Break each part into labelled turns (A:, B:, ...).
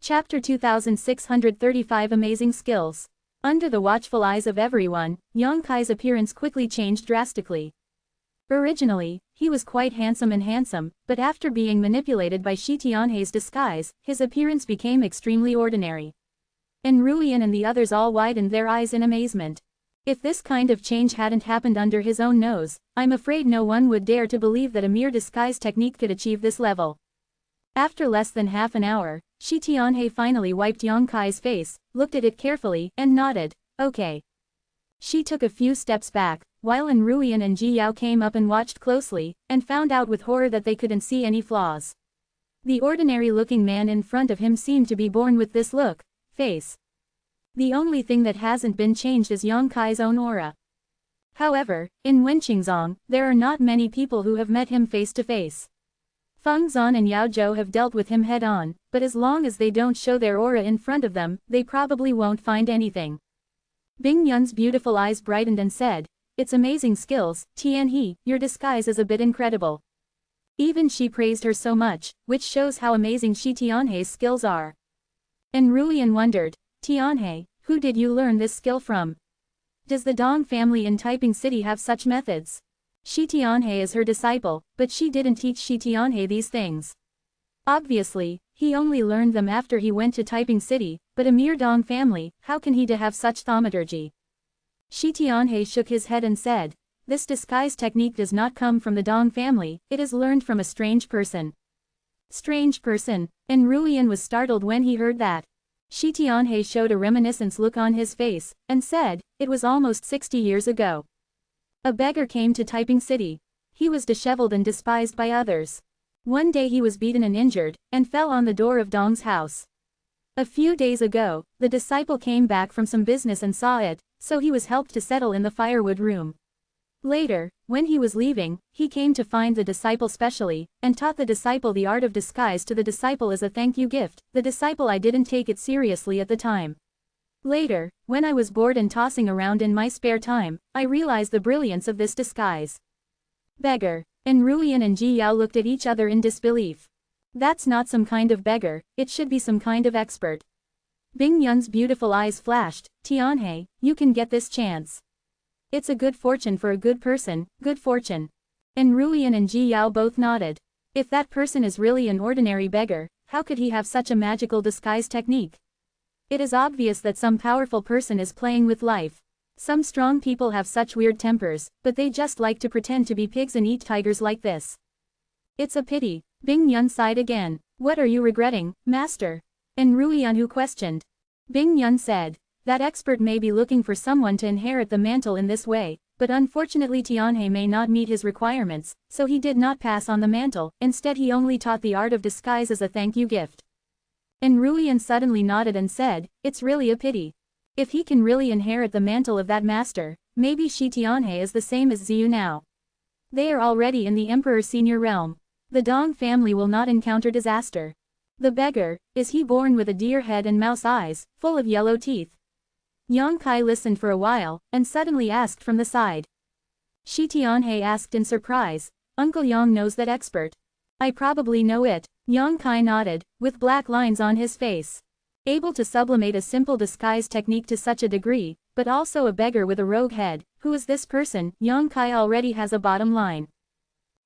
A: Chapter 2635 Amazing Skills. Under the watchful eyes of everyone, Yang Kai's appearance quickly changed drastically. Originally, he was quite handsome, but after being manipulated by Shi Tianhei's disguise, his appearance became extremely ordinary. And Ruian and the others all widened their eyes in amazement. If this kind of change hadn't happened under his own nose, I'm afraid no one would dare to believe that a mere disguise technique could achieve this level. After less than half an hour, Shi Tianhei finally wiped Yang Kai's face, looked at it carefully, and nodded, okay. She took a few steps back, while Ruian and Ji Yao came up and watched closely, and found out with horror that they couldn't see any flaws. The ordinary-looking man in front of him seemed to be born with this face. The only thing that hasn't been changed is Yang Kai's own aura. However, in Wenqingzong, there are not many people who have met him face to face. Feng Zan and Yao Zhou have dealt with him head-on, but as long as they don't show their aura in front of them, they probably won't find anything. Bing Yun's beautiful eyes brightened and said, "It's amazing skills, Tianhe, your disguise is a bit incredible." Even she praised her so much, which shows how amazing Shi Tianhei's skills are. And Ruian wondered, "Tianhe, who did you learn this skill from? Does the Dong family in Taiping City have such methods?" Shi Tianhe is her disciple, but she didn't teach Shi Tianhe these things. Obviously, he only learned them after he went to Taiping City, but a mere Dong family, how can he have such thaumaturgy? Shi Tianhe shook his head and said, "This disguise technique does not come from the Dong family, it is learned from a strange person." Strange person? And Ruian was startled when he heard that. Shi Tianhe showed a reminiscence look on his face, and said, "It was almost 60 years ago. A beggar came to Taiping City. He was disheveled and despised by others. One day he was beaten and injured, and fell on the door of Dong's house. A few days ago, the disciple came back from some business and saw it, so he was helped to settle in the firewood room. Later, when he was leaving, he came to find the disciple specially, and taught the disciple the art of disguise to the disciple as a thank you gift. The disciple I didn't take it seriously at the time. Later, when I was bored and tossing around in my spare time, I realized the brilliance of this disguise." Beggar. And Ruian and Ji Yao looked at each other in disbelief. That's not some kind of beggar, it should be some kind of expert. Bing Yun's beautiful eyes flashed, "Tianhe, you can get this chance. It's a good fortune for a good person, good fortune." And Ruian and Ji Yao both nodded. If that person is really an ordinary beggar, how could he have such a magical disguise technique? It is obvious that some powerful person is playing with life. Some strong people have such weird tempers, but they just like to pretend to be pigs and eat tigers like this. It's a pity. Bing Yun sighed again. "What are you regretting, master?" And Ruian who questioned. Bing Yun said, "That expert may be looking for someone to inherit the mantle in this way, but unfortunately Tianhe may not meet his requirements, so he did not pass on the mantle, instead he only taught the art of disguise as a thank you gift." And Ruian suddenly nodded and said, "It's really a pity. If he can really inherit the mantle of that master, maybe Shi Tianhe is the same as Ziyu now. They are already in the Emperor's senior realm. The Dong family will not encounter disaster. The beggar, is he born with a deer head and mouse eyes, full of yellow teeth?" Yang Kai listened for a while, and suddenly asked from the side. Shi Tianhe asked in surprise, "Uncle Yang knows that expert?" "I probably know it." Yang Kai nodded, with black lines on his face. Able to sublimate a simple disguise technique to such a degree, but also a beggar with a rogue head. Who is this person? Yang Kai already has a bottom line.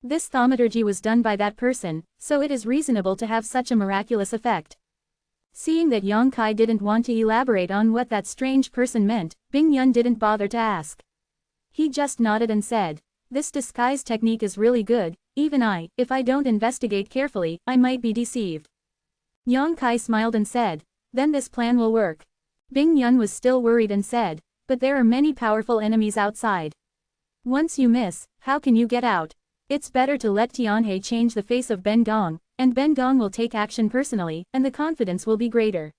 A: This thaumaturgy was done by that person, so it is reasonable to have such a miraculous effect. Seeing that Yang Kai didn't want to elaborate on what that strange person meant, Bing Yun didn't bother to ask. He just nodded and said, "This disguise technique is really good, even if I don't investigate carefully, I might be deceived." Yang Kai smiled and said, "Then this plan will work." Bing Yun was still worried and said, "But there are many powerful enemies outside. Once you miss, how can you get out? It's better to let Tianhe change the face of Ben Gong, and Ben Gong will take action personally, and the confidence will be greater."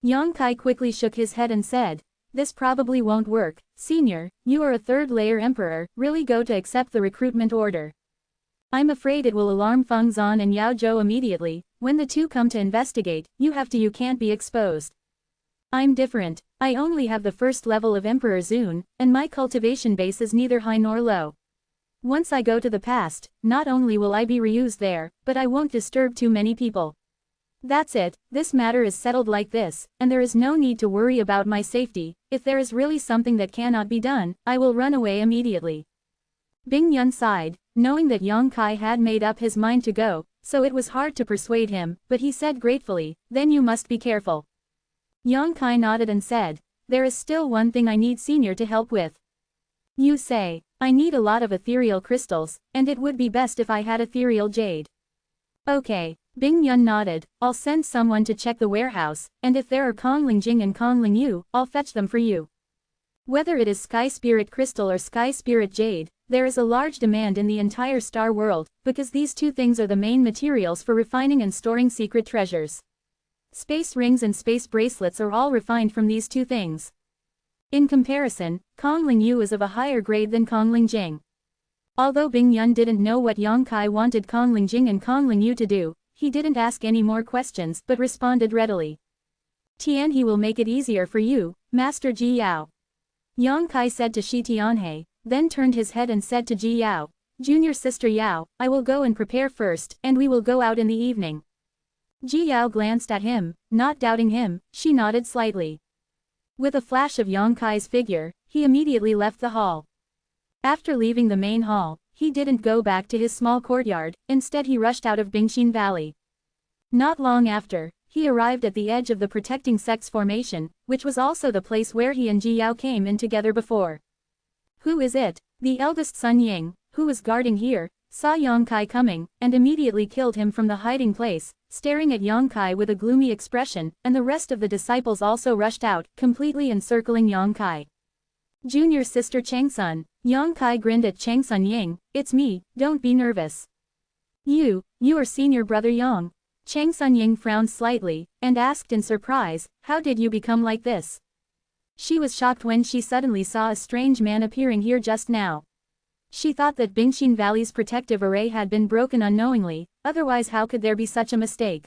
A: Yang Kai quickly shook his head and said, "This probably won't work. Senior, you are a third-layer emperor, really go to accept the recruitment order. I'm afraid it will alarm Feng Zan and Yao Zhou immediately. When the two come to investigate, you can't be exposed. I'm different. I only have the first level of Emperor Zun, and my cultivation base is neither high nor low. Once I go to the past, not only will I be reused there, but I won't disturb too many people. That's it, this matter is settled like this, and there is no need to worry about my safety. If there is really something that cannot be done, I will run away immediately. Bing Yun sighed, knowing that Yang Kai had made up his mind to go, so it was hard to persuade him, but he said gratefully, then you must be careful. Yang Kai nodded and said, there is still one thing I need Senior to help with. You say, I need a lot of ethereal crystals, and it would be best if I had ethereal jade. Okay. Bing Yun nodded, I'll send someone to check the warehouse, and if there are Kongling Jing and Kongling Yu, I'll fetch them for you. Whether it is Sky Spirit Crystal or Sky Spirit Jade, there is a large demand in the entire star world, because these two things are the main materials for refining and storing secret treasures. Space rings and space bracelets are all refined from these two things. In comparison, Kongling Yu is of a higher grade than Kongling Jing. Although Bing Yun didn't know what Yang Kai wanted Kongling Jing and Kongling Yu to do, he didn't ask any more questions but responded readily. Tian He will make it easier for you, Master Ji Yao. Yang Kai said to Shi Tianhe, then turned his head and said to Ji Yao, Junior Sister Yao, I will go and prepare first, and we will go out in the evening. Ji Yao glanced at him, not doubting him, she nodded slightly. With a flash of Yang Kai's figure, he immediately left the hall. After leaving the main hall, he didn't go back to his small courtyard, instead he rushed out of Bingxin Valley. Not long after, he arrived at the edge of the protecting sex formation, which was also the place where he and Ji Yao came in together before. Who is it? The eldest son Ying, who was guarding here, saw Yang Kai coming, and immediately killed him from the hiding place, staring at Yang Kai with a gloomy expression, and the rest of the disciples also rushed out, completely encircling Yang Kai. Junior sister Changsun. Yang Kai grinned at Changsun Ying, it's me, don't be nervous. You are senior brother Yang. Changsun Ying frowned slightly, and asked in surprise, how did you become like this? She was shocked when she suddenly saw a strange man appearing here just now. She thought that Bingxin Valley's protective array had been broken unknowingly, otherwise how could there be such a mistake?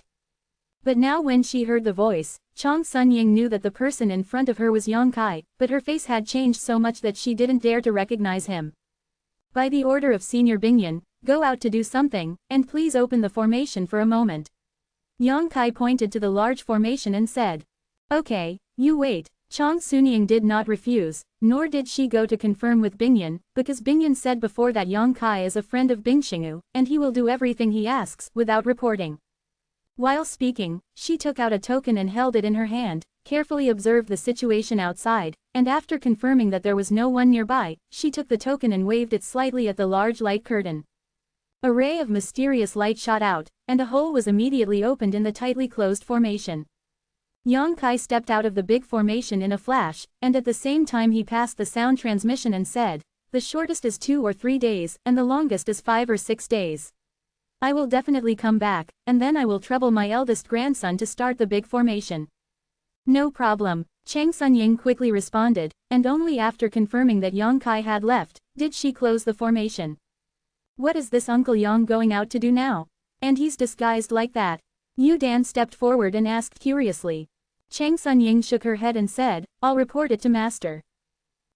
A: But now when she heard the voice, Changsun Ying knew that the person in front of her was Yang Kai, but her face had changed so much that she didn't dare to recognize him. By the order of Senior Bingyan, go out to do something, and please open the formation for a moment. Yang Kai pointed to the large formation and said. Okay, you wait. Changsun Ying did not refuse, nor did she go to confirm with Bingyan, because Bingyan said before that Yang Kai is a friend of Bingxingu, and he will do everything he asks, without reporting. While speaking, she took out a token and held it in her hand, carefully observed the situation outside, and after confirming that there was no one nearby, she took the token and waved it slightly at the large light curtain. A ray of mysterious light shot out, and a hole was immediately opened in the tightly closed formation. Yang Kai stepped out of the big formation in a flash, and at the same time he passed the sound transmission and said, the shortest is 2 or 3 days, and the longest is 5 or 6 days. I will definitely come back, and then I will trouble my eldest grandson to start the big formation. No problem, Changsun Ying quickly responded, and only after confirming that Yang Kai had left, did she close the formation. What is this Uncle Yang going out to do now? And he's disguised like that? Yu Dan stepped forward and asked curiously. Changsun Ying shook her head and said, I'll report it to Master.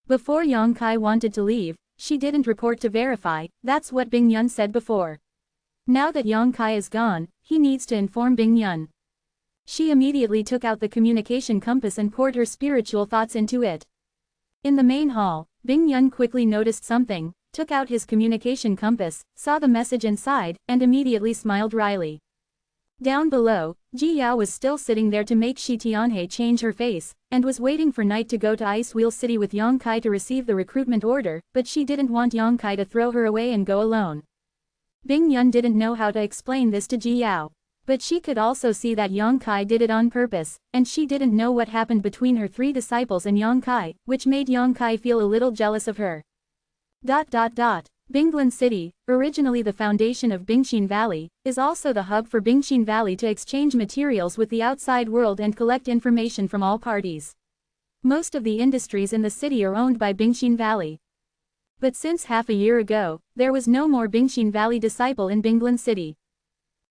A: Before Yang Kai wanted to leave, she didn't report to verify, that's what Bing Yun said before. Now that Yang Kai is gone, he needs to inform Bing Yun. She immediately took out the communication compass and poured her spiritual thoughts into it. In the main hall, Bing Yun quickly noticed something, took out his communication compass, saw the message inside, and immediately smiled wryly. Down below, Ji Yao was still sitting there to make Shi Tianhe change her face, and was waiting for night to go to Ice Wheel City with Yang Kai to receive the recruitment order, but she didn't want Yang Kai to throw her away and go alone. Bing Yun didn't know how to explain this to Ji Yao. But she could also see that Yang Kai did it on purpose, and she didn't know what happened between her 3 disciples and Yang Kai, which made Yang Kai feel a little jealous of her. Binglan City, originally the foundation of Bingxin Valley, is also the hub for Bingxin Valley to exchange materials with the outside world and collect information from all parties. Most of the industries in the city are owned by Bingxin Valley. But since half a year ago, there was no more Bingxin Valley disciple in Binglan City.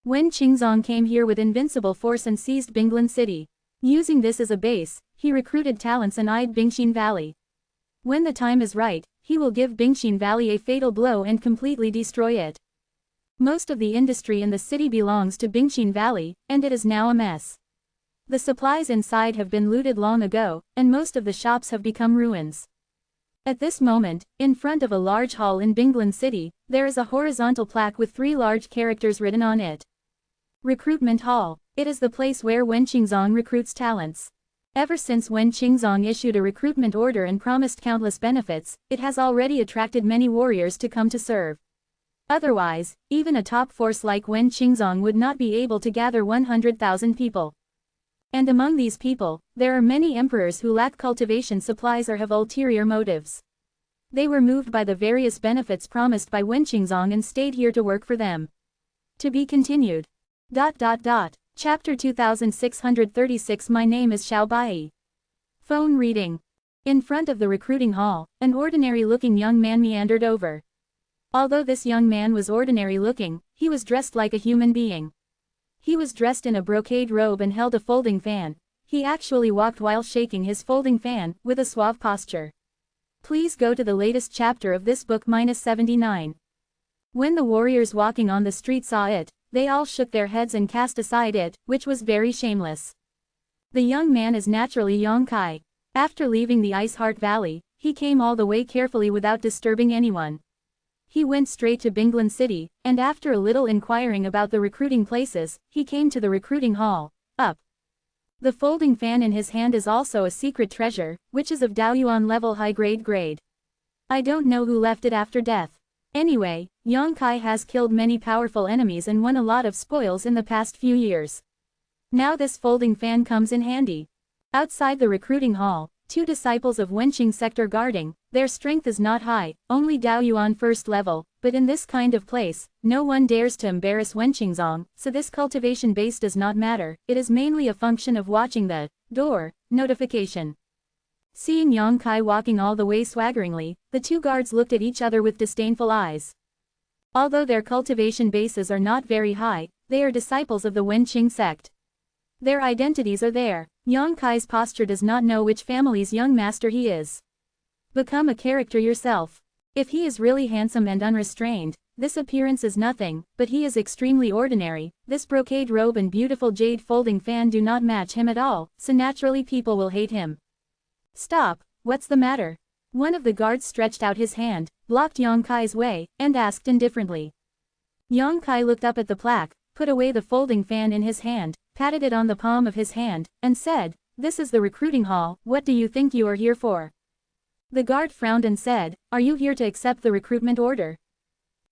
A: When Qingzong came here with invincible force and seized Binglan City, using this as a base, he recruited talents and eyed Bingxin Valley. When the time is right, he will give Bingxin Valley a fatal blow and completely destroy it. Most of the industry in the city belongs to Bingxin Valley, and it is now a mess. The supplies inside have been looted long ago, and most of the shops have become ruins. At this moment, in front of a large hall in Binglan City, there is a horizontal plaque with 3 large characters written on it. Recruitment Hall. It is the place where Wen Qingzong recruits talents. Ever since Wen Qingzong issued a recruitment order and promised countless benefits, it has already attracted many warriors to come to serve. Otherwise, even a top force like Wen Qingzong would not be able to gather 100,000 people. And among these people, there are many emperors who lack cultivation supplies or have ulterior motives. They were moved by the various benefits promised by Wen Qingzong and stayed here to work for them. To be continued. Chapter 2636. My name is Xiao Bai. Phone reading. In front of the recruiting hall, an ordinary-looking young man meandered over. Although this young man was ordinary-looking, he was dressed like a human being. He was dressed in a brocade robe and held a folding fan. He actually walked while shaking his folding fan, with a suave posture. Please go to the latest chapter of this book -79. When the warriors walking on the street saw it, they all shook their heads and cast aside it, which was very shameless. The young man is naturally Yong Kai. After leaving the Ice Heart Valley, he came all the way carefully without disturbing anyone. He went straight to Binglan City, and after a little inquiring about the recruiting places, he came to the recruiting hall. Up. The folding fan in his hand is also a secret treasure, which is of Daoyuan level high grade. I don't know who left it after death. Anyway, Yong Kai has killed many powerful enemies and won a lot of spoils in the past few years. Now this folding fan comes in handy. Outside the recruiting hall, 2 disciples of Wenqing sector guarding. Their strength is not high, only Daoyuan first level, but in this kind of place, no one dares to embarrass Wen Qingzong, so this cultivation base does not matter, it is mainly a function of watching the door notification. Seeing Yong Kai walking all the way swaggeringly, the 2 guards looked at each other with disdainful eyes. Although their cultivation bases are not very high, they are disciples of the Wenqing sect. Their identities are there. Yong Kai's posture does not know which family's young master he is. Become a character yourself. If he is really handsome and unrestrained, this appearance is nothing, but he is extremely ordinary. This brocade robe and beautiful jade folding fan do not match him at all, so naturally people will hate him. Stop, what's the matter? One of the guards stretched out his hand, blocked Yong Kai's way, and asked indifferently. Yong Kai looked up at the plaque, put away the folding fan in his hand, patted it on the palm of his hand, and said, "This is the recruiting hall, what do you think you are here for?" The guard frowned and said, "Are you here to accept the recruitment order?"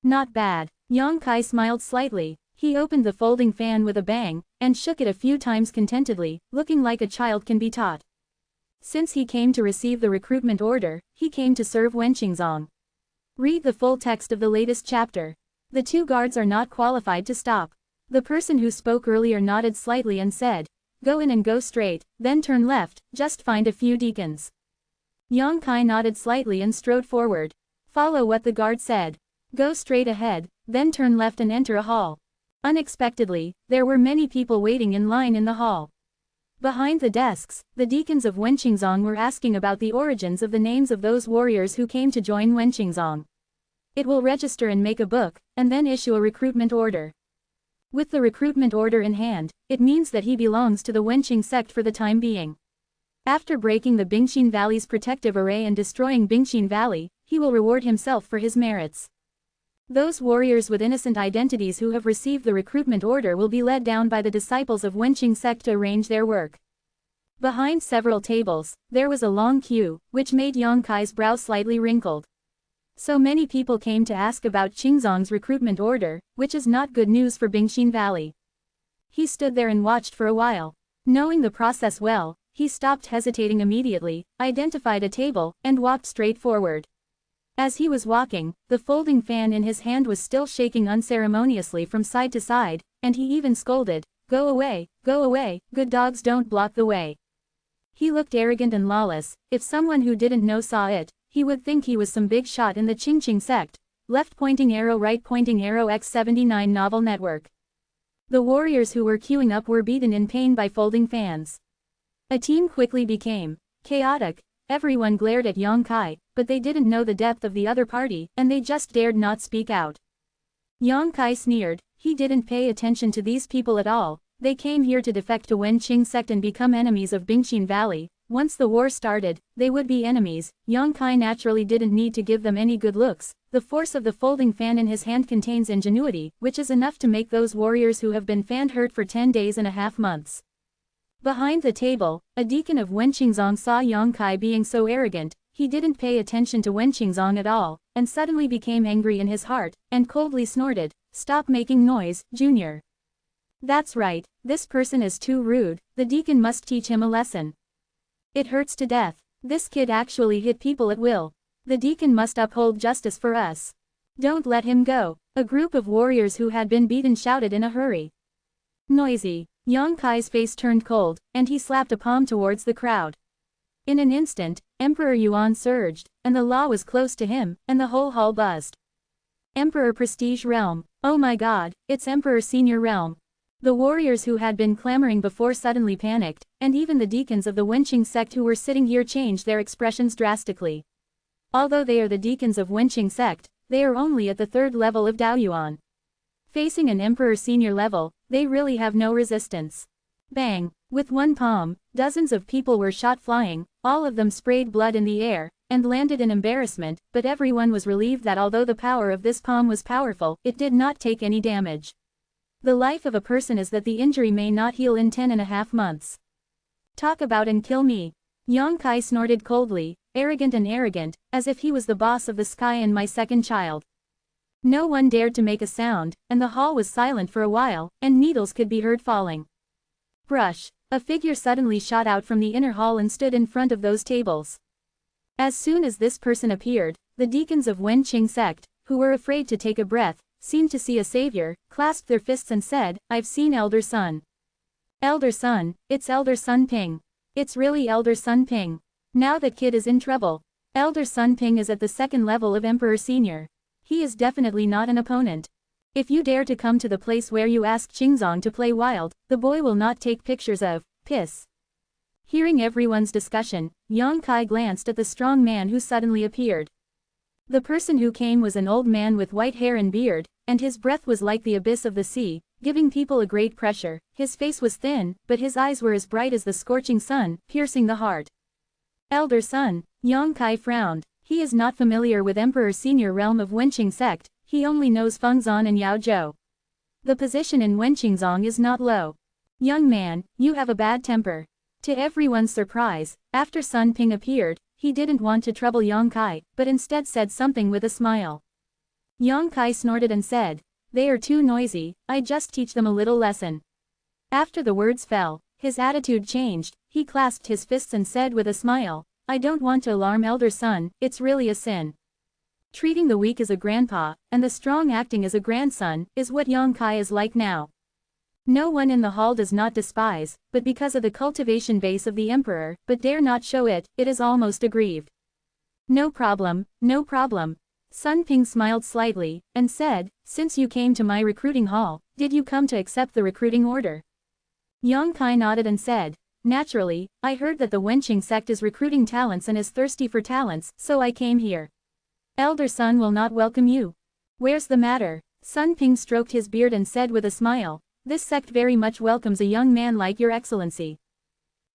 A: Not bad. Yong Kai smiled slightly. He opened the folding fan with a bang, and shook it a few times contentedly, looking like a child can be taught. Since he came to receive the recruitment order, he came to serve Wen Qingzong. Read the full text of the latest chapter. The 2 guards are not qualified to stop. The person who spoke earlier nodded slightly and said, "Go in and go straight, then turn left, just find a few deacons." Yong Kai nodded slightly and strode forward. Follow what the guard said. Go straight ahead, then turn left and enter a hall. Unexpectedly, there were many people waiting in line in the hall. Behind the desks, the deacons of Wen Qingzong were asking about the origins of the names of those warriors who came to join Wen Qingzong. It will register and make a book, and then issue a recruitment order. With the recruitment order in hand, it means that he belongs to the Wenqing sect for the time being. After breaking the Bingxin Valley's protective array and destroying Bingxin Valley, he will reward himself for his merits. Those warriors with innocent identities who have received the recruitment order will be led down by the disciples of Wenqing sect to arrange their work. Behind several tables, there was a long queue, which made Yong Kai's brow slightly wrinkled. So many people came to ask about Qingzong's recruitment order, which is not good news for Bingxin Valley. He stood there and watched for a while. Knowing the process well, he stopped hesitating immediately, identified a table, and walked straight forward. As he was walking, the folding fan in his hand was still shaking unceremoniously from side to side, and he even scolded, go away, good dogs don't block the way." He looked arrogant and lawless. If someone who didn't know saw it, he would think he was some big shot in the Qingqing sect. Left pointing arrow, right pointing arrow. X79 Novel Network. The warriors who were queuing up were beaten in pain by folding fans. A team quickly became chaotic. Everyone glared at Yong Kai, but they didn't know the depth of the other party, and they just dared not speak out. Yang Kai sneered. He didn't pay attention to these people at all. They came here to defect to Wenqing sect and become enemies of Bingxin Valley. Once the war started, they would be enemies. Yang Kai naturally didn't need to give them any good looks. The force of the folding fan in his hand contains ingenuity, which is enough to make those warriors who have been fanned hurt for 10 days and a half months. Behind the table, a deacon of Wenqingzong saw Yang Kai being so arrogant. He didn't pay attention to Wenqingzong at all, and suddenly became angry in his heart, and coldly snorted, "Stop making noise, Junior." That's right, this person is too rude, the deacon must teach him a lesson. It hurts to death. This kid actually hit people at will. The deacon must uphold justice for us. Don't let him go. A group of warriors who had been beaten shouted in a hurry. Noisy. Yang Kai's face turned cold, and he slapped a palm towards the crowd. In an instant, Emperor Yuan surged, and the law was close to him, and the whole hall buzzed. Emperor Prestige Realm. Oh my god, it's Emperor Senior Realm. The warriors who had been clamoring before suddenly panicked, and even the deacons of the Wenqing sect who were sitting here changed their expressions drastically. Although they are the deacons of Wenqing sect, they are only at the 3rd level of Daoyuan. Facing an Emperor Senior level, they really have no resistance. Bang! With one palm, dozens of people were shot flying, all of them sprayed blood in the air, and landed in embarrassment, but everyone was relieved that although the power of this palm was powerful, it did not take any damage. The life of a person is that the injury may not heal in 10.5 months. Talk about and kill me. Yang Kai snorted coldly, arrogant and arrogant, as if he was the boss of the sky and my second child. No one dared to make a sound, and the hall was silent for a while, and needles could be heard falling. Brush. A figure suddenly shot out from the inner hall and stood in front of those tables. As soon as this person appeared, the deacons of Wenqing sect, who were afraid to take a breath, seemed to see a savior, clasped their fists and said, "I've seen Elder Sun." Elder Sun, it's Elder Sun Ping. It's really Elder Sun Ping. Now that kid is in trouble. Elder Sun Ping is at the 2nd level of Emperor Senior. He is definitely not an opponent. If you dare to come to the place where you ask Qingzong to play wild, the boy will not take pictures of, piss. Hearing everyone's discussion, Yang Kai glanced at the strong man who suddenly appeared. The person who came was an old man with white hair and beard, and his breath was like the abyss of the sea, giving people a great pressure. His face was thin, but his eyes were as bright as the scorching sun, piercing the heart. Elder Sun. Yang Kai frowned. He is not familiar with Emperor Senior Realm of Wenqing sect, he only knows Fengzan and Yao Zhou. The position in Wenqingzong is not low. Young man, you have a bad temper. To everyone's surprise, after Sun Ping appeared, he didn't want to trouble Yang Kai, but instead said something with a smile. Yang Kai snorted and said, "They are too noisy, I just teach them a little lesson." After the words fell, his attitude changed, he clasped his fists and said with a smile, "I don't want to alarm Elder Sun, it's really a sin. Treating the weak as a grandpa, and the strong acting as a grandson, is what Yang Kai is like now. No one in the hall does not despise, but because of the cultivation base of the emperor, but dare not show it, it is almost aggrieved." No problem, no problem. Sun Ping smiled slightly, and said, "Since you came to my recruiting hall, did you come to accept the recruiting order?" Yang Kai nodded and said, "Naturally, I heard that the Wenqing sect is recruiting talents and is thirsty for talents, so I came here." "Elder Sun will not welcome you. Where's the matter?" Sun Ping stroked his beard and said with a smile, "This sect very much welcomes a young man like your excellency."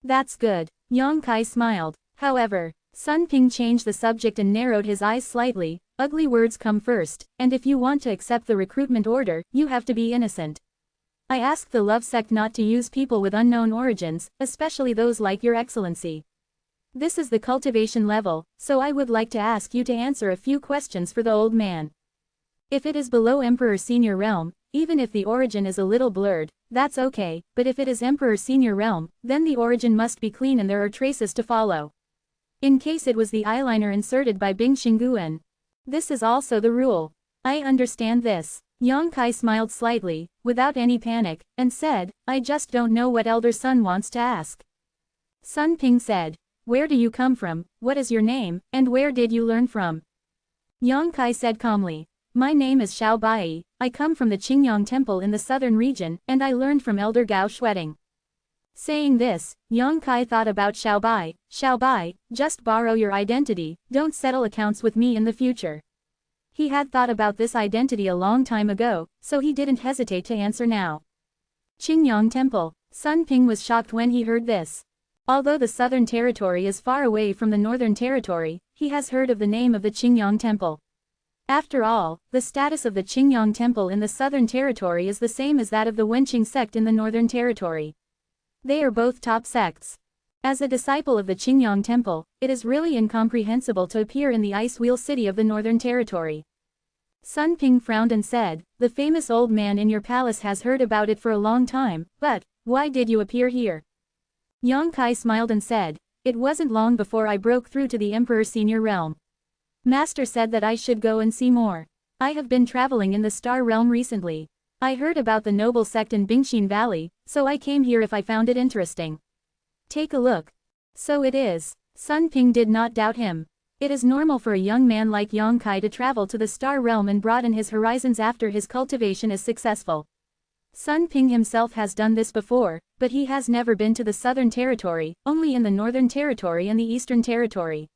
A: "That's good." Yang Kai smiled. However, Sun Ping changed the subject and narrowed his eyes slightly. "Ugly words come first, and if you want to accept the recruitment order, you have to be innocent. I ask the love sect not to use people with unknown origins, especially those like your excellency. This is the cultivation level, so I would like to ask you to answer a few questions for the old man. If it is below Emperor Senior Realm, even if the origin is a little blurred, that's okay, but if it is Emperor Senior Realm, then the origin must be clean and there are traces to follow. In case it was the eyeliner inserted by Bing Xinguan. This is also the rule. I understand this." Yang Kai smiled slightly, without any panic, and said, "I just don't know what Elder Sun wants to ask." Sun Ping said, "Where do you come from, what is your name, and where did you learn from?" Yang Kai said calmly, "My name is Xiao Bai, I come from the Qingyang Temple in the southern region, and I learned from Elder Gao Shueting." Saying this, Yang Kai thought about Xiao Bai. "Xiao Bai, just borrow your identity, don't settle accounts with me in the future." He had thought about this identity a long time ago, so he didn't hesitate to answer now. Qingyang Temple. Sun Ping was shocked when he heard this. Although the Southern Territory is far away from the Northern Territory, he has heard of the name of the Qingyang Temple. After all, the status of the Qingyang Temple in the Southern Territory is the same as that of the Wenqing sect in the Northern Territory. They are both top sects. As a disciple of the Qingyang Temple, it is really incomprehensible to appear in the ice wheel city of the Northern Territory. Sun Ping frowned and said, "The famous old man in your palace has heard about it for a long time, but why did you appear here?" Yang Kai smiled and said, "It wasn't long before I broke through to the Emperor's senior realm. Master said that I should go and see more. I have been traveling in the Star Realm recently. I heard about the noble sect in Bingxin Valley, so I came here if I found it interesting. Take a look." So it is. Sun Ping did not doubt him. It is normal for a young man like Yang Kai to travel to the Star Realm and broaden his horizons after his cultivation is successful. Sun Ping himself has done this before, but he has never been to the Southern Territory, only in the Northern Territory and the Eastern Territory.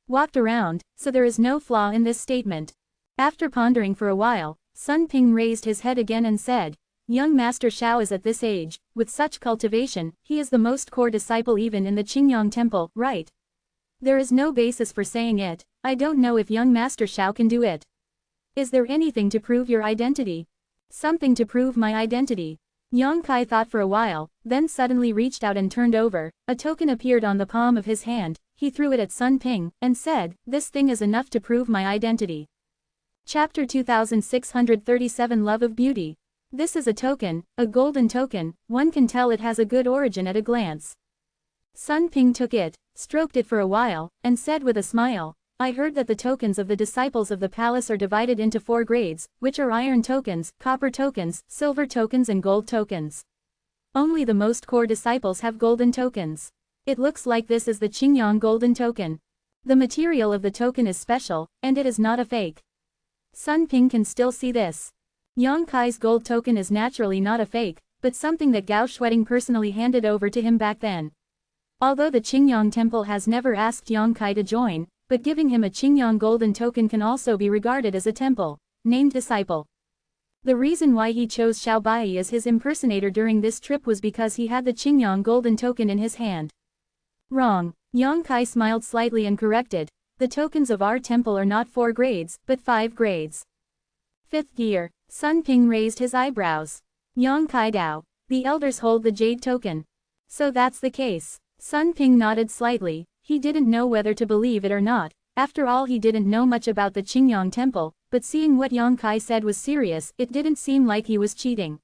A: Walked around, so there is no flaw in this statement. After pondering for a while, Sun Ping raised his head again and said, "Young Master Xiao is at this age, with such cultivation, he is the most core disciple even in the Qingyang Temple, right? There is no basis for saying it. I don't know if young Master Xiao can do it. Is there anything to prove your identity?" "Something to prove my identity." Yang Kai thought for a while, then suddenly reached out and turned over. A token appeared on the palm of his hand. He threw it at Sun Ping, and said, "This thing is enough to prove my identity." Chapter 2637 Love of Beauty. This is a token, a golden token, one can tell it has a good origin at a glance. Sun Ping took it, stroked it for a while, and said with a smile, "I heard that the tokens of the disciples of the palace are divided into 4 grades, which are iron tokens, copper tokens, silver tokens and gold tokens. Only the most core disciples have golden tokens. It looks like this is the Qingyang golden token. The material of the token is special, and it is not a fake." Sun Ping can still see this. Yang Kai's gold token is naturally not a fake, but something that Gao Shueding personally handed over to him back then. Although the Qingyang Temple has never asked Yang Kai to join, but giving him a Qingyang golden token can also be regarded as a temple named disciple. The reason why he chose Xiao Bai as his impersonator during this trip was because he had the Qingyang golden token in his hand. Wrong. Yang Kai smiled slightly and corrected, "The tokens of our temple are not 4 grades, but 5 grades. 5th gear." Sun Ping raised his eyebrows. Yang Kai Dao. The elders hold the jade token. So that's the case. Sun Ping nodded slightly. He didn't know whether to believe it or not. After all, he didn't know much about the Qingyang Temple, but seeing what Yang Kai said was serious, it didn't seem like he was cheating.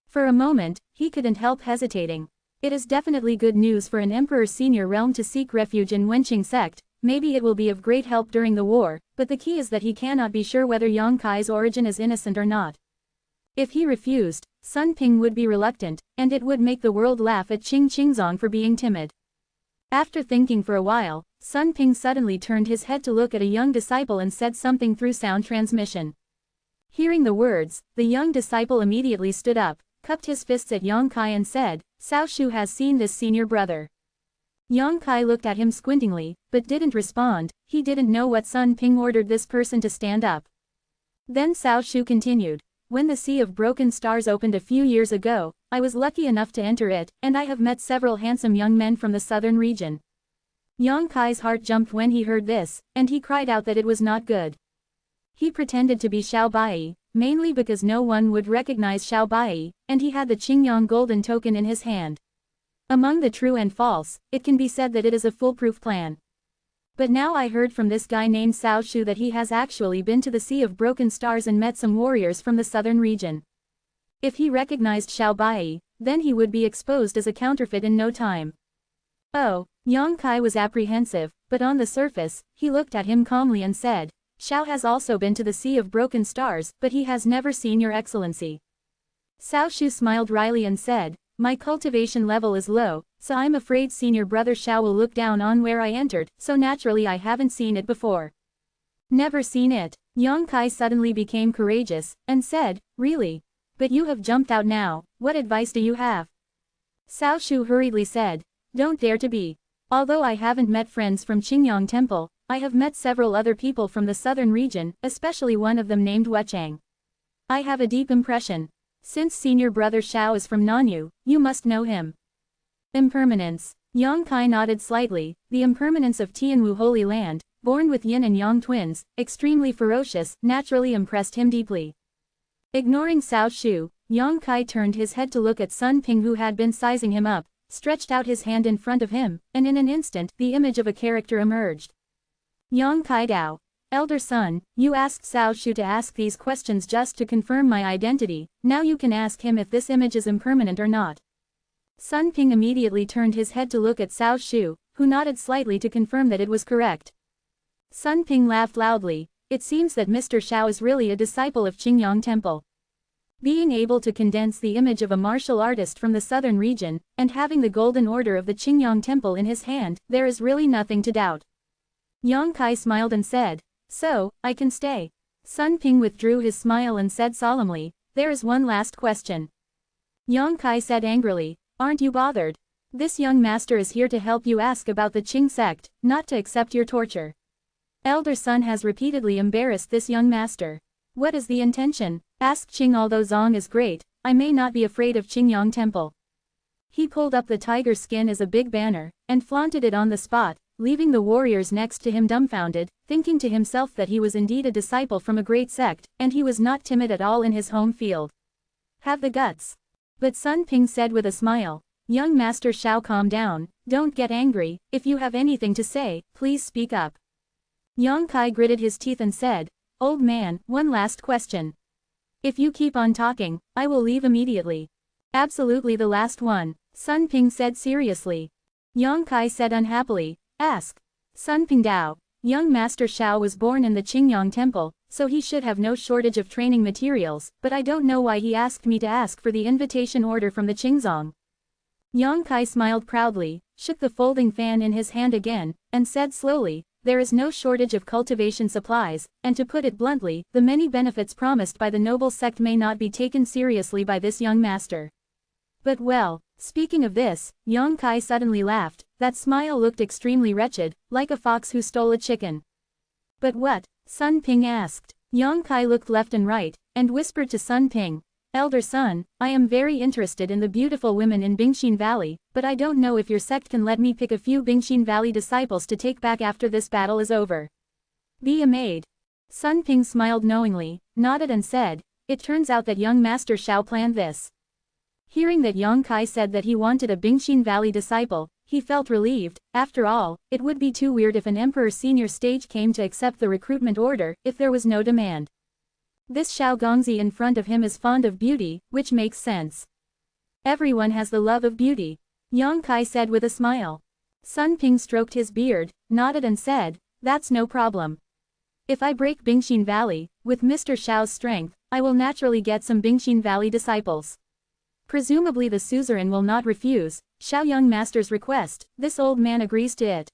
A: For a moment, he couldn't help hesitating. It is definitely good news for an Emperor's senior realm to seek refuge in Wenqing sect. Maybe it will be of great help during the war, but the key is that he cannot be sure whether Yang Kai's origin is innocent or not. If he refused, Sun Ping would be reluctant, and it would make the world laugh at Qing Qingzong for being timid. After thinking for a while, Sun Ping suddenly turned his head to look at a young disciple and said something through sound transmission. Hearing the words, the young disciple immediately stood up, cupped his fists at Yang Kai and said, "Cao Shu has seen this senior brother." Yang Kai looked at him squintingly, but didn't respond. He didn't know what Sun Ping ordered this person to stand up. Then Cao Shu continued, "When the Sea of Broken Stars opened a few years ago, I was lucky enough to enter it, and I have met several handsome young men from the southern region." Yang Kai's heart jumped when he heard this, and he cried out that it was not good. He pretended to be Xiao Bai, mainly because no one would recognize Xiao Bai, and he had the Qingyang golden token in his hand. Among the true and false, it can be said that it is a foolproof plan. But now I heard from this guy named Cao Shu that he has actually been to the Sea of Broken Stars and met some warriors from the southern region. If he recognized Xiao Bai, then he would be exposed as a counterfeit in no time. Oh, Yang Kai was apprehensive, but on the surface, he looked at him calmly and said, "Xiao has also been to the Sea of Broken Stars, but he has never seen your excellency." Cao Shu smiled wryly and said, "My cultivation level is low, so I'm afraid senior brother Xiao will look down on where I entered, so naturally I haven't seen it before." "Never seen it?" Yang Kai suddenly became courageous, and said, "Really? But you have jumped out now, what advice do you have?" Cao Shu hurriedly said, "Don't dare to be. Although I haven't met friends from Qingyang Temple, I have met several other people from the southern region, especially one of them named Wuchang. I have a deep impression. Since senior brother Xiao is from Nanyu, you must know him. Impermanence. Yang Kai nodded slightly. The impermanence of Tianwu Holy Land, born with yin and yang twins, extremely ferocious, naturally impressed him deeply. Ignoring Cao Shu, Yang Kai turned his head to look at Sun Ping, who had been sizing him up, stretched out his hand in front of him, and in an instant, the image of a character emerged. Yang Kai Dao. Elder son, you asked Cao Shu to ask these questions just to confirm my identity, now you can ask him if this image is impermanent or not. Sun Ping immediately turned his head to look at Cao Shu, who nodded slightly to confirm that it was correct. Sun Ping laughed loudly. It seems that Mr. Xiao is really a disciple of Qingyang Temple. Being able to condense the image of a martial artist from the southern region, and having the golden order of the Qingyang Temple in his hand, there is really nothing to doubt. Yang Kai smiled and said, so, I can stay. Sun Ping withdrew his smile and said solemnly, there is one last question. Yang Kai said angrily, aren't you bothered? This young master is here to help you ask about the Qing sect, not to accept your torture. Elder son has repeatedly embarrassed this young master. What is the intention? Ask Qing. Although Zong is great, I may not be afraid of Qingyang Temple. He pulled up the tiger skin as a big banner, and flaunted it on the spot, leaving the warriors next to him dumbfounded, thinking to himself that he was indeed a disciple from a great sect, and he was not timid at all in his home field. Have the guts. But Sun Ping said with a smile, young master Xiao, calm down, don't get angry, if you have anything to say, please speak up. Yang Kai gritted his teeth and said, old man, one last question. If you keep on talking, I will leave immediately. Absolutely the last one, Sun Ping said seriously. Yang Kai said unhappily, ask. Sun Ping Dao, young master Xiao was born in the Qingyang Temple, so he should have no shortage of training materials, but I don't know why he asked me to ask for the invitation order from the Qingzong. Yang Kai smiled proudly, shook the folding fan in his hand again, and said slowly, there is no shortage of cultivation supplies, and to put it bluntly, the many benefits promised by the noble sect may not be taken seriously by this young master. But well, speaking of this, Yang Kai suddenly laughed, that smile looked extremely wretched, like a fox who stole a chicken. But what? Sun Ping asked. Yang Kai looked left and right, and whispered to Sun Ping, elder son, I am very interested in the beautiful women in Bingxin Valley, but I don't know if your sect can let me pick a few Bingxin Valley disciples to take back after this battle is over. Be a maid. Sun Ping smiled knowingly, nodded and said, it turns out that young master Xiao planned this. Hearing that Yang Kai said that he wanted a Bingxin Valley disciple, he felt relieved. After all, it would be too weird if an emperor senior stage came to accept the recruitment order, if there was no demand. This Xiao Gongzi in front of him is fond of beauty, which makes sense. Everyone has the love of beauty, Yang Kai said with a smile. Sun Ping stroked his beard, nodded and said, that's no problem. If I break Bingxin Valley, with Mr. Xiao's strength, I will naturally get some Bingxin Valley disciples. Presumably the suzerain will not refuse Xiao young master's request, this old man agrees to it.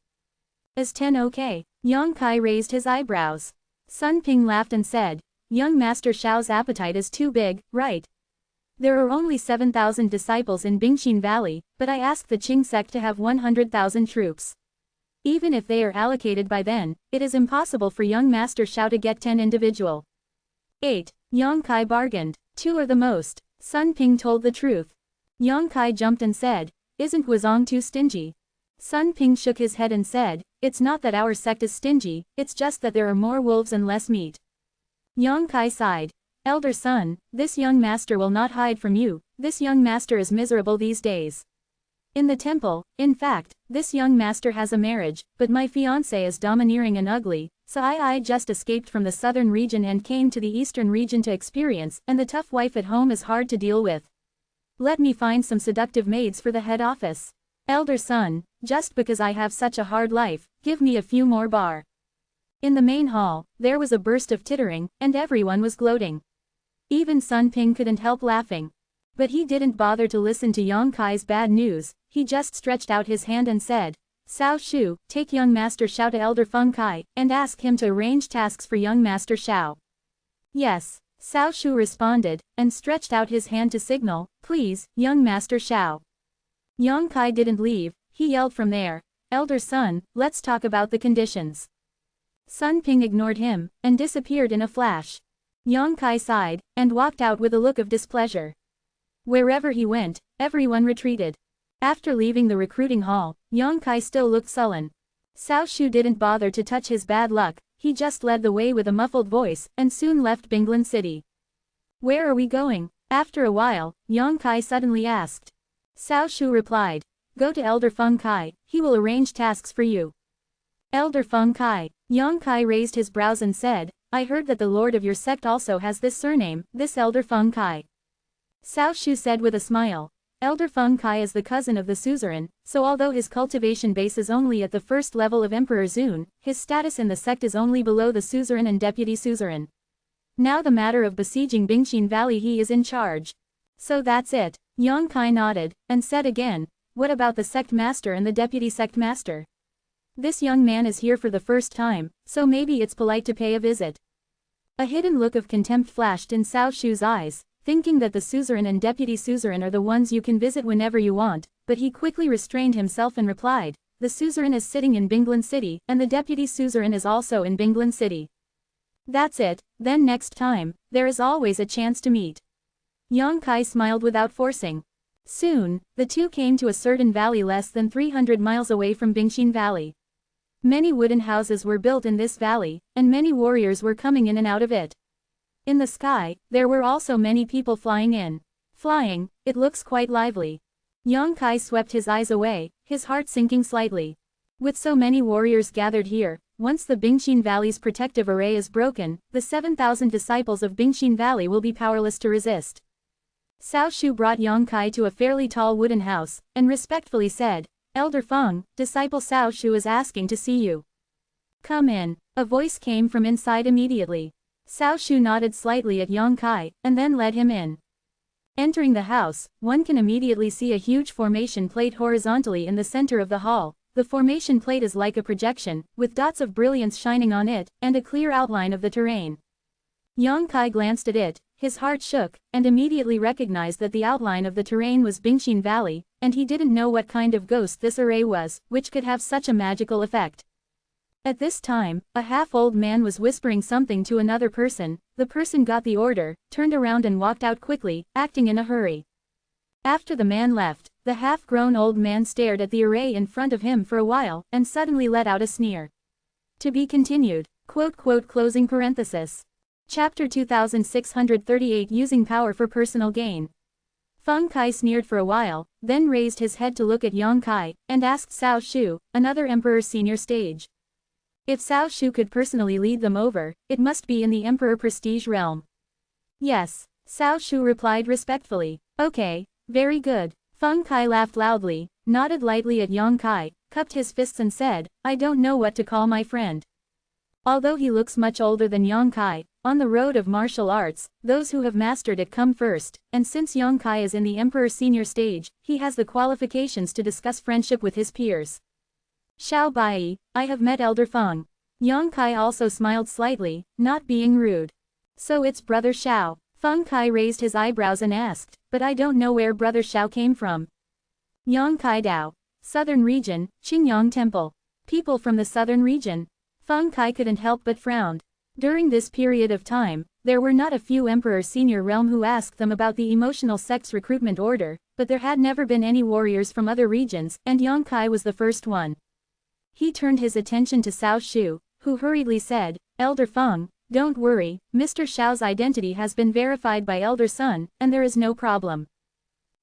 A: Is 10 okay? Yang Kai raised his eyebrows. Sun Ping laughed and said, young master Xiao's appetite is too big, right? There are only 7,000 disciples in Bingxin Valley, but I asked the Qing sect to have 100,000 troops. Even if they are allocated by then, it is impossible for young master Xiao to get 10 individual. 8. Yang Kai bargained. 2 are the most. Sun Ping told the truth. Yang Kai jumped and said, isn't Wuzong too stingy? Sun Ping shook his head and said, it's not that our sect is stingy, it's just that there are more wolves and less meat. Yang Kai sighed. Elder son, this young master will not hide from you, this young master is miserable these days. In the temple, in fact, this young master has a marriage, but my fiancé is domineering and ugly, so I just escaped from the southern region and came to the eastern region to experience, and the tough wife at home is hard to deal with. Let me find some seductive maids for the head office. Elder son, just because I have such a hard life, give me a few more bar. In the main hall, there was a burst of tittering, and everyone was gloating. Even Sun Ping couldn't help laughing. But he didn't bother to listen to Yang Kai's bad news, he just stretched out his hand and said, Cao Shu, take young master Xiao to Elder Feng Kai, and ask him to arrange tasks for young master Xiao. Yes, Cao Shu responded, and stretched out his hand to signal, please, young master Xiao. Yang Kai didn't leave, he yelled from there, elder son, let's talk about the conditions. Sun Ping ignored him, and disappeared in a flash. Yang Kai sighed, and walked out with a look of displeasure. Wherever he went, everyone retreated. After leaving the recruiting hall, Yang Kai still looked sullen. Cao Shu didn't bother to touch his bad luck, he just led the way with a muffled voice, and soon left Binglan City. Where are we going? After a while, Yang Kai suddenly asked. Cao Shu replied. Go to Elder Feng Kai, he will arrange tasks for you. Elder Feng Kai. Yang Kai raised his brows and said, I heard that the lord of your sect also has this surname, this Elder Feng Kai. Cao Shu said with a smile. Elder Feng Kai is the cousin of the suzerain, so although his cultivation base is only at the first level of Emperor Zun, his status in the sect is only below the suzerain and deputy suzerain. Now the matter of besieging Bingxin Valley he is in charge. So that's it. Yang Kai nodded, and said again, what about the sect master and the deputy sect master? This young man is here for the first time, so maybe it's polite to pay a visit. A hidden look of contempt flashed in Cao Shu's eyes, thinking that the suzerain and deputy suzerain are the ones you can visit whenever you want, but he quickly restrained himself and replied, the suzerain is sitting in Binglan City, and the deputy suzerain is also in Binglan City. That's it, then next time, there is always a chance to meet. Yang Kai smiled without forcing. Soon, the two came to a certain valley less than 300 miles away from Bingxin Valley. Many wooden houses were built in this valley, and many warriors were coming in and out of it. In the sky, there were also many people flying in. Flying, it looks quite lively. Yang Kai swept his eyes away, his heart sinking slightly. With so many warriors gathered here, once the Bingxin Valley's protective array is broken, the 7,000 disciples of Bingxin Valley will be powerless to resist. Cao Shu brought Yang Kai to a fairly tall wooden house, and respectfully said, Elder Feng, disciple Cao Shu is asking to see you. Come in. A voice came from inside immediately. Cao Shu nodded slightly at Yang Kai, and then led him in. Entering the house, one can immediately see a huge formation plate horizontally in the center of the hall. The formation plate is like a projection, with dots of brilliance shining on it, and a clear outline of the terrain. Yang Kai glanced at it, his heart shook, and immediately recognized that the outline of the terrain was Bingxin Valley, and he didn't know what kind of ghost this array was, which could have such a magical effect. At this time, a half-old man was whispering something to another person. The person got the order, turned around and walked out quickly, acting in a hurry. After the man left, the half-grown old man stared at the array in front of him for a while, and suddenly let out a sneer. To be continued. Closing parenthesis. Chapter 2638 Using Power for Personal Gain. Feng Kai sneered for a while, then raised his head to look at Yang Kai, and asked Cao Shu, another emperor senior stage. If Cao Shu could personally lead them over, it must be in the emperor prestige realm. Yes, Cao Shu replied respectfully. Okay, very good. Feng Kai laughed loudly, nodded lightly at Yang Kai, cupped his fists and said, I don't know what to call my friend. Although he looks much older than Yang Kai, on the road of martial arts, those who have mastered it come first, and since Yang Kai is in the emperor senior stage, he has the qualifications to discuss friendship with his peers. Xiao Bai, I have met Elder Feng. Yang Kai also smiled slightly, not being rude. So it's Brother Xiao. Feng Kai raised his eyebrows and asked, but I don't know where Brother Xiao came from. Yang Kai Dao. Southern region, Qingyang Temple. People from the southern region. Feng Kai couldn't help but frowned. During this period of time, there were not a few Emperor Senior Realm who asked them about the emotional sect's recruitment order, but there had never been any warriors from other regions, and Yang Kai was the first one. He turned his attention to Cao Shu, who hurriedly said, Elder Feng, don't worry, Mr. Xiao's identity has been verified by Elder Sun, and there is no problem.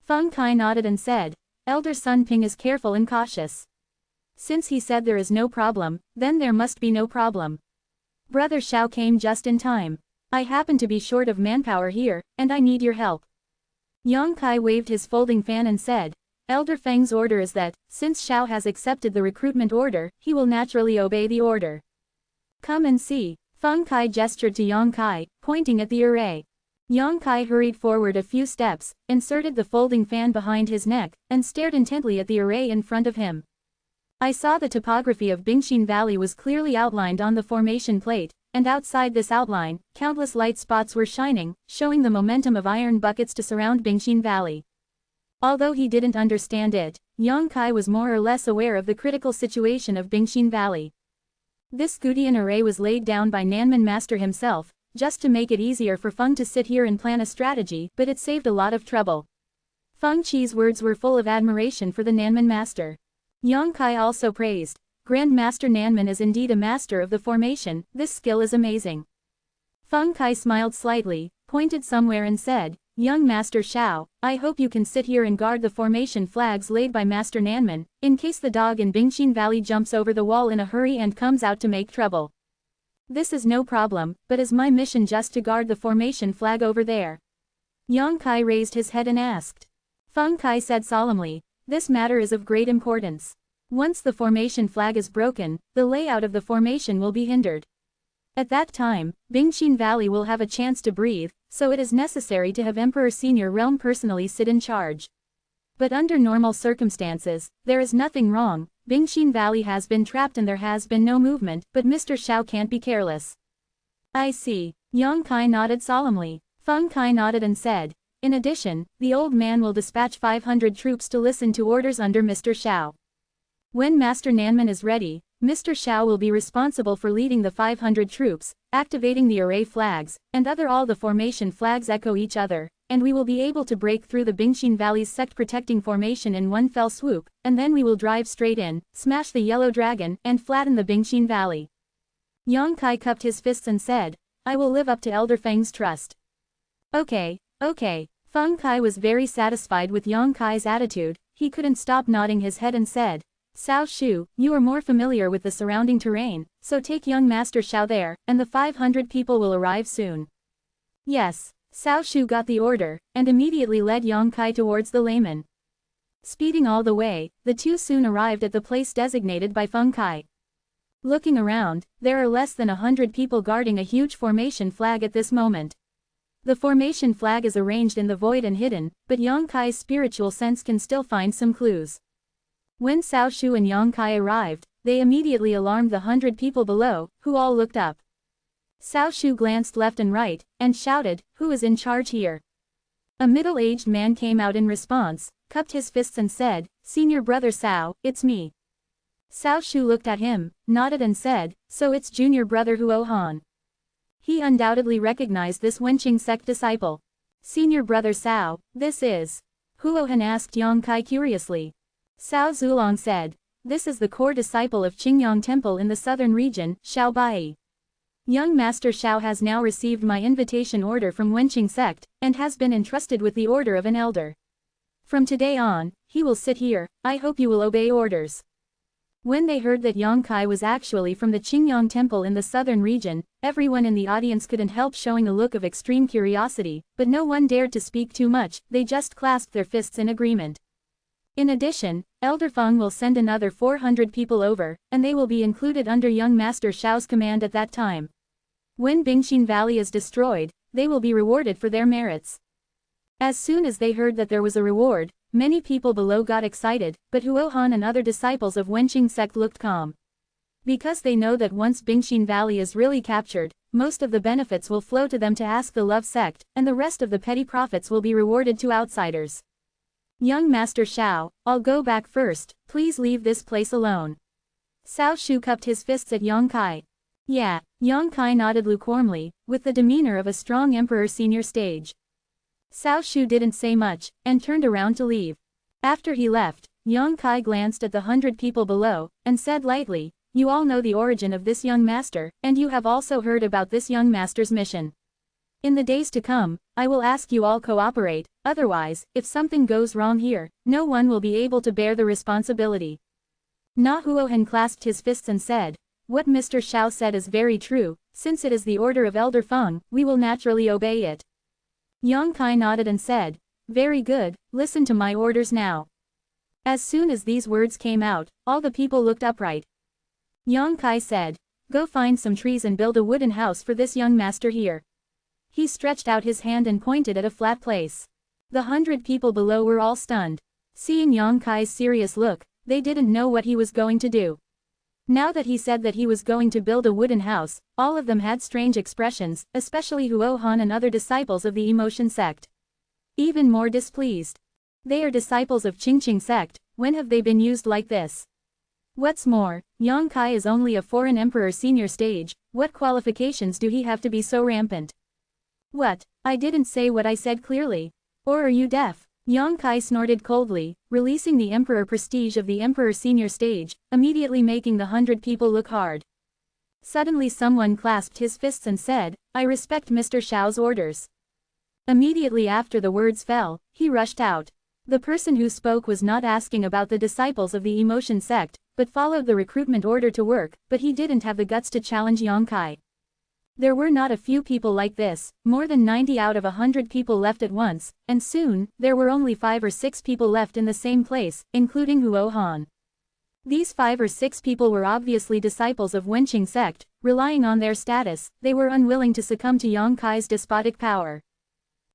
A: Feng Kai nodded and said, Elder Sun Ping is careful and cautious. Since he said there is no problem, then there must be no problem. Brother Xiao came just in time. I happen to be short of manpower here, and I need your help. Yang Kai waved his folding fan and said, Elder Feng's order is that, since Xiao has accepted the recruitment order, he will naturally obey the order. Come and see. Feng Kai gestured to Yang Kai, pointing at the array. Yang Kai hurried forward a few steps, inserted the folding fan behind his neck, and stared intently at the array in front of him. I saw the topography of Bingxin Valley was clearly outlined on the formation plate, and outside this outline, countless light spots were shining, showing the momentum of iron buckets to surround Bingxin Valley. Although he didn't understand it, Yang Kai was more or less aware of the critical situation of Bingxin Valley. This Gudian array was laid down by Nanman Master himself, just to make it easier for Feng to sit here and plan a strategy, but it saved a lot of trouble. Feng Qi's words were full of admiration for the Nanman Master. Yang Kai also praised. Grand Master Nanman is indeed a master of the formation, this skill is amazing. Feng Kai smiled slightly, pointed somewhere and said, Young Master Xiao, I hope you can sit here and guard the formation flags laid by Master Nanman, in case the dog in Bingxin Valley jumps over the wall in a hurry and comes out to make trouble. This is no problem, but is my mission just to guard the formation flag over there? Yang Kai raised his head and asked. Feng Kai said solemnly, this matter is of great importance. Once the formation flag is broken, the layout of the formation will be hindered. At that time, Bingxin Valley will have a chance to breathe, so it is necessary to have Emperor Senior Realm personally sit in charge. But under normal circumstances, there is nothing wrong, Bingxin Valley has been trapped and there has been no movement, but Mr. Xiao can't be careless. I see. Yang Kai nodded solemnly. Feng Kai nodded and said, in addition, the old man will dispatch 500 troops to listen to orders under Mr. Xiao. When Master Nanman is ready, Mr. Xiao will be responsible for leading the 500 troops, activating the array flags, and all the formation flags echo each other, and we will be able to break through the Bingxin Valley's sect-protecting formation in one fell swoop, and then we will drive straight in, smash the Yellow Dragon, and flatten the Bingxin Valley. Yang Kai cupped his fists and said, I will live up to Elder Feng's trust. Okay. Feng Kai was very satisfied with Yang Kai's attitude, he couldn't stop nodding his head and said, Cao Shu, you are more familiar with the surrounding terrain, so take young Master Xiao there, and the 500 people will arrive soon. Yes, Cao Shu got the order, and immediately led Yang Kai towards the layman. Speeding all the way, the two soon arrived at the place designated by Feng Kai. Looking around, there are less than 100 people guarding a huge formation flag at this moment. The formation flag is arranged in the void and hidden, but Yang Kai's spiritual sense can still find some clues. When Cao Shu and Yang Kai arrived, they immediately alarmed the 100 people below, who all looked up. Cao Shu glanced left and right, and shouted, who is in charge here? A middle-aged man came out in response, cupped his fists and said, Senior Brother Cao, it's me. Cao Shu looked at him, nodded and said, so it's Junior Brother Huo Han. He undoubtedly recognized this Wenqing sect disciple. Senior Brother Cao, this is. Huo Han asked Yang Kai curiously. Cao Zulong said, this is the core disciple of Qingyang Temple in the southern region, Xiao Bai. Young Master Xiao has now received my invitation order from Wenqing sect, and has been entrusted with the order of an elder. From today on, he will sit here, I hope you will obey orders. When they heard that Yang Kai was actually from the Qingyang Temple in the southern region, everyone in the audience couldn't help showing a look of extreme curiosity, but no one dared to speak too much, they just clasped their fists in agreement. In addition, Elder Feng will send another 400 people over, and they will be included under young Master Xiao's command at that time. When Bingxin Valley is destroyed, they will be rewarded for their merits. As soon as they heard that there was a reward, many people below got excited, but Huo Han and other disciples of Wenqing sect looked calm. Because they know that once Bingxin Valley is really captured, most of the benefits will flow to them to ask the Love sect, and the rest of the petty profits will be rewarded to outsiders. Young Master Xiao, I'll go back first, please leave this place alone. Cao Shu cupped his fists at Yang Kai. Yeah, Yang Kai nodded lukewarmly, with the demeanor of a strong emperor senior stage. Cao Shu didn't say much, and turned around to leave. After he left, Yang Kai glanced at the 100 people below, and said lightly, you all know the origin of this young master, and you have also heard about this young master's mission. In the days to come, I will ask you all cooperate, otherwise, if something goes wrong here, no one will be able to bear the responsibility. Na Huohan clasped his fists and said, what Mr. Xiao said is very true, since it is the order of Elder Feng, we will naturally obey it. Yang Kai nodded and said, very good, listen to my orders now. As soon as these words came out, all the people looked upright. Yang Kai said, go find some trees and build a wooden house for this young master here. He stretched out his hand and pointed at a flat place. The 100 people below were all stunned. Seeing Yang Kai's serious look, they didn't know what he was going to do. Now that he said that he was going to build a wooden house, all of them had strange expressions, especially Huo Han and other disciples of the Emotion sect. Even more displeased. They are disciples of Qingqing sect, when have they been used like this? What's more, Yang Kai is only a foreign emperor senior stage, what qualifications do he have to be so rampant? What? I didn't say what I said clearly. Or are you deaf? Yang Kai snorted coldly, releasing the emperor prestige of the emperor senior stage, immediately making the 100 people look hard. Suddenly someone clasped his fists and said, I respect Mr. Xiao's orders. Immediately after the words fell, he rushed out. The person who spoke was not asking about the disciples of the emotion sect, but followed the recruitment order to work, but he didn't have the guts to challenge Yang Kai. There were not a few people like this, more than 90 out of 100 people left at once, and soon, there were only 5 or 6 people left in the same place, including Huo Han. These 5 or 6 people were obviously disciples of Wenqing sect, relying on their status, they were unwilling to succumb to Yang Kai's despotic power.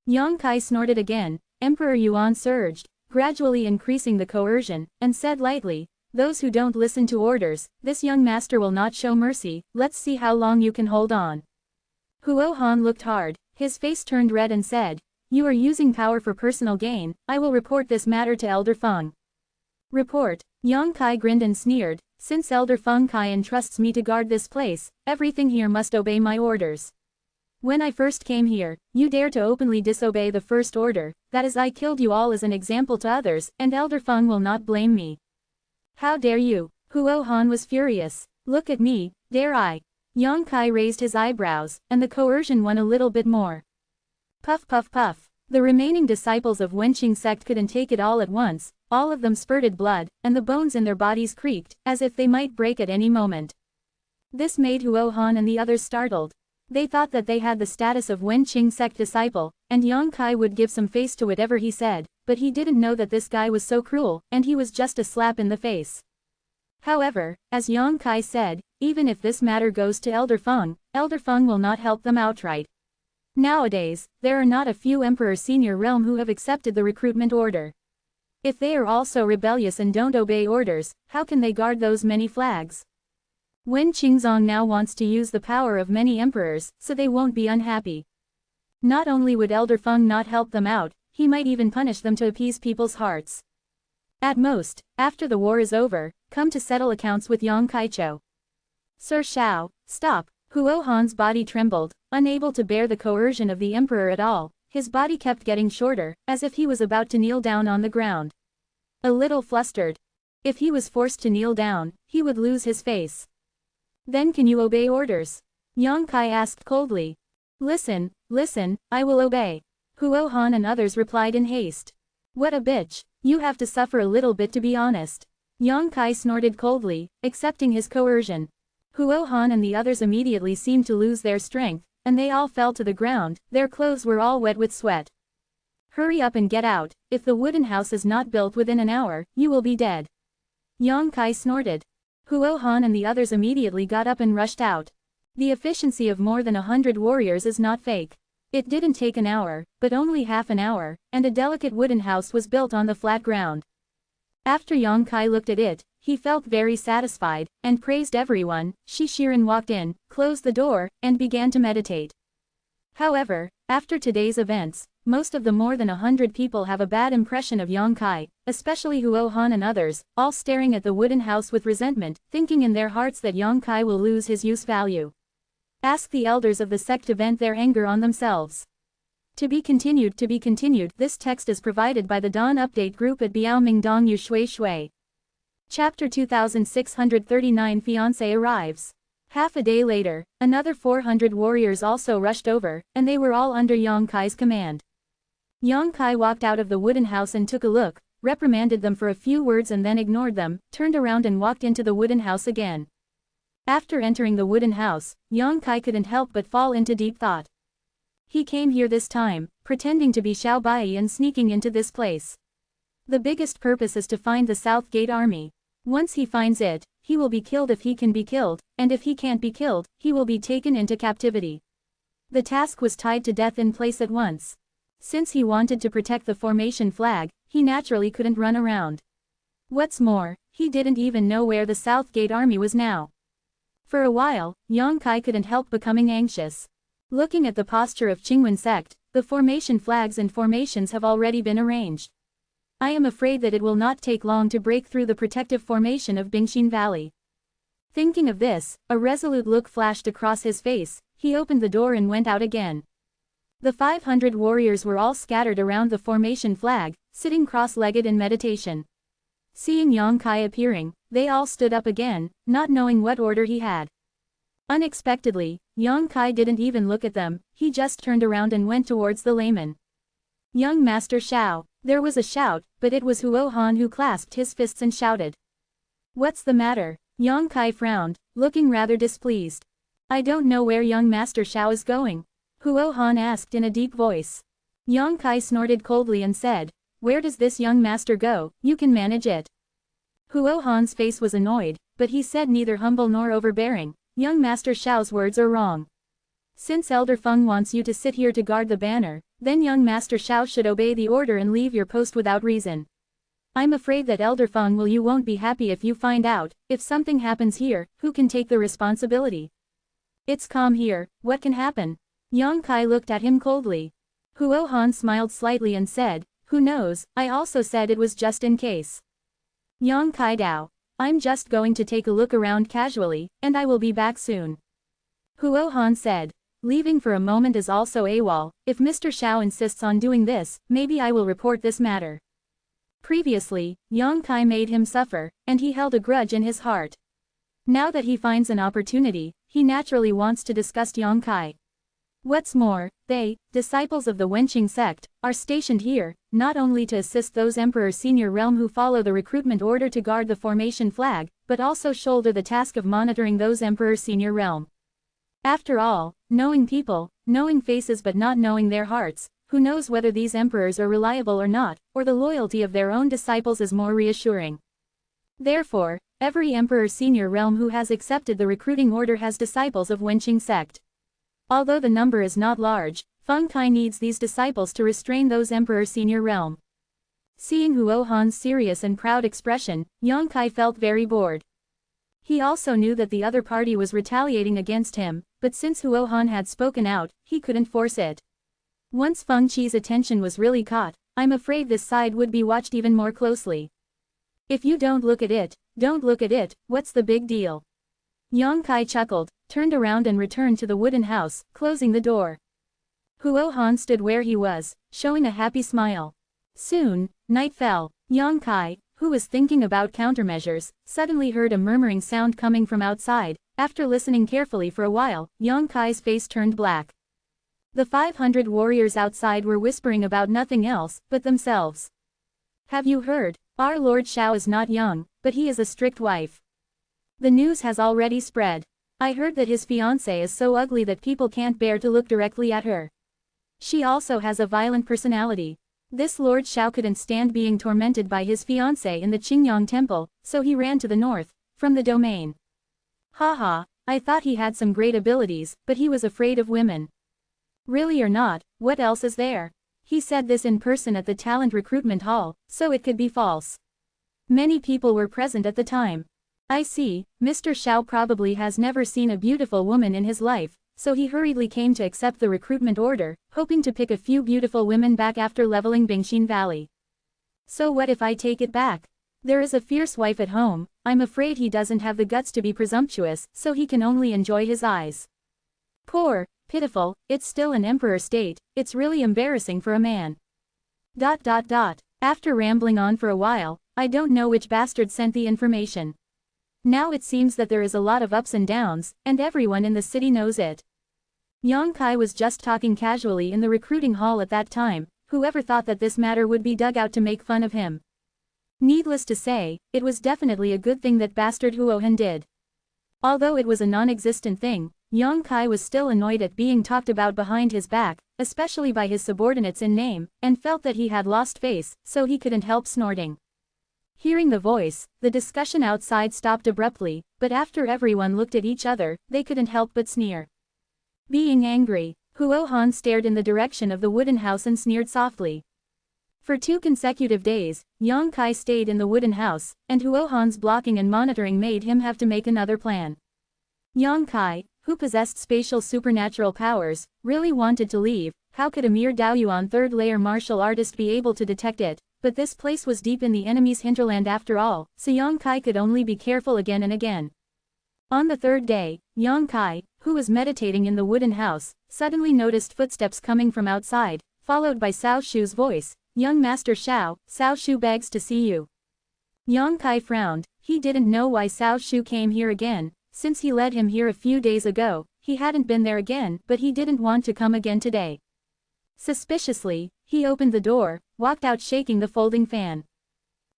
A: Yang Kai snorted again, Emperor Yuan surged, gradually increasing the coercion, and said lightly, those who don't listen to orders, this young master will not show mercy, let's see how long you can hold on. Huo Han looked hard, his face turned red and said, you are using power for personal gain, I will report this matter to Elder Feng. Report. Yang Kai grinned and sneered, since Elder Feng Kai entrusts me to guard this place, everything here must obey my orders. When I first came here, you dare to openly disobey the first order, that is I killed you all as an example to others, and Elder Feng will not blame me. How dare you? Huo Han was furious. Look at me, dare I? Yang Kai raised his eyebrows, and the coercion won a little bit more. Puff puff puff. The remaining disciples of Wenqing sect couldn't take it all at once, all of them spurted blood, and the bones in their bodies creaked, as if they might break at any moment. This made Huo Han and the others startled. They thought that they had the status of Wenqing sect disciple, and Yang Kai would give some face to whatever he said, but he didn't know that this guy was so cruel, and he was just a slap in the face. However, as Yang Kai said, even if this matter goes to Elder Feng will not help them outright. Nowadays, there are not a few Emperor Senior Realm who have accepted the recruitment order. If they are also rebellious and don't obey orders, how can they guard those many flags? Wen Qingzong now wants to use the power of many emperors, so they won't be unhappy. Not only would Elder Feng not help them out, he might even punish them to appease people's hearts. At most, after the war is over, come to settle accounts with Yang Kaicho. Sir Xiao, stop. Huo Han's body trembled, unable to bear the coercion of the emperor at all, his body kept getting shorter, as if he was about to kneel down on the ground. A little flustered. If he was forced to kneel down, he would lose his face. Then can you obey orders? Yang Kai asked coldly. Listen, I will obey. Huo Han and others replied in haste. What a bitch, you have to suffer a little bit to be honest. Yang Kai snorted coldly, accepting his coercion. Huo Han and the others immediately seemed to lose their strength, and they all fell to the ground, their clothes were all wet with sweat. Hurry up and get out, if the wooden house is not built within an hour, you will be dead. Yang Kai snorted. Huo Han and the others immediately got up and rushed out. The efficiency of more than 100 warriors is not fake. It didn't take an hour, but only half an hour, and a delicate wooden house was built on the flat ground. After Yang Kai looked at it, he felt very satisfied, and praised everyone. Shi Shiren walked in, closed the door, and began to meditate. However, after today's events, most of the more than 100 people have a bad impression of Yang Kai, especially Huo Han and others, all staring at the wooden house with resentment, thinking in their hearts that Yang Kai will lose his use value. Ask the elders of the sect to vent their anger on themselves. To be continued. This text is provided by the Dawn Update Group at Biaomingdong Yu Shui Shui. Chapter 2639 Fiancé arrives. Half a day later, another 400 warriors also rushed over, and they were all under Yang Kai's command. Yang Kai walked out of the wooden house and took a look, reprimanded them for a few words and then ignored them, turned around and walked into the wooden house again. After entering the wooden house, Yang Kai couldn't help but fall into deep thought. He came here this time, pretending to be Xiao Bai and sneaking into this place. The biggest purpose is to find the South Gate Army. Once he finds it, he will be killed if he can be killed, and if he can't be killed, he will be taken into captivity. The task was tied to death in place at once. Since he wanted to protect the formation flag, he naturally couldn't run around. What's more, he didn't even know where the South Gate Army was now. For a while, Yang Kai couldn't help becoming anxious. Looking at the posture of Qingwen sect, the formation flags and formations have already been arranged. I am afraid that it will not take long to break through the protective formation of Bingxin Valley. Thinking of this, a resolute look flashed across his face. He opened the door and went out again. The 500 warriors were all scattered around the formation flag, sitting cross-legged in meditation. Seeing Yang Kai appearing, they all stood up again, not knowing what order he had. Unexpectedly, Yang Kai didn't even look at them, he just turned around and went towards the layman. Young Master Xiao. There was a shout, but it was Huo Han who clasped his fists and shouted. What's the matter? Yang Kai frowned, looking rather displeased. I don't know where young Master Xiao is going. Huo Han asked in a deep voice. Yang Kai snorted coldly and said, where does this young master go? You can manage it. Huo Han's face was annoyed, but he said neither humble nor overbearing. Young Master Xiao's words are wrong. Since Elder Feng wants you to sit here to guard the banner, then young Master Xiao should obey the order and leave your post without reason. I'm afraid that Elder Feng you won't be happy if you find out. If something happens here, who can take the responsibility? It's calm here, what can happen? Yang Kai looked at him coldly. Huo Han smiled slightly and said, who knows, I also said it was just in case. Yang Kai Dao. I'm just going to take a look around casually, and I will be back soon. Huo Han said. Leaving for a moment is also AWOL. If Mr. Xiao insists on doing this, maybe I will report this matter. Previously, Yang Kai made him suffer, and he held a grudge in his heart. Now that he finds an opportunity, he naturally wants to disgust Yang Kai. What's more, they, disciples of the Wenqing sect, are stationed here, not only to assist those Emperor Senior Realm who follow the recruitment order to guard the formation flag, but also shoulder the task of monitoring those Emperor Senior Realm. After all, knowing people, knowing faces but not knowing their hearts, who knows whether these emperors are reliable or not, or the loyalty of their own disciples is more reassuring. Therefore, every Emperor Senior Realm who has accepted the recruiting order has disciples of Wenqing sect. Although the number is not large, Feng Kai needs these disciples to restrain those Emperor Senior Realm. Seeing Huo Han's serious and proud expression, Yang Kai felt very bored. He also knew that the other party was retaliating against him, but since Huo Han had spoken out, he couldn't force it. Once Feng Qi's attention was really caught, I'm afraid this side would be watched even more closely. If you don't look at it, what's the big deal? Yang Kai chuckled, turned around and returned to the wooden house, closing the door. Huo Han stood where he was, showing a happy smile. Soon, night fell. Yang Kai, who was thinking about countermeasures, suddenly heard a murmuring sound coming from outside. After listening carefully for a while, Yang Kai's face turned black. The 500 warriors outside were whispering about nothing else but themselves. Have you heard? Our Lord Xiao is not young, but he is a strict wife. The news has already spread. I heard that his fiancée is so ugly that people can't bear to look directly at her. She also has a violent personality. This Lord Xiao couldn't stand being tormented by his fiancée in the Qingyang temple, so he ran to the north, from the domain. Haha, I thought he had some great abilities, but he was afraid of women. Really or not, what else is there? He said this in person at the talent recruitment hall, so it could be false. Many people were present at the time. I see, Mr. Xiao probably has never seen a beautiful woman in his life, so he hurriedly came to accept the recruitment order, hoping to pick a few beautiful women back after leveling Bingxin Valley. So what if I take it back? There is a fierce wife at home. I'm afraid he doesn't have the guts to be presumptuous, so he can only enjoy his eyes. Poor, pitiful, it's still an emperor state, it's really embarrassing for a man. ... After rambling on for a while, I don't know which bastard sent the information. Now it seems that there is a lot of ups and downs, and everyone in the city knows it. Yang Kai was just talking casually in the recruiting hall at that time. Whoever thought that this matter would be dug out to make fun of him? Needless to say, it was definitely a good thing that bastard Huo Han did. Although it was a non-existent thing, Yang Kai was still annoyed at being talked about behind his back, especially by his subordinates in name, and felt that he had lost face, so he couldn't help snorting. Hearing the voice, the discussion outside stopped abruptly, but after everyone looked at each other, they couldn't help but sneer. Being angry, Huo Han stared in the direction of the wooden house and sneered softly. For 2 consecutive days, Yang Kai stayed in the wooden house, and Huo Han's blocking and monitoring made him have to make another plan. Yang Kai, who possessed spatial supernatural powers, really wanted to leave. How could a mere Daoyuan third-layer martial artist be able to detect it? But this place was deep in the enemy's hinterland after all, so Yang Kai could only be careful again and again. On the third day, Yang Kai, who was meditating in the wooden house, suddenly noticed footsteps coming from outside, followed by Cao Shu's voice. "Young Master Cao Shu begs to see you." Yang Kai frowned. He didn't know why Cao Shu came here again. Since he led him here a few days ago, he hadn't been there again, but he didn't want to come again today. Suspiciously, he opened the door, walked out shaking the folding fan.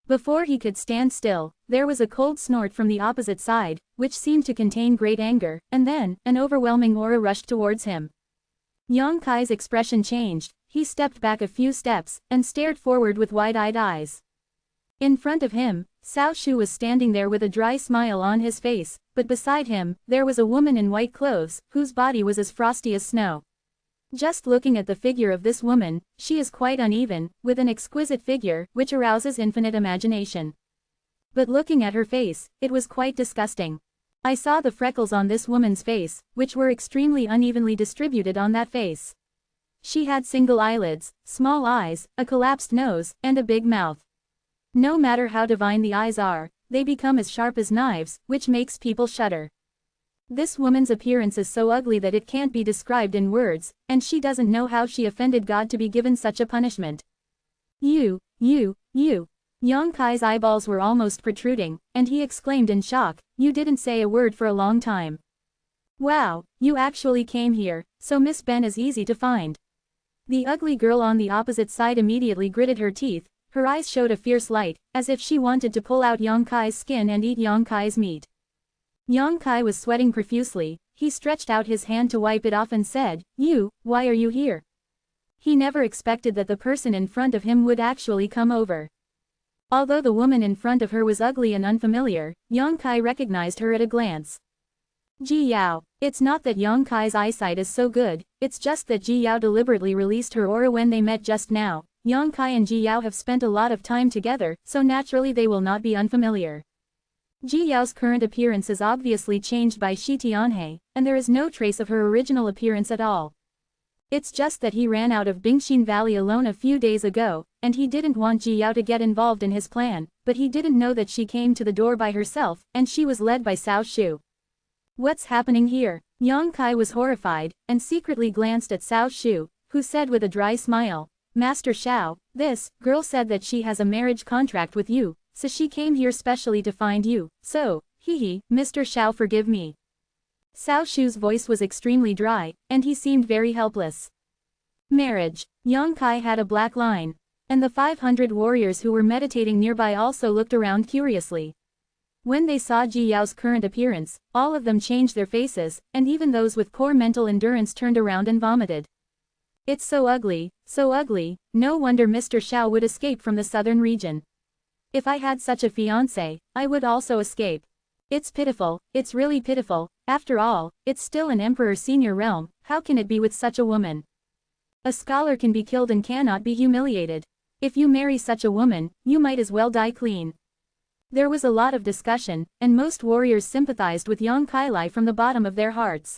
A: Before he could stand still, there was a cold snort from the opposite side, which seemed to contain great anger, and then, an overwhelming aura rushed towards him. Yang Kai's expression changed. He stepped back a few steps, and stared forward with wide-eyed eyes. In front of him, Cao Shu was standing there with a dry smile on his face, but beside him, there was a woman in white clothes, whose body was as frosty as snow. Just looking at the figure of this woman, she is quite uneven, with an exquisite figure, which arouses infinite imagination. But looking at her face, it was quite disgusting. I saw the freckles on this woman's face, which were extremely unevenly distributed on that face. She had single eyelids, small eyes, a collapsed nose, and a big mouth. No matter how divine the eyes are, they become as sharp as knives, which makes people shudder. This woman's appearance is so ugly that it can't be described in words, and she doesn't know how she offended God to be given such a punishment. You. Yang Kai's eyeballs were almost protruding, and he exclaimed in shock, "You didn't say a word for a long time. Wow, you actually came here, so Miss Ben is easy to find." The ugly girl on the opposite side immediately gritted her teeth. Her eyes showed a fierce light, as if she wanted to pull out Yang Kai's skin and eat Yang Kai's meat. Yang Kai was sweating profusely. He stretched out his hand to wipe it off and said, "Why are you here?" He never expected that the person in front of him would actually come over. Although the woman in front of her was ugly and unfamiliar, Yang Kai recognized her at a glance. Ji Yao. It's not that Yang Kai's eyesight is so good, it's just that Ji Yao deliberately released her aura when they met just now. Yang Kai and Ji Yao have spent a lot of time together, so naturally they will not be unfamiliar. Ji Yao's current appearance is obviously changed by Shi Tianhe, and there is no trace of her original appearance at all. It's just that he ran out of Bingxin Valley alone a few days ago, and he didn't want Ji Yao to get involved in his plan, but he didn't know that she came to the door by herself, and she was led by Cao Shu. What's happening here? Yang Kai was horrified, and secretly glanced at Cao Shu, who said with a dry smile, "Master Xiao, this girl said that she has a marriage contract with you, so she came here specially to find you, so, Mr. Xiao, forgive me." Cao Shu's voice was extremely dry, and he seemed very helpless. Marriage. Yang Kai had a black line. And the 500 warriors who were meditating nearby also looked around curiously. When they saw Ji Yao's current appearance, all of them changed their faces, and even those with poor mental endurance turned around and vomited. It's so ugly, no wonder Mr. Xiao would escape from the southern region. If I had such a fiancé, I would also escape. It's pitiful, it's really pitiful. After all, it's still an emperor senior realm, how can it be with such a woman? A scholar can be killed and cannot be humiliated. If you marry such a woman, you might as well die clean. There was a lot of discussion, and most warriors sympathized with Yang Kailai from the bottom of their hearts.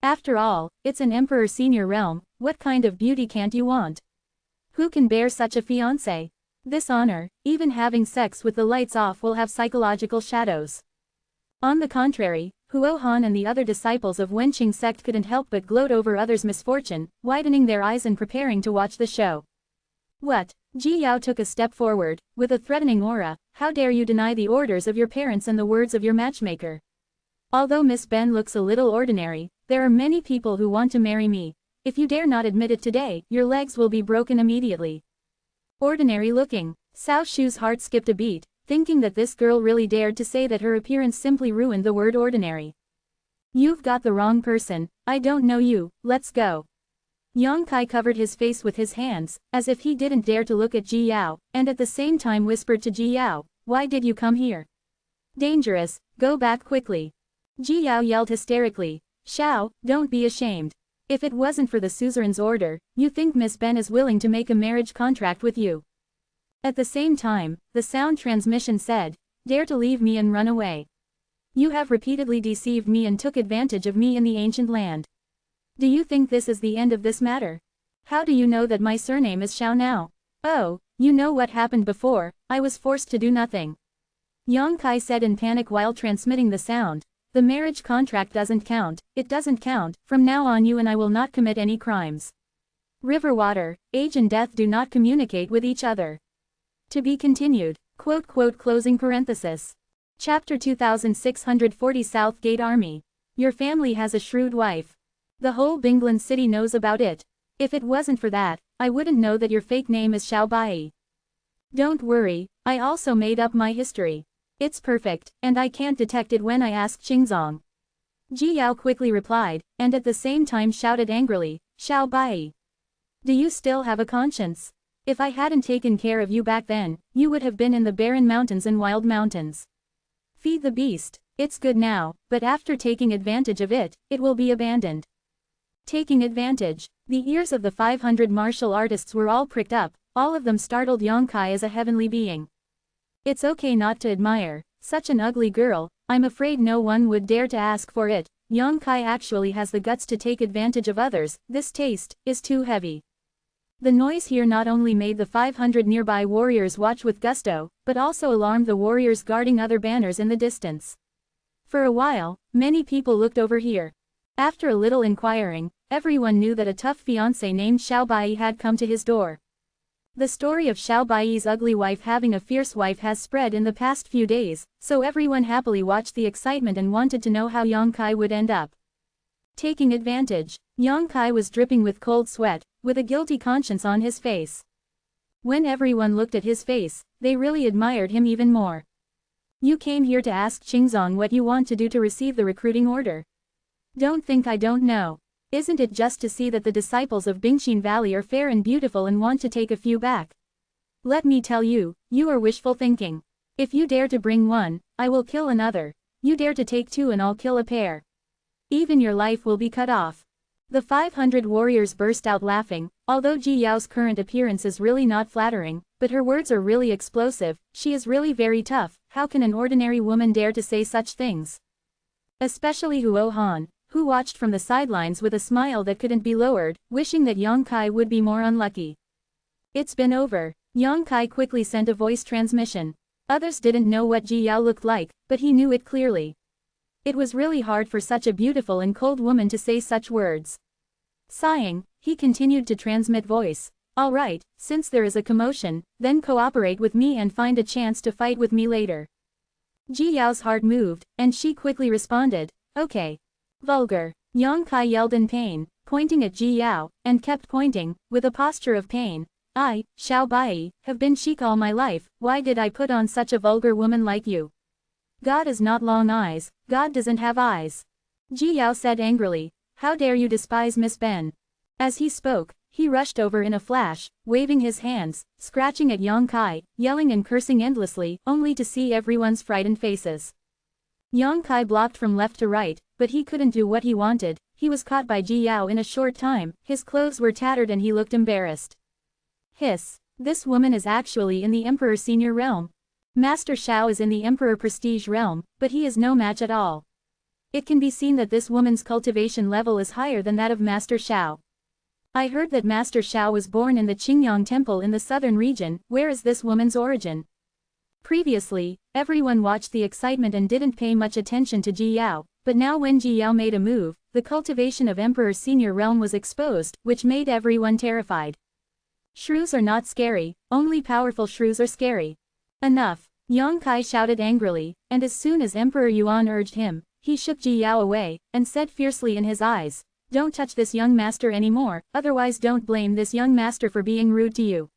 A: After all, it's an emperor senior realm, what kind of beauty can't you want? Who can bear such a fiancé? This honor, even having sex with the lights off will have psychological shadows. On the contrary, Huo Han and the other disciples of Wenqing sect couldn't help but gloat over others' misfortune, widening their eyes and preparing to watch the show. What? Ji Yao took a step forward, with a threatening aura. How dare you deny the orders of your parents and the words of your matchmaker? Although Miss Ben looks a little ordinary, there are many people who want to marry me. If you dare not admit it today, your legs will be broken immediately. Ordinary looking. Cao Shu's heart skipped a beat, thinking that this girl really dared to say that her appearance simply ruined the word ordinary. You've got the wrong person, I don't know you, let's go. Yang Kai covered his face with his hands, as if he didn't dare to look at Ji Yao, and at the same time whispered to Ji Yao, "Why did you come here? Dangerous, go back quickly." Ji Yao yelled hysterically, "Xiao, don't be ashamed. If it wasn't for the suzerain's order, you think Miss Ben is willing to make a marriage contract with you?" At the same time, the sound transmission said, "Dare to leave me and run away. You have repeatedly deceived me and took advantage of me in the ancient land. Do you think this is the end of this matter? How do you know that my surname is Xiao now? Oh, You know what happened before, I was forced to do nothing. Yang Kai said in panic while transmitting the sound. The marriage contract doesn't count, it doesn't count, from now on you and I will not commit any crimes. River water, age and death do not communicate with each other. To be continued. Closing parenthesis. Chapter 2640 South Gate Army. Your family has a shrewd wife. The whole Binglan city knows about it. If it wasn't for that, I wouldn't know that your fake name is Xiao Bai. Don't worry, I also made up my history. It's perfect, and I can't detect it when I ask Qingzong. Ji Yao quickly replied, and at the same time shouted angrily, Xiao Bai. Do you still have a conscience? If I hadn't taken care of you back then, you would have been in the barren mountains and wild mountains. Feed the beast, it's good now, but after taking advantage of it, it will be abandoned. Taking advantage. The ears of the 500 martial artists were all pricked up, all of them startled Yang Kai as a heavenly being. It's okay not to admire such an ugly girl, I'm afraid no one would dare to ask for it. Yang Kai actually has the guts to take advantage of others, this taste is too heavy. The noise here not only made the 500 nearby warriors watch with gusto, but also alarmed the warriors guarding other banners in the distance. For a while, many people looked over here. After a little inquiring, everyone knew that a tough fiancé named Xiao Bai had come to his door. The story of Xiao Bai's ugly wife having a fierce wife has spread in the past few days, so everyone happily watched the excitement and wanted to know how Yang Kai would end up. Taking advantage. Yang Kai was dripping with cold sweat, with a guilty conscience on his face. When everyone looked at his face, they really admired him even more. You came here to ask Qingzong what you want to do to receive the recruiting order. Don't think I don't know. Isn't it just to see that the disciples of Bingxin Valley are fair and beautiful and want to take a few back? Let me tell you, you are wishful thinking. If you dare to bring one, I will kill another. You dare to take two and I'll kill a pair. Even your life will be cut off. The 500 warriors burst out laughing, although Ji Yao's current appearance is really not flattering, but her words are really explosive, she is really very tough, how can an ordinary woman dare to say such things? Especially Huo Han, who watched from the sidelines with a smile that couldn't be lowered, wishing that Yang Kai would be more unlucky. It's been over. Yang Kai quickly sent a voice transmission. Others didn't know what Ji Yao looked like, but he knew it clearly. It was really hard for such a beautiful and cold woman to say such words. Sighing, he continued to transmit voice. All right, since there is a commotion, then cooperate with me and find a chance to fight with me later. Ji Yao's heart moved, and she quickly responded, okay. Vulgar. Yang Kai yelled in pain, pointing at Ji Yao, and kept pointing, with a posture of pain. I, Xiao Bai, have been chic all my life, why did I put on such a vulgar woman like you? God is not long eyes, God doesn't have eyes. Ji Yao said angrily, how dare you despise Miss Ben? As he spoke, he rushed over in a flash, waving his hands, scratching at Yang Kai, yelling and cursing endlessly, only to see everyone's frightened faces. Yang Kai blocked from left to right, but he couldn't do what he wanted, he was caught by Ji Yao in a short time, his clothes were tattered and he looked embarrassed. Hiss, this woman is actually in the Emperor Senior realm. Master Xiao is in the Emperor Prestige realm, but he is no match at all. It can be seen that this woman's cultivation level is higher than that of Master Xiao. I heard that Master Xiao was born in the Qingyang Temple in the southern region, where is this woman's origin? Previously, everyone watched the excitement and didn't pay much attention to Ji Yao, but now when Ji Yao made a move, the cultivation of Emperor Senior realm was exposed, which made everyone terrified. Shrews are not scary, only powerful shrews are scary. Enough, Yang Kai shouted angrily, and as soon as Emperor Yuan urged him, he shook Ji Yao away, and said fiercely in his eyes, don't touch this young master anymore, otherwise don't blame this young master for being rude to you.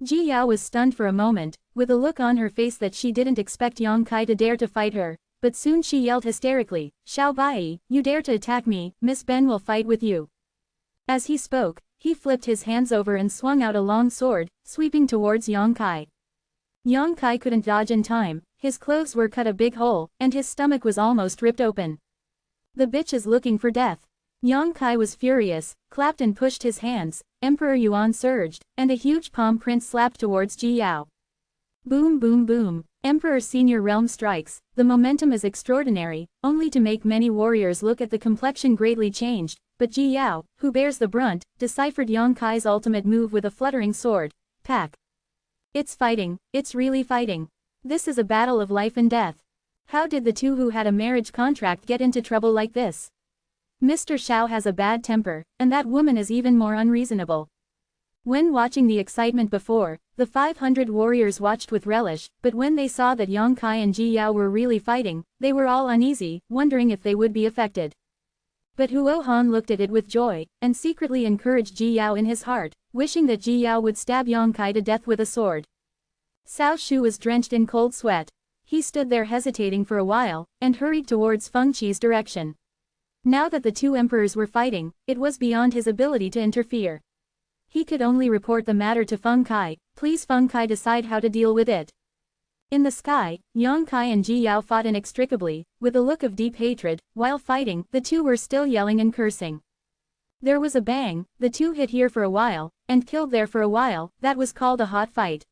A: Ji Yao was stunned for a moment, with a look on her face that she didn't expect Yang Kai to dare to fight her, but soon she yelled hysterically, Xiao Bai, you dare to attack me, Miss Ben will fight with you. As he spoke, he flipped his hands over and swung out a long sword, sweeping towards Yang Kai. Yang Kai couldn't dodge in time, his clothes were cut a big hole, and his stomach was almost ripped open. The bitch is looking for death. Yang Kai was furious, clapped and pushed his hands, Emperor Yuan surged, and a huge palm print slapped towards Ji Yao. Boom boom boom, Emperor Senior Realm strikes, the momentum is extraordinary, only to make many warriors look at the complexion greatly changed, but Ji Yao, who bears the brunt, deciphered Yang Kai's ultimate move with a fluttering sword, pack. It's fighting, it's really fighting. This is a battle of life and death. How did the two who had a marriage contract get into trouble like this? Mr. Xiao has a bad temper, and that woman is even more unreasonable. When watching the excitement before, the 500 warriors watched with relish, but when they saw that Yang Kai and Ji Yao were really fighting, they were all uneasy, wondering if they would be affected. But Huo Han looked at it with joy, and secretly encouraged Ji Yao in his heart, wishing that Ji Yao would stab Yang Kai to death with a sword. Cao Shu was drenched in cold sweat. He stood there hesitating for a while, and hurried towards Feng Qi's direction. Now that the two emperors were fighting, it was beyond his ability to interfere. He could only report the matter to Feng Kai. Please Feng Kai decide how to deal with it. In the sky, Yang Kai and Ji Yao fought inextricably, with a look of deep hatred. While fighting, the two were still yelling and cursing. There was a bang, the two hit here for a while, and killed there for a while. That was called a hot fight.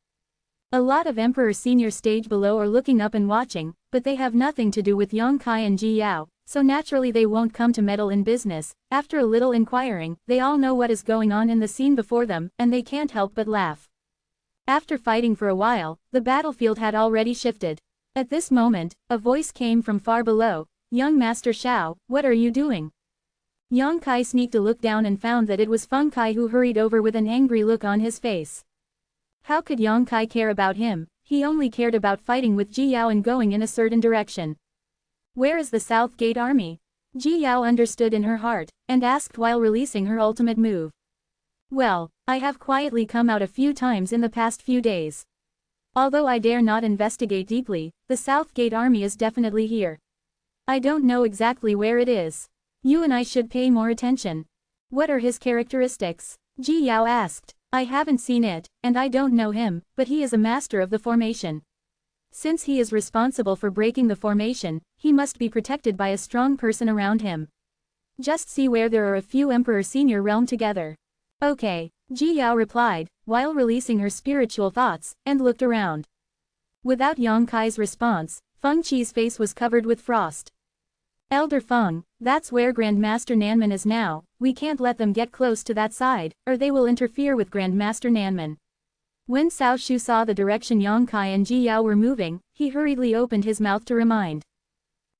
A: A lot of Emperor Senior stage below are looking up and watching, but they have nothing to do with Yang Kai and Ji Yao, so naturally they won't come to meddle in business. After a little inquiring, they all know what is going on in the scene before them, and they can't help but laugh. After fighting for a while, the battlefield had already shifted. At this moment, a voice came from far below. Young Master Xiao, what are you doing? Yang Kai sneaked a look down and found that it was Feng Kai, who hurried over with an angry look on his face. How could Yang Kai care about him? He only cared about fighting with Ji Yao and going in a certain direction. Where is the South Gate Army? Ji Yao understood in her heart, and asked while releasing her ultimate move. Well, I have quietly come out a few times in the past few days. Although I dare not investigate deeply, the South Gate Army is definitely here. I don't know exactly where it is. You and I should pay more attention. What are his characteristics? Ji Yao asked. I haven't seen it, and I don't know him, but he is a master of the formation. Since he is responsible for breaking the formation, he must be protected by a strong person around him. Just see where there are a few Emperor Senior realm together. Okay, Ji Yao replied, while releasing her spiritual thoughts, and looked around. Without Yang Kai's response, Feng Qi's face was covered with frost. Elder Feng, that's where Grandmaster Nanman is now. We can't let them get close to that side, or they will interfere with Grandmaster Nanman. When Cao Shu saw the direction Yang Kai and Ji Yao were moving, he hurriedly opened his mouth to remind.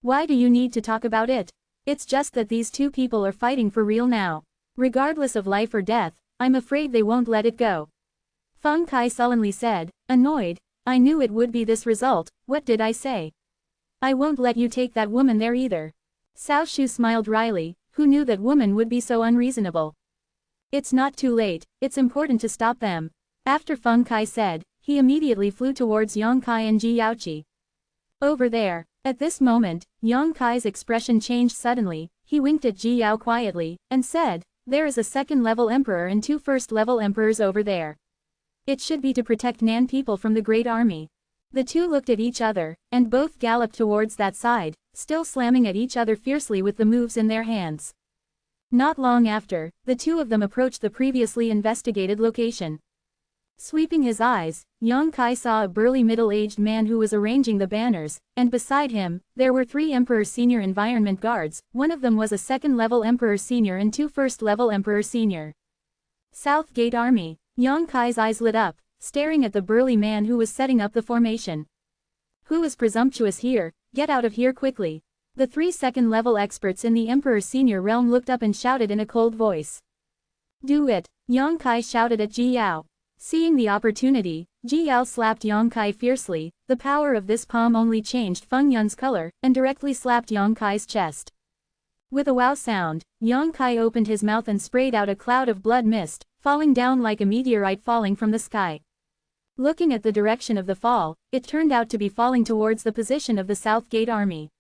A: Why do you need to talk about it? It's just that these two people are fighting for real now. Regardless of life or death, I'm afraid they won't let it go. Feng Kai sullenly said, annoyed. I knew it would be this result. What did I say? I won't let you take that woman there either. Cao Shu smiled wryly, who knew that woman would be so unreasonable. It's not too late, it's important to stop them. After Feng Kai said, he immediately flew towards Yang Kai and Ji Yaoqi. Over there. At this moment, Yang Kai's expression changed suddenly. He winked at Ji Yao quietly, and said, there is a second-level emperor and two first-level emperors over there. It should be to protect Nan people from the Great Army. The two looked at each other, and both galloped towards that side, still slamming at each other fiercely with the moves in their hands. Not long after, the two of them approached the previously investigated location. Sweeping his eyes, Yang Kai saw a burly middle-aged man who was arranging the banners, and beside him, there were 3 Emperor Senior Environment Guards. One of them was a second-level Emperor Senior and 2 first-level Emperor Senior. South Gate Army. Yang Kai's eyes lit up, staring at the burly man who was setting up the formation. Who is presumptuous here? Get out of here quickly. The 3 second-level experts in the Emperor Senior realm looked up and shouted in a cold voice. Do it! Yang Kai shouted at Ji Yao. Seeing the opportunity, Ji Yao slapped Yang Kai fiercely. The power of this palm only changed Feng Yun's color, and directly slapped Yang Kai's chest. With a wow sound, Yang Kai opened his mouth and sprayed out a cloud of blood mist, falling down like a meteorite falling from the sky. Looking at the direction of the fall, it turned out to be falling towards the position of the South Gate Army.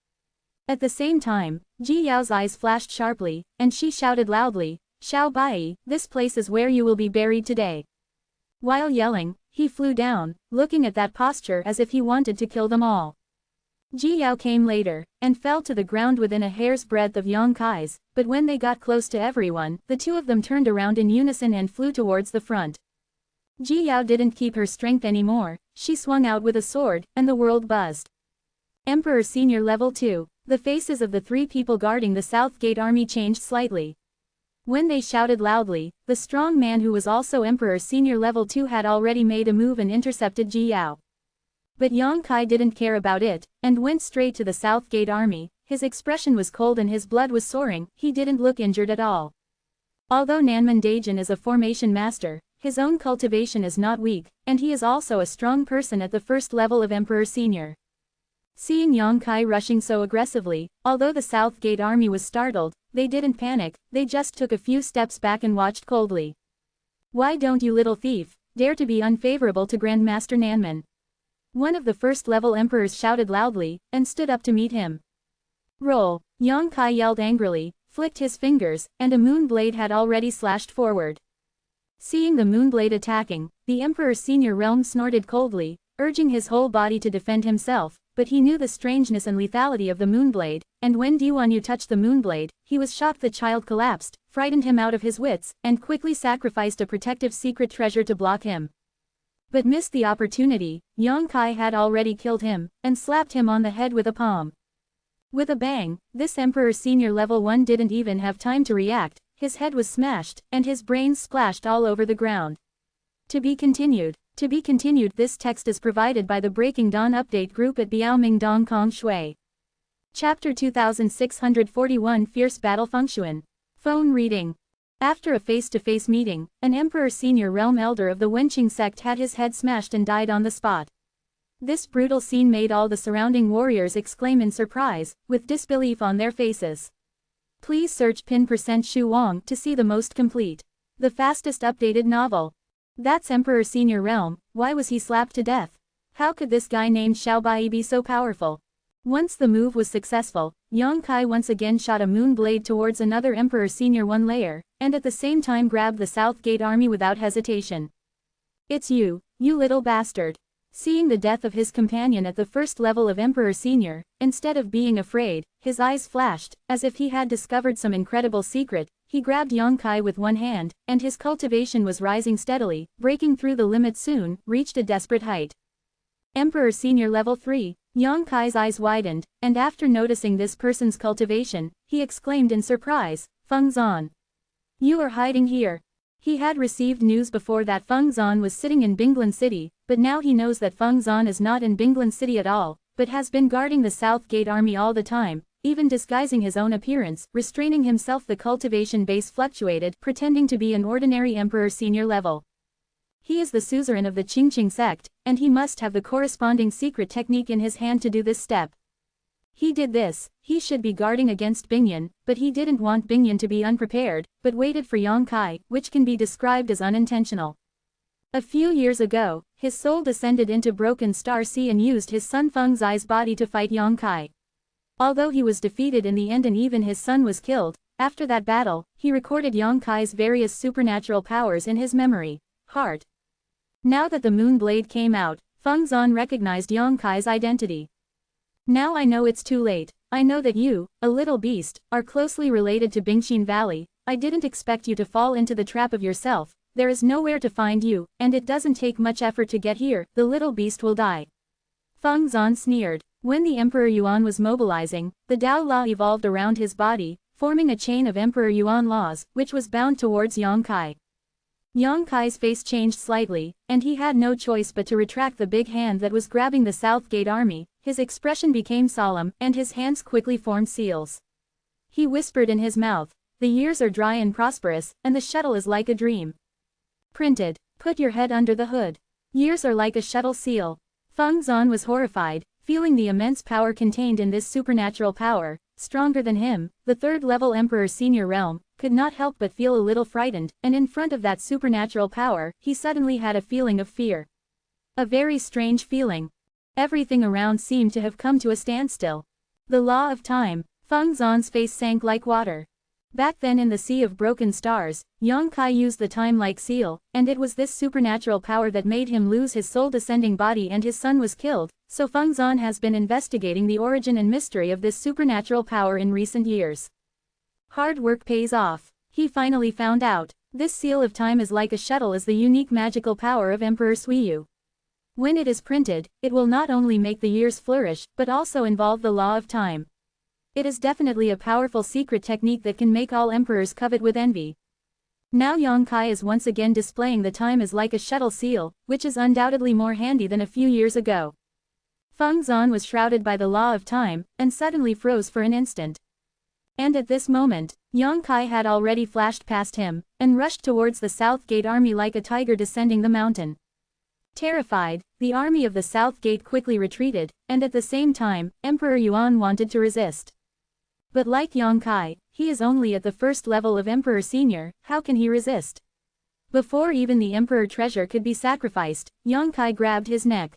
A: At the same time, Ji Yao's eyes flashed sharply, and she shouted loudly, Xiao Bai, this place is where you will be buried today. While yelling, he flew down, looking at that posture as if he wanted to kill them all. Ji Yao came later, and fell to the ground within a hair's breadth of Yang Kai's, but when they got close to everyone, the two of them turned around in unison and flew towards the front. Ji Yao didn't keep her strength anymore, she swung out with a sword, and the world buzzed. Emperor Senior Level 2. The faces of the 3 people guarding the South Gate Army changed slightly. When they shouted loudly, the strong man who was also Emperor Senior Level 2 had already made a move and intercepted Ji Yao. But Yang Kai didn't care about it, and went straight to the South Gate army. His expression was cold and his blood was soaring. He didn't look injured at all. Although Nanman Daijin is a formation master, his own cultivation is not weak, and he is also a strong person at the first level of Emperor Senior. Seeing Yang Kai rushing so aggressively, although the South Gate army was startled, they didn't panic, they just took a few steps back and watched coldly. "Why don't you, little thief, dare to be unfavorable to Grandmaster Nanman?" One of the first-level emperors shouted loudly, and stood up to meet him. "Roll!" Yang Kai yelled angrily, flicked his fingers, and a moon blade had already slashed forward. Seeing the moon blade attacking, the Emperor Senior Realm snorted coldly, urging his whole body to defend himself, but he knew the strangeness and lethality of the moonblade, and when Dianyu touched the moonblade, he was shocked. The child collapsed, frightened him out of his wits, and quickly sacrificed a protective secret treasure to block him. But missed the opportunity. Yang Kai had already killed him, and slapped him on the head with a palm. With a bang, this Emperor Senior Level 1 didn't even have time to react, his head was smashed, and his brains splashed all over the ground. To be continued. This text is provided by the Breaking Dawn Update Group at Biaoming Dong Kong Shui. Chapter 2641 Fierce Battle Fengshuan. Phone reading. After a face-to-face meeting, an Emperor Senior Realm Elder of the Wenqing sect had his head smashed and died on the spot. This brutal scene made all the surrounding warriors exclaim in surprise, with disbelief on their faces. Please search ~Shu Wang to see the most complete, the fastest updated novel. That's Emperor Senior Realm. Why was he slapped to death? How could this guy named Xiaobai be so powerful? Once the move was successful, Yang Kai once again shot a moon blade towards another Emperor Senior 1 layer, and at the same time grabbed the South Gate army without hesitation. "It's you, you little bastard." Seeing the death of his companion at the first level of Emperor Senior, instead of being afraid, his eyes flashed, as if he had discovered some incredible secret. He grabbed Yang Kai with one hand, and his cultivation was rising steadily, breaking through the limit soon, reached a desperate height. Emperor Senior Level 3, Yang Kai's eyes widened, and after noticing this person's cultivation, he exclaimed in surprise, "Feng Zan. You are hiding here." He had received news before that Feng Zan was sitting in Binglan City, but now he knows that Feng Zan is not in Binglan City at all, but has been guarding the South Gate army all the time, even disguising his own appearance, restraining himself. The cultivation base fluctuated, pretending to be an ordinary Emperor Senior Level. He is the suzerain of the Qingqing sect, and he must have the corresponding secret technique in his hand to do this step. He did this. He should be guarding against Bingyan, but he didn't want Bingyan to be unprepared, but waited for Yang Kai, which can be described as unintentional. A few years ago, his soul descended into Broken Star Sea and used his son Feng Zai's body to fight Yang Kai. Although he was defeated in the end and even his son was killed, after that battle, he recorded Yang Kai's various supernatural powers in his memory heart. Now that the moon blade came out, Feng Zan recognized Yang Kai's identity. "Now I know it's too late. I know that you, a little beast, are closely related to Bingxin Valley. I didn't expect you to fall into the trap of yourself. There is nowhere to find you, and it doesn't take much effort to get here. The little beast will die." Feng Zan sneered. When the Emperor Yuan was mobilizing, the Dao Law evolved around his body, forming a chain of Emperor Yuan laws, which was bound towards Yang Kai. Yang Kai's face changed slightly, and he had no choice but to retract the big hand that was grabbing the South Gate army. His expression became solemn, and his hands quickly formed seals. He whispered in his mouth, "The years are dry and prosperous, and the shuttle is like a dream." Printed. Put your head under the hood. Years are like a shuttle seal. Feng Zan was horrified, feeling the immense power contained in this supernatural power, stronger than him. The third-level Emperor Senior Realm could not help but feel a little frightened, and in front of that supernatural power, he suddenly had a feeling of fear. A very strange feeling. Everything around seemed to have come to a standstill. The law of time. Feng Zan's face sank like water. Back then in the Sea of Broken Stars, Yang Kai used the time-like seal, and it was this supernatural power that made him lose his soul-descending body and his son was killed, so Feng Zan has been investigating the origin and mystery of this supernatural power in recent years. Hard work pays off. He finally found out. This seal of time is like a shuttle as the unique magical power of Emperor Suiyu. When it is printed, it will not only make the years flourish, but also involve the law of time. It is definitely a powerful secret technique that can make all emperors covet with envy. Now Yang Kai is once again displaying the time as like a shuttle seal, which is undoubtedly more handy than a few years ago. Feng Zan was shrouded by the law of time, and suddenly froze for an instant. And at this moment, Yang Kai had already flashed past him, and rushed towards the South Gate army like a tiger descending the mountain. Terrified, the army of the South Gate quickly retreated, and at the same time, Emperor Yuan wanted to resist. But like Yang Kai, he is only at the first level of Emperor Senior, how can he resist? Before even the Emperor treasure could be sacrificed, Yang Kai grabbed his neck.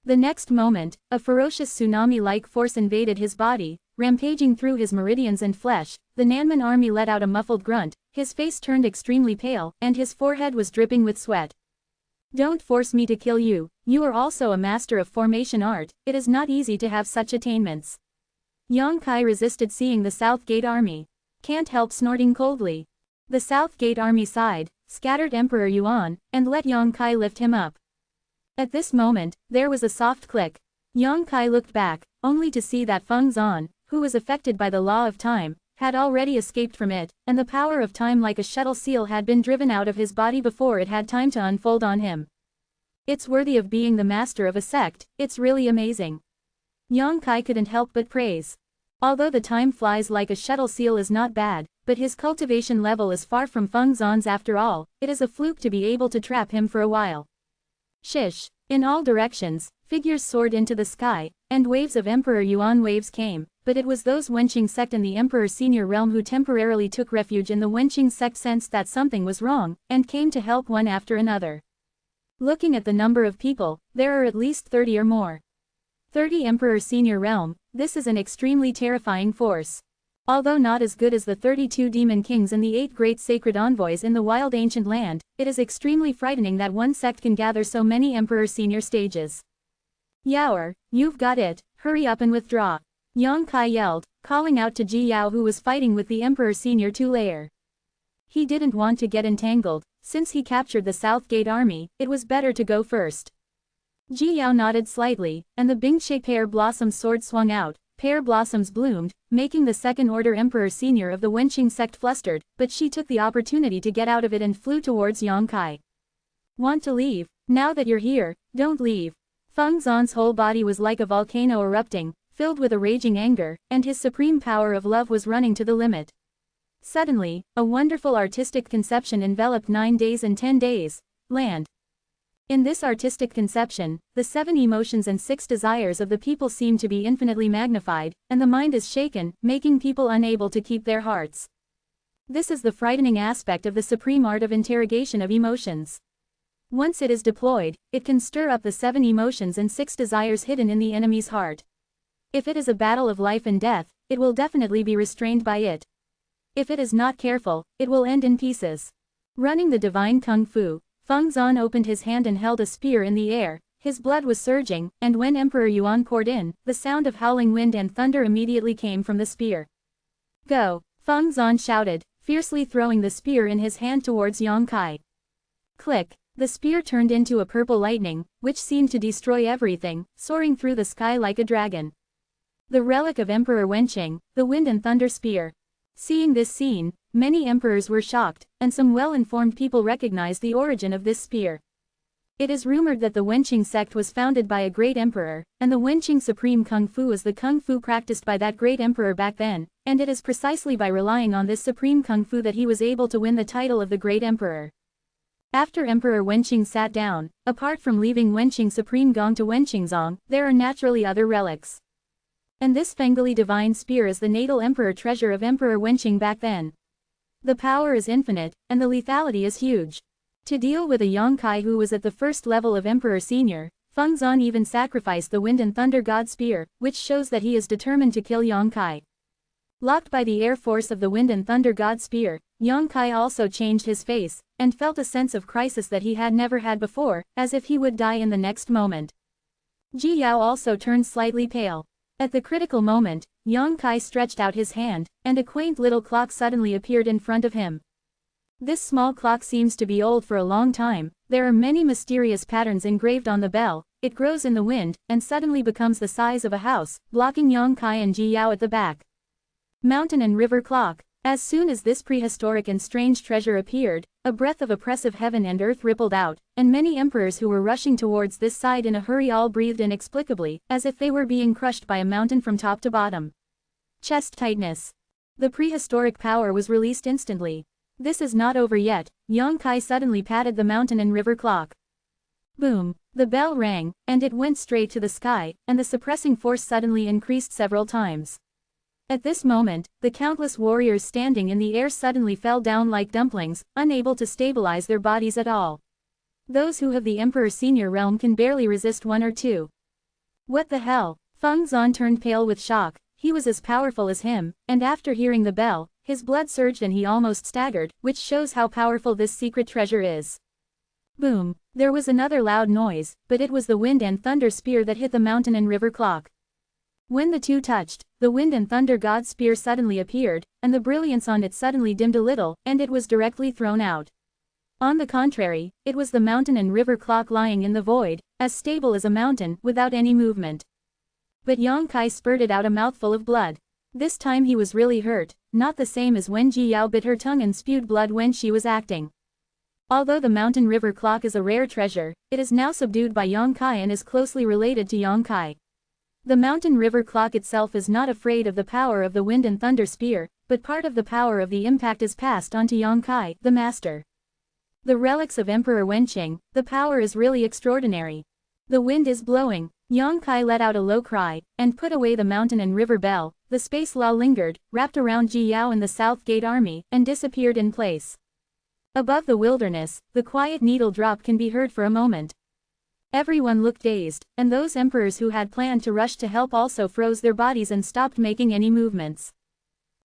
A: The next moment, a ferocious tsunami-like force invaded his body, rampaging through his meridians and flesh. The Nanman army let out a muffled grunt, his face turned extremely pale, and his forehead was dripping with sweat. Don't force me to kill you, you are also a master of formation art, it is not easy to have such attainments. Yang Kai resisted seeing the South Gate army. Can't help snorting coldly. The South Gate army sighed, scattered Emperor Yuan, and let Yang Kai lift him up. At this moment, there was a soft click. Yang Kai looked back, only to see that Feng Zan, who was affected by the law of time, had already escaped from it, and the power of time like a shuttle seal had been driven out of his body before it had time to unfold on him. It's worthy of being the master of a sect, it's really amazing. Yang Kai couldn't help but praise. Although the time flies like a shuttle seal is not bad, but his cultivation level is far from Feng Zan's after all, it is a fluke to be able to trap him for a while. Shish! In all directions, figures soared into the sky, and waves of Emperor Yuan waves came, but it was those Wenqing sect in the Emperor Senior realm who temporarily took refuge in the Wenqing sect, sensed that something was wrong, and came to help one after another. Looking at the number of people, there are at least 30 or more. 30 Emperor Senior realm, this is an extremely terrifying force. Although not as good as the 32 demon kings and the 8 great sacred envoys in the wild ancient land, it is extremely frightening that one sect can gather so many Emperor Senior stages. Yaoer, you've got it, hurry up and withdraw. Yang Kai yelled, calling out to Ji Yao who was fighting with the Emperor Senior two-layer. He didn't want to get entangled, since he captured the South Gate army, it was better to go first. Ji Yao nodded slightly, and the Bingshe pear blossom sword swung out, pear blossoms bloomed, making the second-order Emperor Senior of the Wenqing sect flustered, but she took the opportunity to get out of it and flew towards Yang Kai. Want to leave? Now that you're here, don't leave. Feng Zan's whole body was like a volcano erupting, filled with a raging anger, and his supreme power of love was running to the limit. Suddenly, a wonderful artistic conception enveloped 9 days and 10 days, land. In this artistic conception, the 7 emotions and 6 desires of the people seem to be infinitely magnified, and the mind is shaken, making people unable to keep their hearts. This is the frightening aspect of the supreme art of interrogation of emotions. Once it is deployed, it can stir up the 7 emotions and 6 desires hidden in the enemy's heart. If it is a battle of life and death, it will definitely be restrained by it. If it is not careful, it will end in pieces. Running the divine kung fu, Feng Zan opened his hand and held a spear in the air, his blood was surging, and when Emperor Yuan poured in, the sound of howling wind and thunder immediately came from the spear. Go! Feng Zan shouted, fiercely throwing the spear in his hand towards Yang Kai. Click! The spear turned into a purple lightning, which seemed to destroy everything, soaring through the sky like a dragon. The relic of Emperor Wenqing, the wind and thunder spear. Seeing this scene, many emperors were shocked, and some well-informed people recognized the origin of this spear. It is rumored that the Wenqing sect was founded by a great emperor, and the Wenqing supreme kung fu is the kung fu practiced by that great emperor back then, and it is precisely by relying on this supreme kung fu that he was able to win the title of the great emperor. After Emperor Wenqing sat down, apart from leaving Wenqing supreme gong to Wenqingzong, there are naturally other relics. And this Fengli divine spear is the natal emperor treasure of Emperor Wenqing back then. The power is infinite, and the lethality is huge. To deal with a Yang Kai who was at the first level of Emperor Senior, Feng Zan even sacrificed the Wind and Thunder God Spear, which shows that he is determined to kill Yang Kai. Locked by the air force of the Wind and Thunder God Spear, Yang Kai also changed his face, and felt a sense of crisis that he had never had before, as if he would die in the next moment. Ji Yao also turned slightly pale. At the critical moment, Yang Kai stretched out his hand, and a quaint little clock suddenly appeared in front of him. This small clock seems to be old for a long time, there are many mysterious patterns engraved on the bell, it grows in the wind, and suddenly becomes the size of a house, blocking Yang Kai and Ji Yao at the back. Mountain and river clock. As soon as this prehistoric and strange treasure appeared, a breath of oppressive heaven and earth rippled out, and many emperors who were rushing towards this side in a hurry all breathed inexplicably, as if they were being crushed by a mountain from top to bottom. Chest tightness. The prehistoric power was released instantly. This is not over yet. Yongkai suddenly patted the mountain and river clock. Boom! The bell rang, and it went straight to the sky, and the suppressing force suddenly increased several times. At this moment, the countless warriors standing in the air suddenly fell down like dumplings, unable to stabilize their bodies at all. Those who have the Emperor Senior realm can barely resist one or two. What the hell? Feng Zan turned pale with shock. He was as powerful as him, and after hearing the bell, his blood surged and he almost staggered, which shows how powerful this secret treasure is. Boom! There was another loud noise, but it was the wind and thunder spear that hit the mountain and river clock. When the two touched, the wind and thunder god's spear suddenly appeared, and the brilliance on it suddenly dimmed a little, and it was directly thrown out. On the contrary, it was the mountain and river clock lying in the void, as stable as a mountain, without any movement. But Yongkai spurted out a mouthful of blood. This time he was really hurt, not the same as when Ji Yao bit her tongue and spewed blood when she was acting. Although the mountain river clock is a rare treasure, it is now subdued by Yongkai and is closely related to Yongkai. The mountain river clock itself is not afraid of the power of the wind and thunder spear, but part of the power of the impact is passed on to Yongkai, the master. The relics of Emperor Wenqing, the power is really extraordinary. The wind is blowing. Yongkai let out a low cry, and put away the mountain and river bell. The space law lingered, wrapped around Ji Yao and the South Gate army, and disappeared in place. Above the wilderness, the quiet needle drop can be heard for a moment. Everyone looked dazed, and those emperors who had planned to rush to help also froze their bodies and stopped making any movements.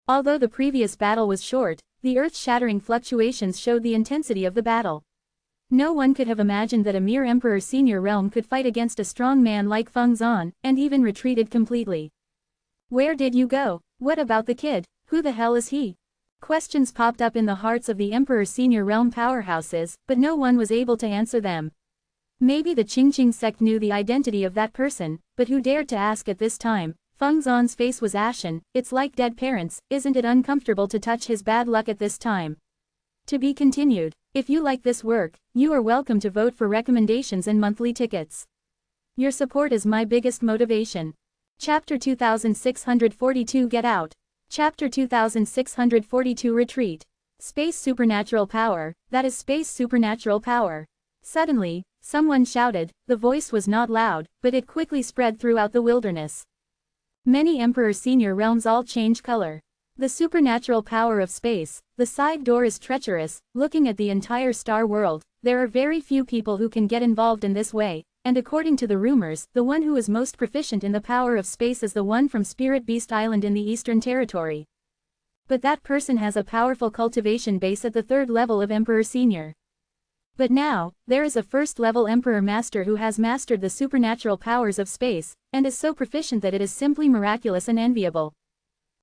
A: Although the previous battle was short, the earth-shattering fluctuations showed the intensity of the battle. No one could have imagined that a mere Emperor Senior realm could fight against a strong man like Feng Zan, and even retreated completely. Where did you go? What about the kid? Who the hell is he? Questions popped up in the hearts of the Emperor Senior realm powerhouses, but no one was able to answer them. Maybe the Qingqing sect knew the identity of that person, but who dared to ask at this time? Feng Zan's face was ashen. It's like dead parents. Isn't it uncomfortable to touch his bad luck at this time? To be continued. If you like this work, you are welcome to vote for recommendations and monthly tickets. Your support is my biggest motivation. Chapter 2642 Get Out. Chapter 2642 Retreat. Space supernatural power, that is space supernatural power. Suddenly, someone shouted. The voice was not loud, but it quickly spread throughout the wilderness. Many Emperor Senior realms all change color. The supernatural power of space. The side door is treacherous. Looking at the entire star world, there are very few people who can get involved in this way, and according to the rumors, the one who is most proficient in the power of space is the one from Spirit Beast Island in the Eastern Territory. But that person has a powerful cultivation base at the 3rd level of Emperor Senior. But now, there is a 1st-level Emperor Master who has mastered the supernatural powers of space, and is so proficient that it is simply miraculous and enviable.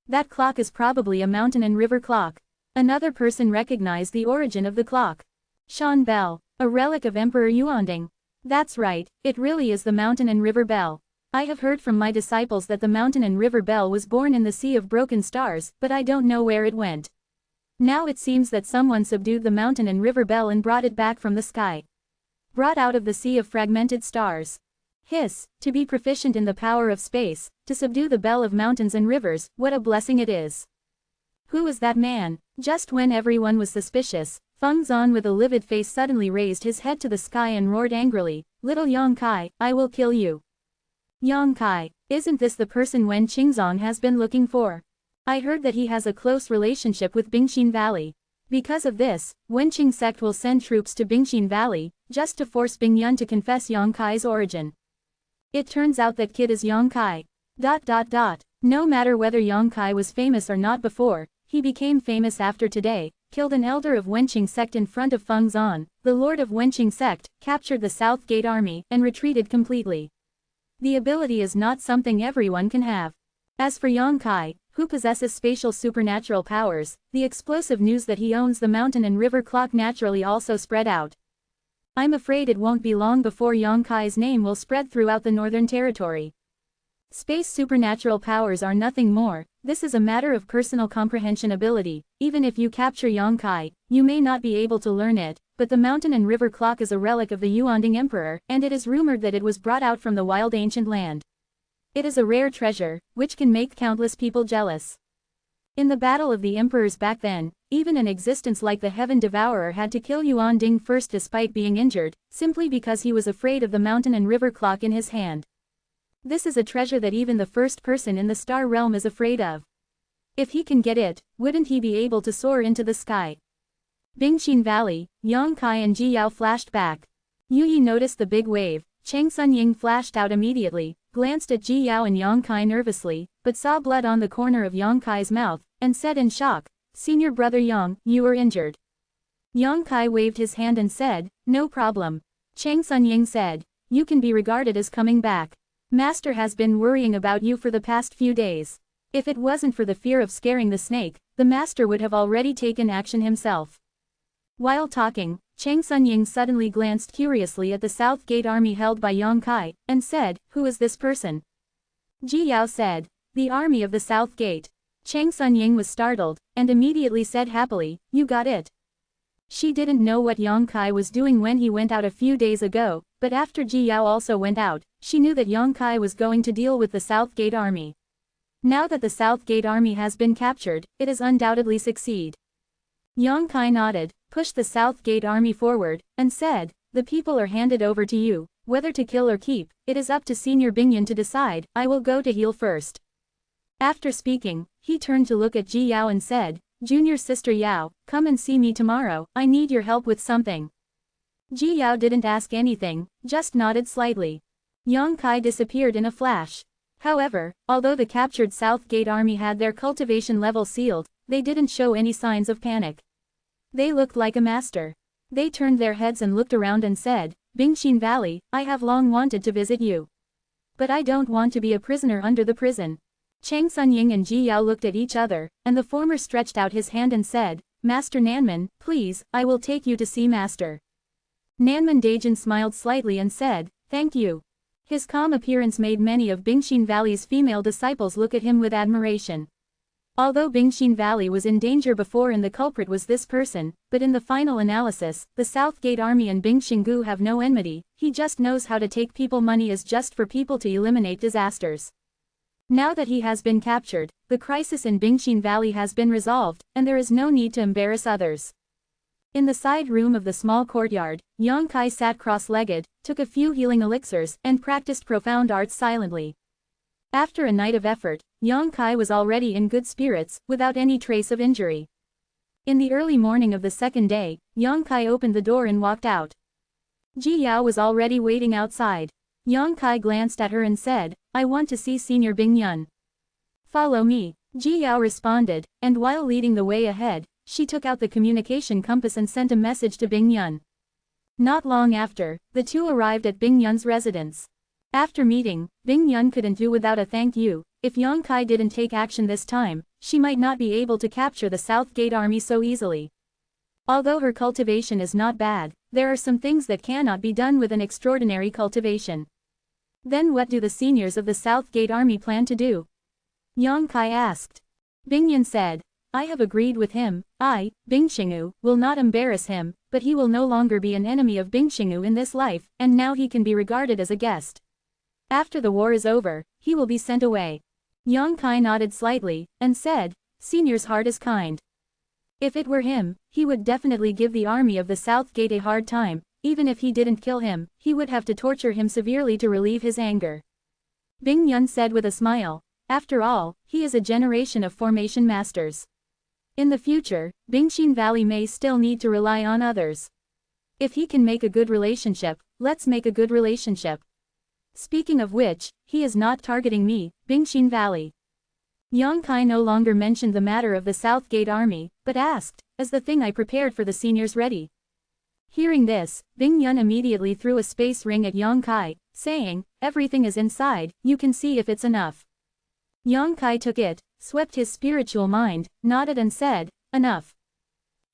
A: That clock is probably a mountain and river clock. Another person recognized the origin of the clock. Shan Bell, a relic of Emperor Yuanding. That's right, it really is the mountain and river bell. I have heard from my disciples that the mountain and river bell was born in the Sea of Broken Stars, but I don't know where it went. Now it seems that someone subdued the mountain and river bell and brought it back from the sky. Brought out of the sea of fragmented stars. Hiss, to be proficient in the power of space, to subdue the bell of mountains and rivers, what a blessing it is. Who is that man? Just when everyone was suspicious, Feng Zan with a livid face suddenly raised his head to the sky and roared angrily, "Little Yongkai, I will kill you." Yongkai, isn't this the person Wen Qingzong has been looking for? I heard that he has a close relationship with Bingxin Valley. Because of this, Wenqing sect will send troops to Bingxin Valley, just to force Bing Yun to confess Yongkai's origin. It turns out that kid is Yongkai. No matter whether Yongkai was famous or not before, he became famous after today, killed an elder of Wenqing sect in front of Feng Zan, the lord of Wenqing sect, captured the South Gate army, and retreated completely. The ability is not something everyone can have. As for Yongkai, who possesses spatial supernatural powers, the explosive news that he owns the mountain and river clock naturally also spread out. I'm afraid it won't be long before Yongkai's name will spread throughout the Northern Territory. Space supernatural powers are nothing more, this is a matter of personal comprehension ability. Even if you capture Yongkai, you may not be able to learn it, but the mountain and river clock is a relic of the Yuanding Emperor, and it is rumored that it was brought out from the wild ancient land. It is a rare treasure, which can make countless people jealous. In the battle of the emperors back then, even an existence like the Heaven Devourer had to kill Yuanding first despite being injured, simply because he was afraid of the mountain and river clock in his hand. This is a treasure that even the first person in the star realm is afraid of. If he can get it, wouldn't he be able to soar into the sky? Bingxin Valley, Yongkai and Ji Yao flashed back. Yu Yi noticed the big wave. Chang Sunying flashed out immediately, glanced at Ji Yao and Yongkai nervously, but saw blood on the corner of Yongkai's mouth, and said in shock, "Senior brother Yang, you are injured." Yongkai waved his hand and said, "No problem." Chang Sunying said, "You can be regarded as coming back. Master has been worrying about you for the past few days. If it wasn't for the fear of scaring the snake, the master would have already taken action himself." While talking, Chang Sunying suddenly glanced curiously at the South Gate army held by Yongkai, and said, "Who is this person?" Ji Yao said, "The army of the South Gate." Chang Sunying was startled, and immediately said happily, "You got it." She didn't know what Yongkai was doing when he went out a few days ago, but after Ji Yao also went out, she knew that Yongkai was going to deal with the South Gate army. Now that the South Gate army has been captured, it is undoubtedly succeed. Yongkai nodded, pushed the South Gate army forward, and said, "The people are handed over to you, whether to kill or keep, it is up to Senior Bingyun to decide. I will go to heal first." After speaking, he turned to look at Ji Yao and said, "Junior sister Yao, come and see me tomorrow, I need your help with something." Ji Yao didn't ask anything, just nodded slightly. Yongkai disappeared in a flash. However, although the captured South Gate army had their cultivation level sealed, they didn't show any signs of panic. They looked like a master. They turned their heads and looked around and said, "Bingxin Valley, I have long wanted to visit you. But I don't want to be a prisoner under the prison." Chang Sunying and Ji Yao looked at each other, and the former stretched out his hand and said, "Master Nanman, please, I will take you to see Master." Nanman Daijin smiled slightly and said, "Thank you." His calm appearance made many of Bingxin Valley's female disciples look at him with admiration. Although Bingxin Valley was in danger before and the culprit was this person, but in the final analysis, the South Gate army and Bingxingu have no enmity, he just knows how to take people money is just for people to eliminate disasters. Now that he has been captured, the crisis in Bingxin Valley has been resolved, and there is no need to embarrass others. In the side room of the small courtyard, Yongkai sat cross-legged, took a few healing elixirs, and practiced profound arts silently. After a night of effort, Yongkai was already in good spirits, without any trace of injury. In the early morning of the second day, Yongkai opened the door and walked out. Ji Yao was already waiting outside. Yongkai glanced at her and said, "I want to see Senior Bingyun." "Follow me," Ji Yao responded, and while leading the way ahead, she took out the communication compass and sent a message to Bingyun. Not long after, the two arrived at Bingyun's residence. After meeting, Bingyun couldn't do without a thank you. If Yongkai didn't take action this time, she might not be able to capture the South Gate army so easily. Although her cultivation is not bad, there are some things that cannot be done with an extraordinary cultivation. Then what do the seniors of the South Gate army plan to do? Yongkai asked. Bingyun said, "I have agreed with him. I, Bingxingu, will not embarrass him, but he will no longer be an enemy of Bingxingu in this life, and now he can be regarded as a guest. After the war is over, he will be sent away." Yongkai nodded slightly, and said, "Senior's heart is kind. If it were him, he would definitely give the army of the South Gate a hard time. Even if he didn't kill him, he would have to torture him severely to relieve his anger." Bingyun said with a smile, "After all, he is a generation of formation masters. In the future, Bingxin Valley may still need to rely on others. If he can make a good relationship, let's make a good relationship. Speaking of which, he is not targeting me, Bingxin Valley." Yongkai no longer mentioned the matter of the South Gate army, but asked, "Is the thing I prepared for the seniors ready?" Hearing this, Bingyun immediately threw a space ring at Yongkai, saying, "Everything is inside, you can see if it's enough." Yongkai took it, swept his spiritual mind, nodded and said, "Enough."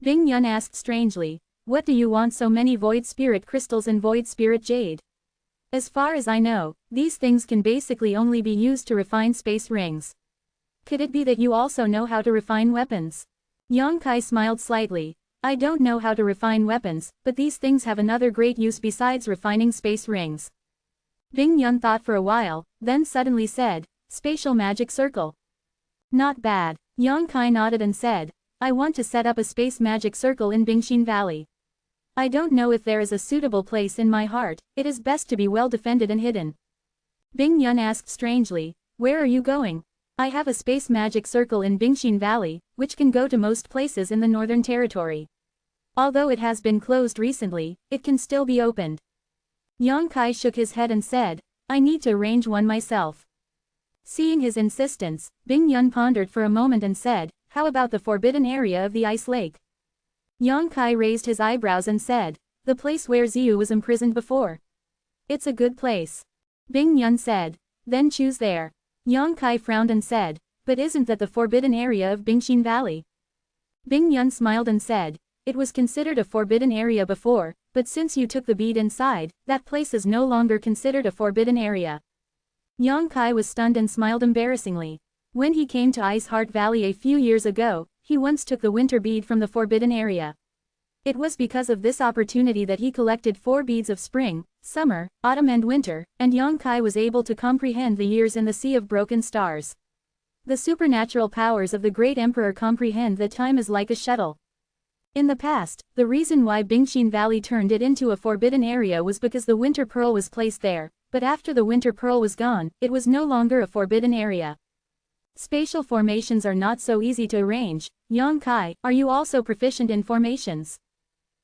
A: Bingyun asked strangely, "What do you want so many void spirit crystals and void spirit jade?" As far as I know, these things can basically only be used to refine space rings. Could it be that you also know how to refine weapons? Yang Kai smiled slightly. I don't know how to refine weapons, but these things have another great use besides refining space rings. Bing Yun thought for a while, then suddenly said, spatial magic circle. Not bad. Yang Kai nodded and said, I want to set up a space magic circle in Bingxin Valley. I don't know if there is a suitable place in my heart, it is best to be well defended and hidden. Bing Yun asked strangely, where are you going? I have a space magic circle in Bingxin Valley, which can go to most places in the Northern Territory. Although it has been closed recently, it can still be opened. Yang Kai shook his head and said, I need to arrange one myself. Seeing his insistence, Bing Yun pondered for a moment and said, how about the forbidden area of the ice lake? Yang Kai raised his eyebrows and said, the place where Ziyu was imprisoned before. It's a good place. Bing Yun said, then choose there. Yang Kai frowned and said, but isn't that the forbidden area of Bingxin Valley? Bing Yun smiled and said, it was considered a forbidden area before, but since you took the bead inside, that place is no longer considered a forbidden area. Yang Kai was stunned and smiled embarrassingly. When he came to Ice Heart Valley a few years ago, he once took the winter bead from the forbidden area. It was because of this opportunity that he collected 4 beads of spring, summer, autumn and winter, and Yang Kai was able to comprehend the years in the Sea of Broken Stars. The supernatural powers of the Great Emperor comprehend that time is like a shuttle. In the past, the reason why Bingxin Valley turned it into a forbidden area was because the Winter Pearl was placed there, but after the Winter Pearl was gone, it was no longer a forbidden area. Spatial formations are not so easy to arrange. Yang Kai, are you also proficient in formations?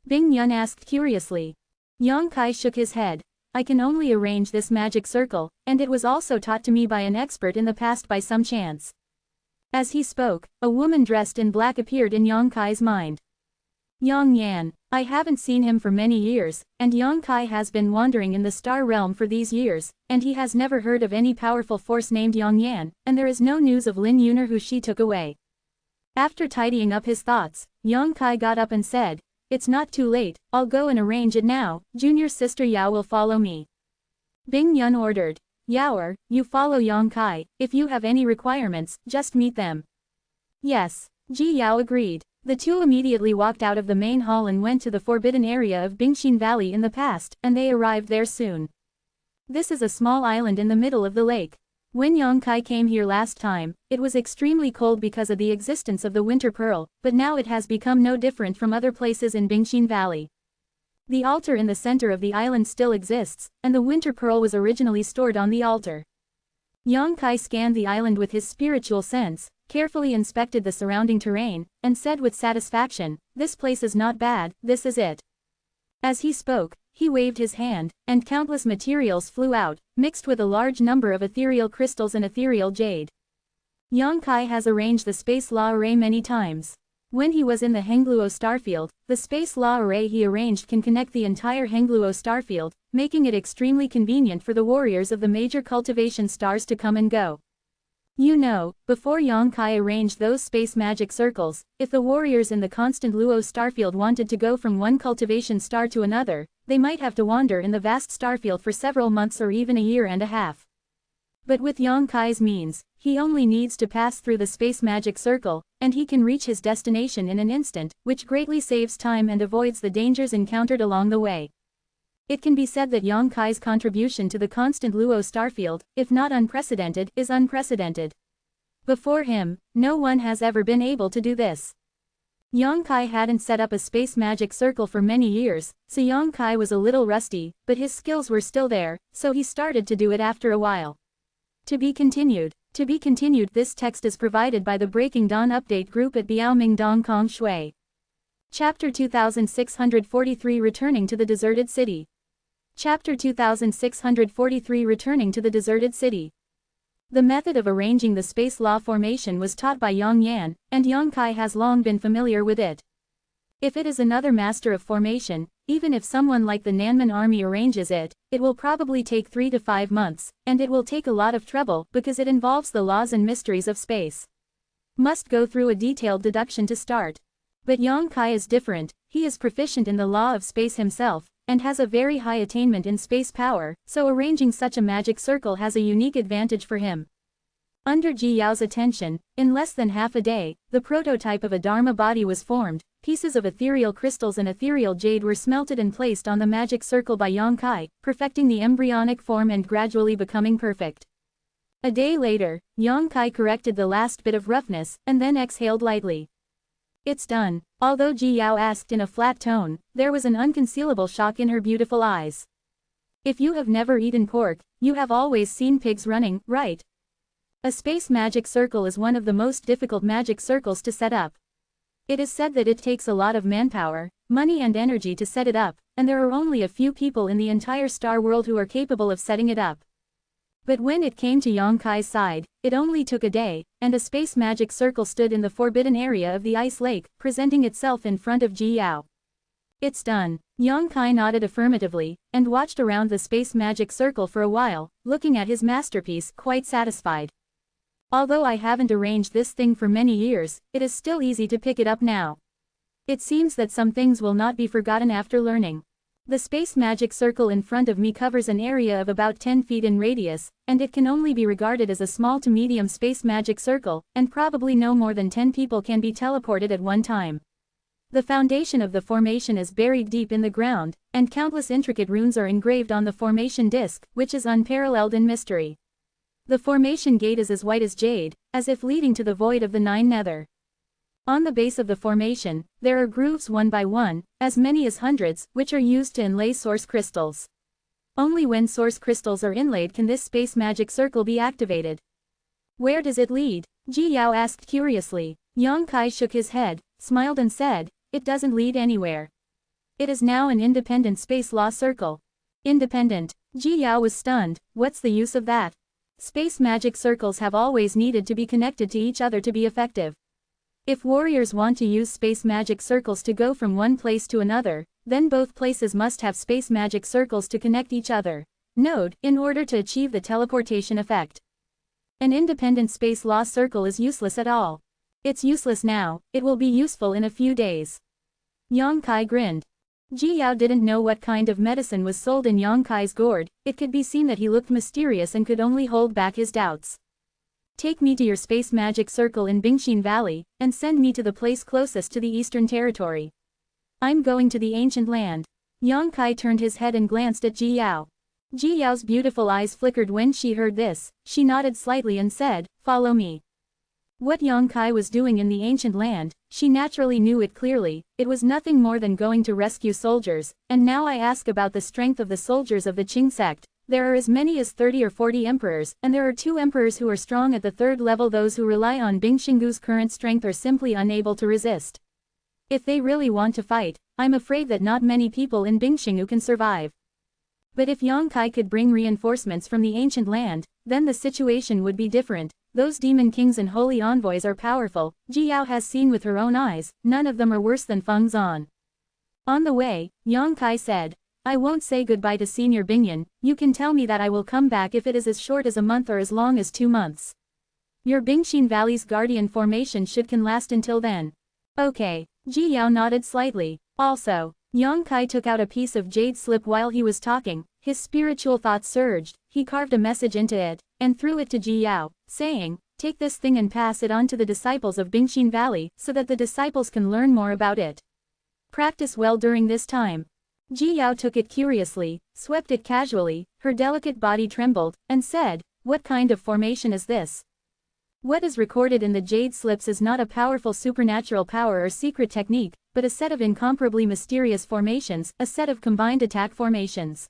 A: Bing Yun asked curiously. Yang Kai shook his head. I can only arrange this magic circle, and it was also taught to me by an expert in the past by some chance. As he spoke, a woman dressed in black appeared in Yang Kai's mind. Yang Yan. I haven't seen him for many years, and Yang Kai has been wandering in the star realm for these years, and he has never heard of any powerful force named Yang Yan, and there is no news of Lin Yuner who she took away. After tidying up his thoughts, Yang Kai got up and said, it's not too late, I'll go and arrange it now, junior sister Yao will follow me. Bing Yun ordered. Yaoer, you follow Yang Kai, if you have any requirements, just meet them. Yes. Ji Yao agreed. The two immediately walked out of the main hall and went to the forbidden area of Bingxin Valley in the past, and they arrived there soon. This is a small island in the middle of the lake. When Yang Kai came here last time, it was extremely cold because of the existence of the Winter Pearl, but now it has become no different from other places in Bingxin Valley. The altar in the center of the island still exists, and the Winter Pearl was originally stored on the altar. Yang Kai scanned the island with his spiritual sense, carefully inspected the surrounding terrain, and said with satisfaction, this place is not bad, this is it. As he spoke, he waved his hand, and countless materials flew out, mixed with a large number of ethereal crystals and ethereal jade. Yang Kai has arranged the space law array many times. When he was in the Hengluo starfield, the space law array he arranged can connect the entire Hengluo starfield, making it extremely convenient for the warriors of the major cultivation stars to come and go. You know, before Yang Kai arranged those space magic circles, if the warriors in the constant Luo starfield wanted to go from one cultivation star to another, they might have to wander in the vast starfield for several months or even a year and a half. But with Yang Kai's means, he only needs to pass through the space magic circle, and he can reach his destination in an instant, which greatly saves time and avoids the dangers encountered along the way. It can be said that Yang Kai's contribution to the constant Luo starfield, if not unprecedented, is unprecedented. Before him, no one has ever been able to do this. Yang Kai hadn't set up a space magic circle for many years, so Yang Kai was a little rusty, but his skills were still there, so he started to do it after a while. To be continued. To be continued. This text is provided by the Breaking Dawn Update Group at Biaoming Dong Kong Shui. Chapter 2643 Returning to the Deserted City. Chapter 2643 Returning to the Deserted City. The method of arranging the space law formation was taught by Yang Yan, and Yang Kai has long been familiar with it. If it is another master of formation, even if someone like the Nanman army arranges it, it will probably take 3 to 5 months, and it will take a lot of trouble because it involves the laws and mysteries of space. Must go through a detailed deduction to start. But Yang Kai is different, he is proficient in the law of space himself, and has a very high attainment in space power, so arranging such a magic circle has a unique advantage for him. Under Ji Yao's attention, in less than half a day, the prototype of a Dharma body was formed. Pieces of ethereal crystals and ethereal jade were smelted and placed on the magic circle by Yang Kai, perfecting the embryonic form and gradually becoming perfect. A day later, Yang Kai corrected the last bit of roughness, and then exhaled lightly. It's done. Although Ji Yao asked in a flat tone, there was an unconcealable shock in her beautiful eyes. If you have never eaten pork, you have always seen pigs running, right? A space magic circle is one of the most difficult magic circles to set up. It is said that it takes a lot of manpower, money and energy to set it up, and there are only a few people in the entire star world who are capable of setting it up. But when it came to Yang Kai's side, it only took a day, and a space magic circle stood in the forbidden area of the ice lake, presenting itself in front of Ji Yao. It's done. Yang Kai nodded affirmatively, and watched around the space magic circle for a while, looking at his masterpiece, quite satisfied. Although I haven't arranged this thing for many years, it is still easy to pick it up now. It seems that some things will not be forgotten after learning. The space magic circle in front of me covers an area of about 10 feet in radius, and it can only be regarded as a small to medium space magic circle, and probably no more than 10 people can be teleported at one time. The foundation of the formation is buried deep in the ground, and countless intricate runes are engraved on the formation disc, which is unparalleled in mystery. The formation gate is as white as jade, as if leading to the void of the nine nether. On the base of the formation, there are grooves one by one, as many as hundreds, which are used to inlay source crystals. Only when source crystals are inlaid can this space magic circle be activated. Where does it lead? Ji Yao asked curiously. Yang Kai shook his head, smiled and said, it doesn't lead anywhere. It is now an independent space law circle. Independent. Ji Yao was stunned. What's the use of that? Space magic circles have always needed to be connected to each other to be effective. If warriors want to use space magic circles to go from one place to another, then both places must have space magic circles to connect each other. Node, in order to achieve the teleportation effect. An independent space law circle is useless at all. It's useless now, it will be useful in a few days. Yang Kai grinned. Ji Yao didn't know what kind of medicine was sold in Yang Kai's gourd. It could be seen that he looked mysterious and could only hold back his doubts. Take me to your space magic circle in Bingxin Valley, and send me to the place closest to the Eastern Territory. I'm going to the ancient land. Yang Kai turned his head and glanced at Ji Yao. Ji Yao's beautiful eyes flickered when she heard this. She nodded slightly and said, follow me. What Yang Kai was doing in the ancient land, she naturally knew it clearly. It was nothing more than going to rescue soldiers, and now I ask about the strength of the soldiers of the Qing sect. There are as many as 30 or 40 emperors, and there are 2 emperors who are strong at the 3rd level. Those who rely on Bingxingu's current strength are simply unable to resist. If they really want to fight, I'm afraid that not many people in Bingxingu can survive. But if Yang Kai could bring reinforcements from the ancient land, then the situation would be different. Those demon kings and holy envoys are powerful. Ji Yao has seen with her own eyes, none of them are worse than Feng Zan. On the way, Yang Kai said, I won't say goodbye to Senior Bingyan. You can tell me that I will come back if it is as short as a month or as long as 2 months. Your Bingxin Valley's guardian formation can last until then. Okay. Ji Yao nodded slightly. Also, Yang Kai took out a piece of jade slip while he was talking. His spiritual thoughts surged. He carved a message into it, and threw it to Ji Yao, saying, take this thing and pass it on to the disciples of Bingxin Valley, so that the disciples can learn more about it. Practice well during this time. Ji Yao took it curiously, swept it casually, her delicate body trembled, and said, what kind of formation is this? What is recorded in the jade slips is not a powerful supernatural power or secret technique, but a set of incomparably mysterious formations, a set of combined attack formations.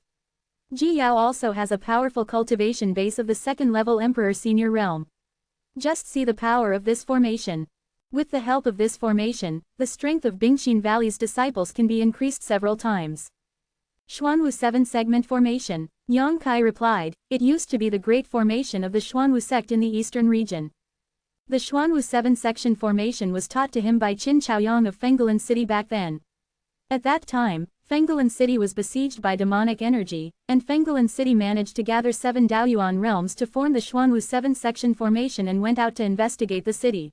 A: Ji Yao also has a powerful cultivation base of the 2nd level Emperor Senior Realm. Just see the power of this formation. With the help of this formation, the strength of Bingxin Valley's disciples can be increased several times. Xuanwu 7 segment formation. Yang Kai replied, it used to be the great formation of the Xuanwu sect in the eastern region. The Xuanwu 7 section formation was taught to him by Qin Chaoyang of Fenggalan City back then. At that time, Fenggalan City was besieged by demonic energy, and Fenggalan City managed to gather 7 Daoyuan realms to form the Xuanwu 7 section formation and went out to investigate the city.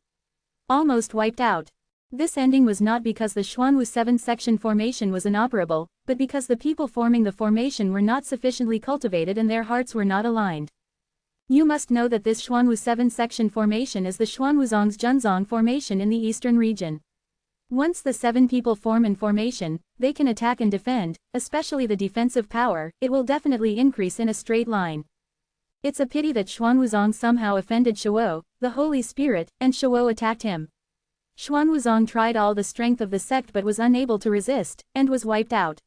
A: Almost wiped out. This ending was not because the zhenwu 7 section formation was inoperable, but because the people forming the formation were not sufficiently cultivated and their hearts were not aligned. You must know that this zhenwu 7 section formation is the Xuanwuzong's Junzong formation in the eastern region. Once the 7 people form in formation, they can attack and defend, especially the defensive power. It will definitely increase in a straight line. It's a pity that Xuanwuzong somehow offended Shuo, the Holy Spirit, and Shuo attacked him. Xuanwuzong tried all the strength of the sect but was unable to resist, and was wiped out.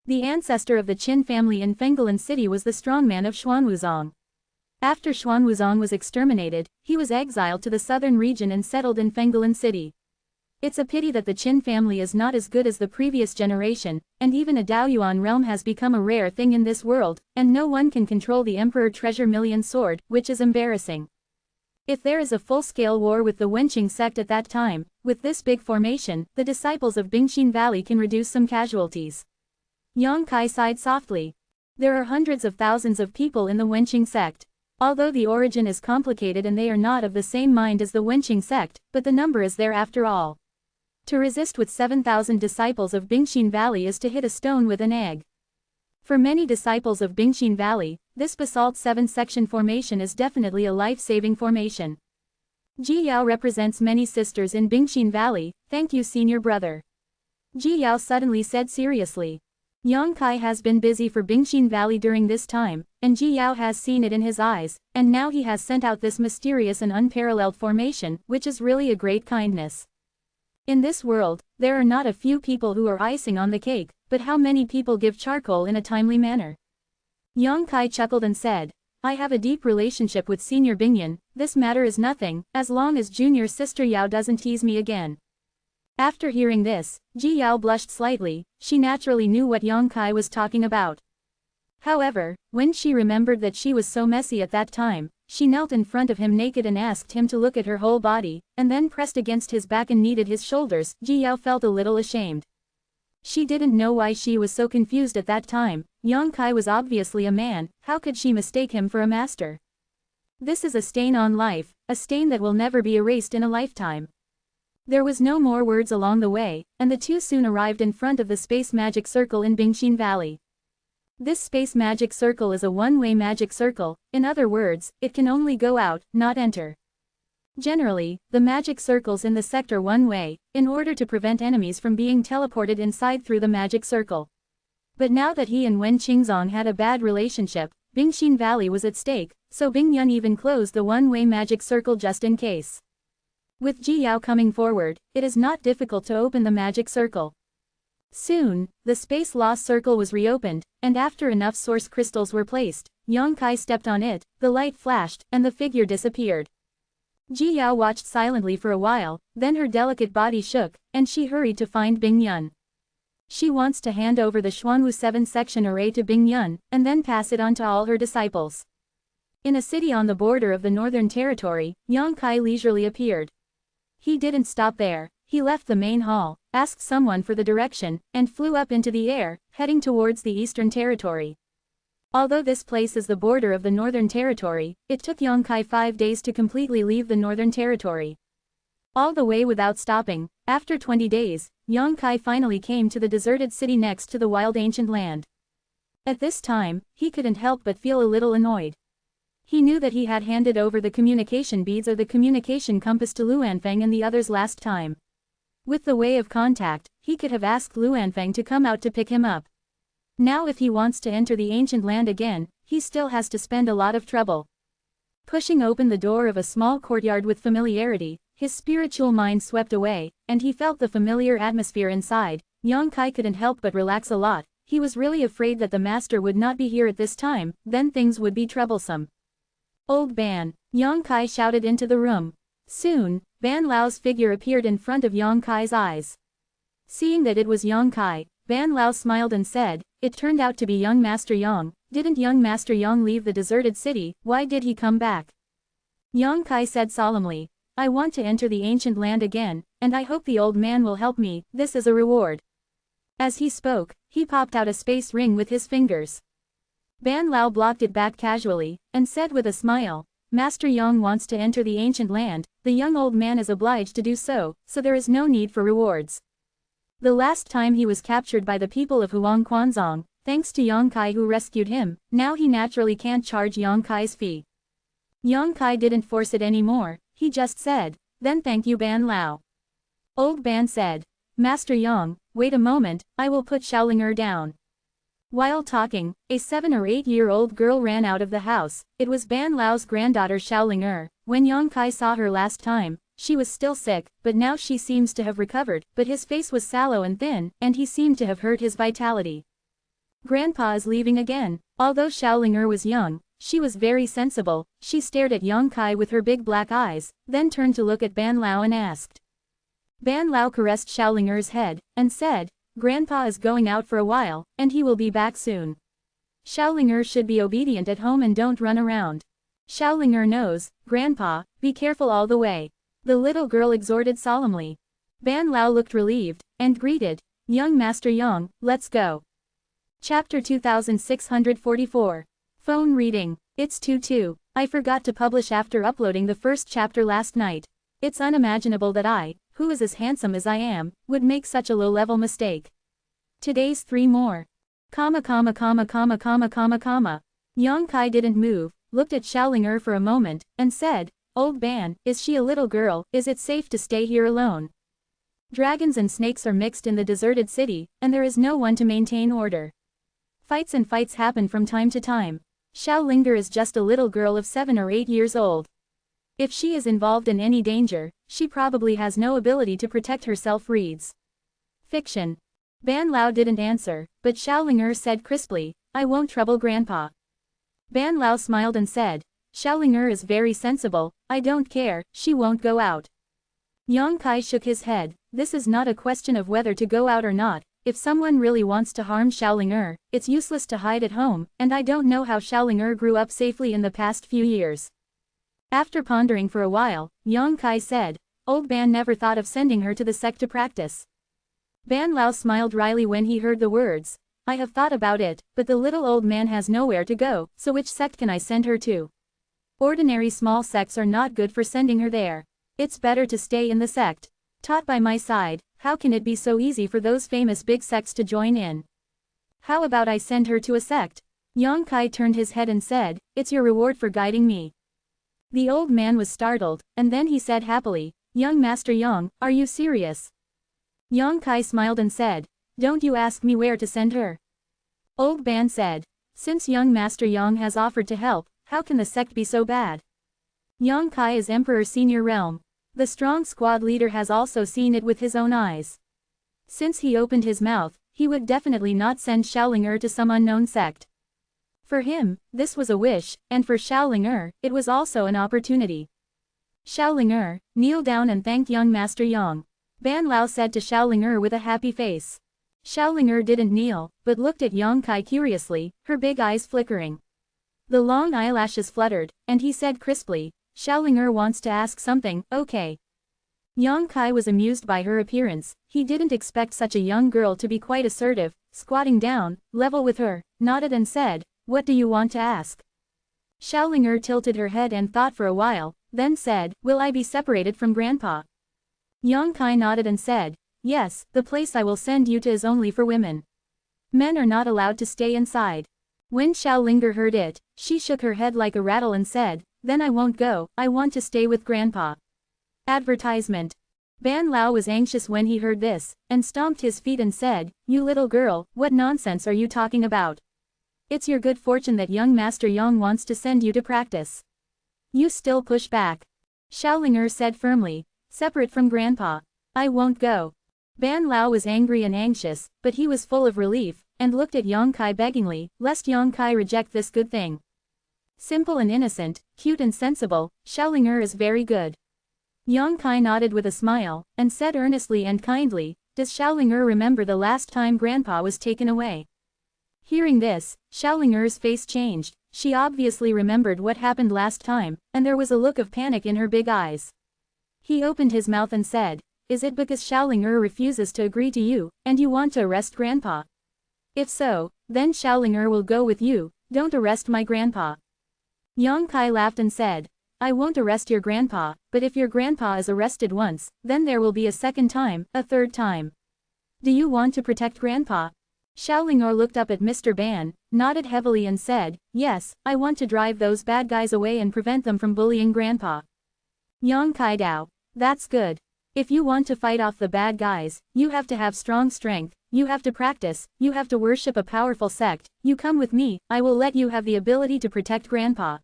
A: The ancestor of the Qin family in Fenggalan City was the strongman of Xuanwuzong. After Xuanwuzong was exterminated, he was exiled to the southern region and settled in Fenggalan City. It's a pity that the Qin family is not as good as the previous generation, and even a Daoyuan realm has become a rare thing in this world, and no one can control the Emperor Treasure Million Sword, which is embarrassing. If there is a full-scale war with the Wenqing sect at that time, with this big formation, the disciples of Bingxin Valley can reduce some casualties. Yang Kai sighed softly. There are hundreds of thousands of people in the Wenqing sect. Although the origin is complicated and they are not of the same mind as the Wenqing sect, but the number is there after all. To resist with 7,000 disciples of Bingxin Valley is to hit a stone with an egg. For many disciples of Bingxin Valley, this basalt 7 section formation is definitely a life-saving formation. Ji Yao represents many sisters in Bingxin Valley. Thank you, senior brother. Ji Yao suddenly said seriously. Yang Kai has been busy for Bingxin Valley during this time, and Ji Yao has seen it in his eyes, and now he has sent out this mysterious and unparalleled formation, which is really a great kindness. In this world, there are not a few people who are icing on the cake, but how many people give charcoal in a timely manner? Yang Kai chuckled and said, I have a deep relationship with Senior Bingyan. This matter is nothing, as long as junior sister Yao doesn't tease me again. After hearing this, Ji Yao blushed slightly. She naturally knew what Yang Kai was talking about. However, when she remembered that she was so messy at that time, she knelt in front of him naked and asked him to look at her whole body, and then pressed against his back and kneaded his shoulders. Ji Yao felt a little ashamed. She didn't know why she was so confused at that time. Yang Kai was obviously a man, how could she mistake him for a master? This is a stain on life, a stain that will never be erased in a lifetime. There was no more words along the way, and the two soon arrived in front of the space magic circle in Bingxin Valley. This space magic circle is a one-way magic circle. In other words, it can only go out, not enter. Generally, the magic circles in the sect are one way, in order to prevent enemies from being teleported inside through the magic circle. But now that he and Wen Qingzong had a bad relationship, Bingxin Valley was at stake, so Bing Yun even closed the one-way magic circle just in case. With Ji Yao coming forward, it is not difficult to open the magic circle. Soon, the space lost circle was reopened, and after enough source crystals were placed, Yang Kai stepped on it, the light flashed, and the figure disappeared. Ji Yao watched silently for a while, then her delicate body shook, and she hurried to find Bing Yun. She wants to hand over the zhenwu 7 section array to Bing Yun, and then pass it on to all her disciples. In a city on the border of the Northern Territory, Yang Kai leisurely appeared. He didn't stop there. He left the main hall, asked someone for the direction, and flew up into the air, heading towards the Eastern Territory. Although this place is the border of the Northern Territory, it took Yang Kai 5 days to completely leave the Northern Territory. All the way without stopping, after 20 days, Yang Kai finally came to the deserted city next to the wild ancient land. At this time, he couldn't help but feel a little annoyed. He knew that he had handed over the communication beads or the communication compass to Luanfeng and the others last time. With the way of contact, he could have asked Luanfeng to come out to pick him up. Now if he wants to enter the ancient land again, he still has to spend a lot of trouble. Pushing open the door of a small courtyard with familiarity, his spiritual mind swept away, and he felt the familiar atmosphere inside. Yang Kai couldn't help but relax a lot. He was really afraid that the master would not be here at this time, then things would be troublesome. Old Ban! Yang Kai shouted into the room. Soon, Ban Lao's figure appeared in front of Yang Kai's eyes. Seeing that it was Yang Kai, Ban Lao smiled and said, "It turned out to be young Master Yang. Didn't young Master Yang leave the deserted city? Why did he come back?" Yang Kai said solemnly, "I want to enter the ancient land again, and I hope the old man will help me. This is a reward." As he spoke, he popped out a space ring with his fingers. Ban Lao blocked it back casually, and said with a smile, Master Yang wants to enter the ancient land, the young old man is obliged to do so, so there is no need for rewards. The last time he was captured by the people of Huang Quanzong, thanks to Yang Kai who rescued him, now he naturally can't charge Yang Kai's fee. Yang Kai didn't force it anymore, he just said, then thank you Ban Lao. Old Ban said, Master Yang, wait a moment, I will put Xiaoling down. While talking, a 7 or 8-year-old girl ran out of the house. It was Ban Lao's granddaughter Xiaoling. When Yang Kai saw her last time, she was still sick, but now she seems to have recovered, but his face was sallow and thin, and he seemed to have hurt his vitality. Grandpa is leaving again. Although Xiaoling was young, she was very sensible. She stared at Yang Kai with her big black eyes, then turned to look at Ban Lao and asked. Ban Lao caressed Xiaoling's head, and said, Grandpa is going out for a while, and he will be back soon. Xiaoling should be obedient at home and don't run around. Xiaoling knows, Grandpa, be careful all the way. The little girl exhorted solemnly. Ban Lao looked relieved, and greeted, Young Master Yang, let's go. Chapter 2644. Phone reading. It's 2-2. I forgot to publish after uploading the first chapter last night. It's unimaginable that I, who is as handsome as I am, would make such a low-level mistake. Today's 3 more. Yang Kai didn't move, looked at Xiaoling for a moment, and said, Old Ban, is she a little girl, is it safe to stay here alone? Dragons and snakes are mixed in the deserted city, and there is no one to maintain order. Fights happen from time to time. Xiaoling is just a little girl of 7 or 8 years old. If she is involved in any danger, she probably has no ability to protect herself. Reads. Fiction. Ban Lao didn't answer, but Xiaoling said crisply, I won't trouble Grandpa. Ban Lao smiled and said, Xiaoling is very sensible, I don't care, she won't go out. Yang Kai shook his head, this is not a question of whether to go out or not. If someone really wants to harm Xiaoling, it's useless to hide at home, and I don't know how Xiaoling grew up safely in the past few years. After pondering for a while, Yang Kai said, Old Ban never thought of sending her to the sect to practice. Ban Lao smiled wryly when he heard the words. I have thought about it, but the little old man has nowhere to go, so which sect can I send her to? Ordinary small sects are not good for sending her there. It's better to stay in the sect taught by my side. How can it be so easy for those famous big sects to join in? How about I send her to a sect? Yang Kai turned his head and said, It's your reward for guiding me. The old man was startled, and then he said happily, Young Master Yang, are you serious? Yang Kai smiled and said, Don't you ask me where to send her. Old Ban said, Since young Master Yang has offered to help, how can the sect be so bad? Yang Kai is Emperor Senior Realm. The strong squad leader has also seen it with his own eyes. Since he opened his mouth, he would definitely not send Xiaoling to some unknown sect. For him, this was a wish, and for Xiaoling it was also an opportunity. Xiaoling kneel down and thank young Master Yang. Ban Lao said to Xiaoling with a happy face. Xiaoling didn't kneel, but looked at Yang Kai curiously, her big eyes flickering. The long eyelashes fluttered, and he said crisply, Xiaoling wants to ask something, okay. Yang Kai was amused by her appearance. He didn't expect such a young girl to be quite assertive. Squatting down, level with her, nodded and said, What do you want to ask? Xiaoling tilted her head and thought for a while, then said, Will I be separated from Grandpa? Yang Kai nodded and said, Yes, the place I will send you to is only for women. Men are not allowed to stay inside. When Xiaoling heard it, she shook her head like a rattle and said, Then I won't go, I want to stay with Grandpa. Advertisement. Ban Lao was anxious when he heard this, and stomped his feet and said, You little girl, what nonsense are you talking about? It's your good fortune that young Master Yang wants to send you to practice. You still push back. Xiaoling said firmly, Separate from Grandpa. I won't go. Ban Lao was angry and anxious, but he was full of relief, and looked at Yang Kai beggingly, lest Yang Kai reject this good thing. Simple and innocent, cute and sensible, Xiaoling is very good. Yang Kai nodded with a smile, and said earnestly and kindly, Does Xiaoling remember the last time Grandpa was taken away? Hearing this, Xiaoling's face changed. She obviously remembered what happened last time, and there was a look of panic in her big eyes. He opened his mouth and said, Is it because Xiaoling refuses to agree to you, and you want to arrest Grandpa? If so, then Xiaoling will go with you. Don't arrest my Grandpa. Yang Kai laughed and said, I won't arrest your grandpa, but if your grandpa is arrested once, then there will be a second time, a third time. Do you want to protect grandpa? Xiaoling'er looked up at Mr. Ban, nodded heavily and said, yes, I want to drive those bad guys away and prevent them from bullying grandpa. Yang Kai Dao. That's good. If you want to fight off the bad guys, you have to have strong strength, you have to practice, you have to worship a powerful sect, you come with me, I will let you have the ability to protect grandpa.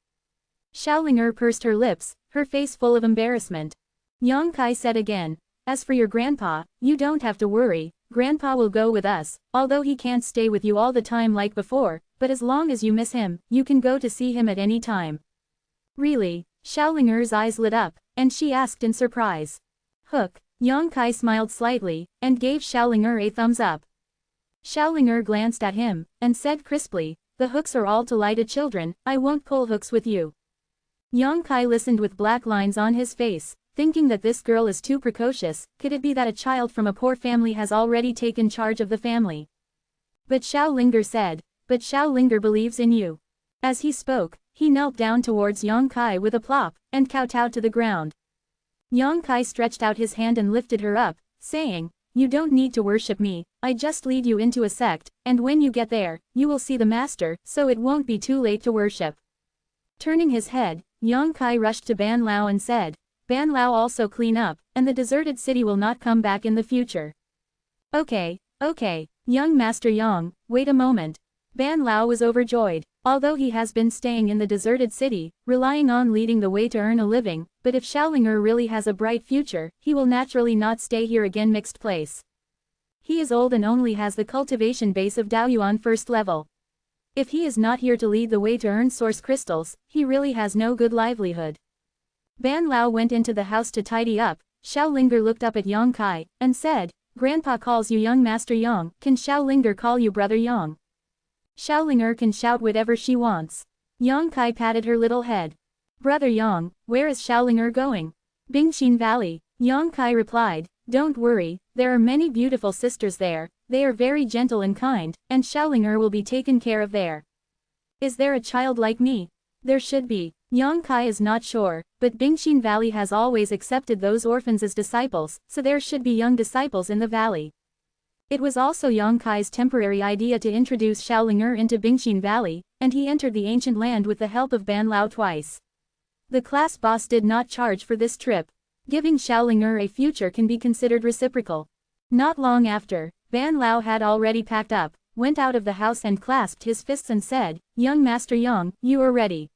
A: Xiaoling'er pursed her lips, her face full of embarrassment. Yang Kai said again, as for your grandpa, you don't have to worry, grandpa will go with us, although he can't stay with you all the time like before, but as long as you miss him, you can go to see him at any time. Really? Xiaoling'er's eyes lit up, and she asked in surprise. Hook. Yang Kai smiled slightly, and gave Xiaoling'er a thumbs up. Xiaoling'er glanced at him, and said crisply, the hooks are all to lie to children, I won't pull hooks with you. Yang Kai listened with black lines on his face, thinking that this girl is too precocious, could it be that a child from a poor family has already taken charge of the family? But Xiaoling'er said, but Xiaoling'er believes in you. As he spoke, he knelt down towards Yang Kai with a plop, and kowtowed to the ground. Yang Kai stretched out his hand and lifted her up, saying, you don't need to worship me, I just lead you into a sect, and when you get there, you will see the master, so it won't be too late to worship. Turning his head, Yang Kai rushed to Ban Lao and said, Ban Lao also clean up, and the deserted city will not come back in the future. Okay, young Master Yang, wait a moment. Ban Lao was overjoyed, although he has been staying in the deserted city, relying on leading the way to earn a living, but if Xiaoling'er really has a bright future, he will naturally not stay here again mixed place. He is old and only has the cultivation base of Daoyuan first level. If he is not here to lead the way to earn source crystals, he really has no good livelihood. Ban Lao went into the house to tidy up. Xiaoling'er looked up at Yang Kai, and said, Grandpa calls you young Master Yang, can Xiaoling'er call you Brother Yang? Xiaoling'er can shout whatever she wants. Yang Kai patted her little head. Brother Yang, where is Xiaoling'er going? Bingxin Valley. Yang Kai replied, don't worry, there are many beautiful sisters there, they are very gentle and kind, and Xiaoling'er will be taken care of there. Is there a child like me? There should be. Yang Kai is not sure, but Bingxin Valley has always accepted those orphans as disciples, so there should be young disciples in the valley. It was also Yang Kai's temporary idea to introduce Xiaoling'er into Bingxin Valley, and he entered the ancient land with the help of Ban Lao twice. The class boss did not charge for this trip. Giving Xiaoling'er a future can be considered reciprocal. Not long after, Ban Lao had already packed up, went out of the house and clasped his fists and said, Young Master Yang, you are ready.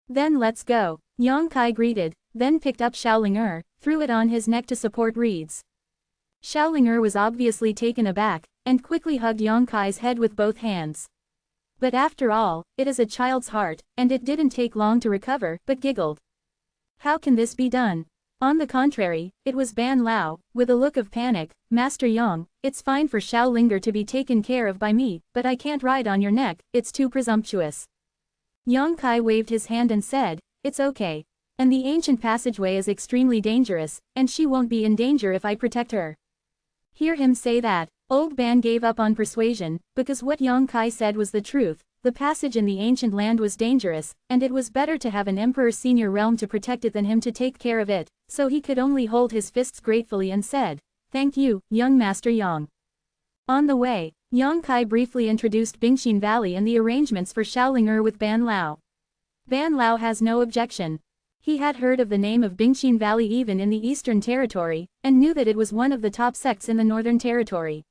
A: Then let's go. Yang Kai greeted, then picked up Xiaoling'er, threw it on his neck to support reeds. Xiaoling'er was obviously taken aback, and quickly hugged Yang Kai's head with both hands. But after all, it is a child's heart, and it didn't take long to recover, but giggled. How can this be done? On the contrary, it was Ban Lao, with a look of panic, Master Yang, it's fine for Xiaoling'er to be taken care of by me, but I can't ride on your neck, it's too presumptuous. Yang Kai waved his hand and said, it's okay. And the ancient passageway is extremely dangerous, and she won't be in danger if I protect her. Hear him say that. Old Ban gave up on persuasion, because what Yang Kai said was the truth. The passage in the ancient land was dangerous, and it was better to have an emperor senior realm to protect it than him to take care of it, so he could only hold his fists gratefully and said, thank you, young Master Yang. On the way, Yang Kai briefly introduced Bingxin Valley and the arrangements for Xiaoling'er with Ban Lao. Ban Lao has no objection. He had heard of the name of Bingxin Valley even in the Eastern Territory, and knew that it was one of the top sects in the Northern Territory.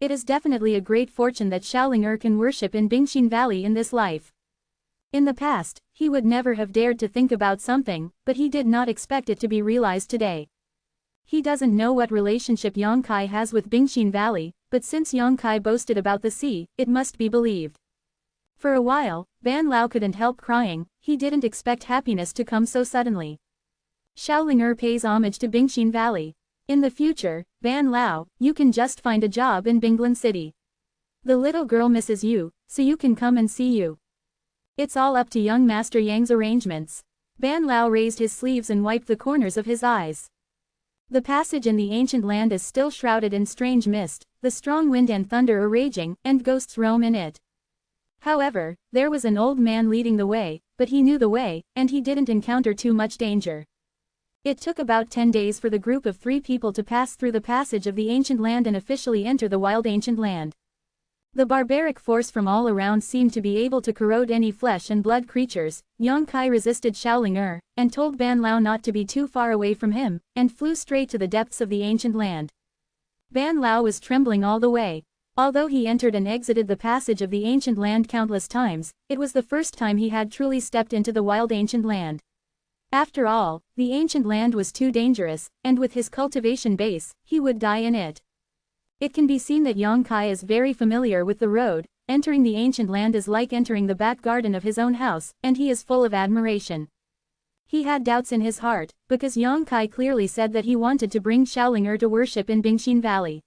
A: It is definitely a great fortune that Xiaoling'er can worship in Bingxin Valley in this life. In the past, he would never have dared to think about something, but he did not expect it to be realized today. He doesn't know what relationship Yang Kai has with Bingxin Valley, but since Yang Kai boasted about the sea, it must be believed. For a while, Ban Lao couldn't help crying, he didn't expect happiness to come so suddenly. Xiaoling'er pays homage to Bingxin Valley. In the future, Ban Lao, you can just find a job in Binglan City. The little girl misses you, so you can come and see you. It's all up to young Master Yang's arrangements. Ban Lao raised his sleeves and wiped the corners of his eyes. The passage in the ancient land is still shrouded in strange mist, the strong wind and thunder are raging, and ghosts roam in it. However, there was an old man leading the way, but he knew the way, and he didn't encounter too much danger. It took about 10 days for the group of 3 people to pass through the passage of the ancient land and officially enter the wild ancient land. The barbaric force from all around seemed to be able to corrode any flesh and blood creatures. Yang Kai resisted Xiaoling and told Ban Lao not to be too far away from him, and flew straight to the depths of the ancient land. Ban Lao was trembling all the way. Although he entered and exited the passage of the ancient land countless times, it was the first time he had truly stepped into the wild ancient land. After all, the ancient land was too dangerous, and with his cultivation base, he would die in it. It can be seen that Yang Kai is very familiar with the road. Entering the ancient land is like entering the back garden of his own house, and he is full of admiration. He had doubts in his heart, because Yang Kai clearly said that he wanted to bring Xiaoling to worship in Bingxin Valley.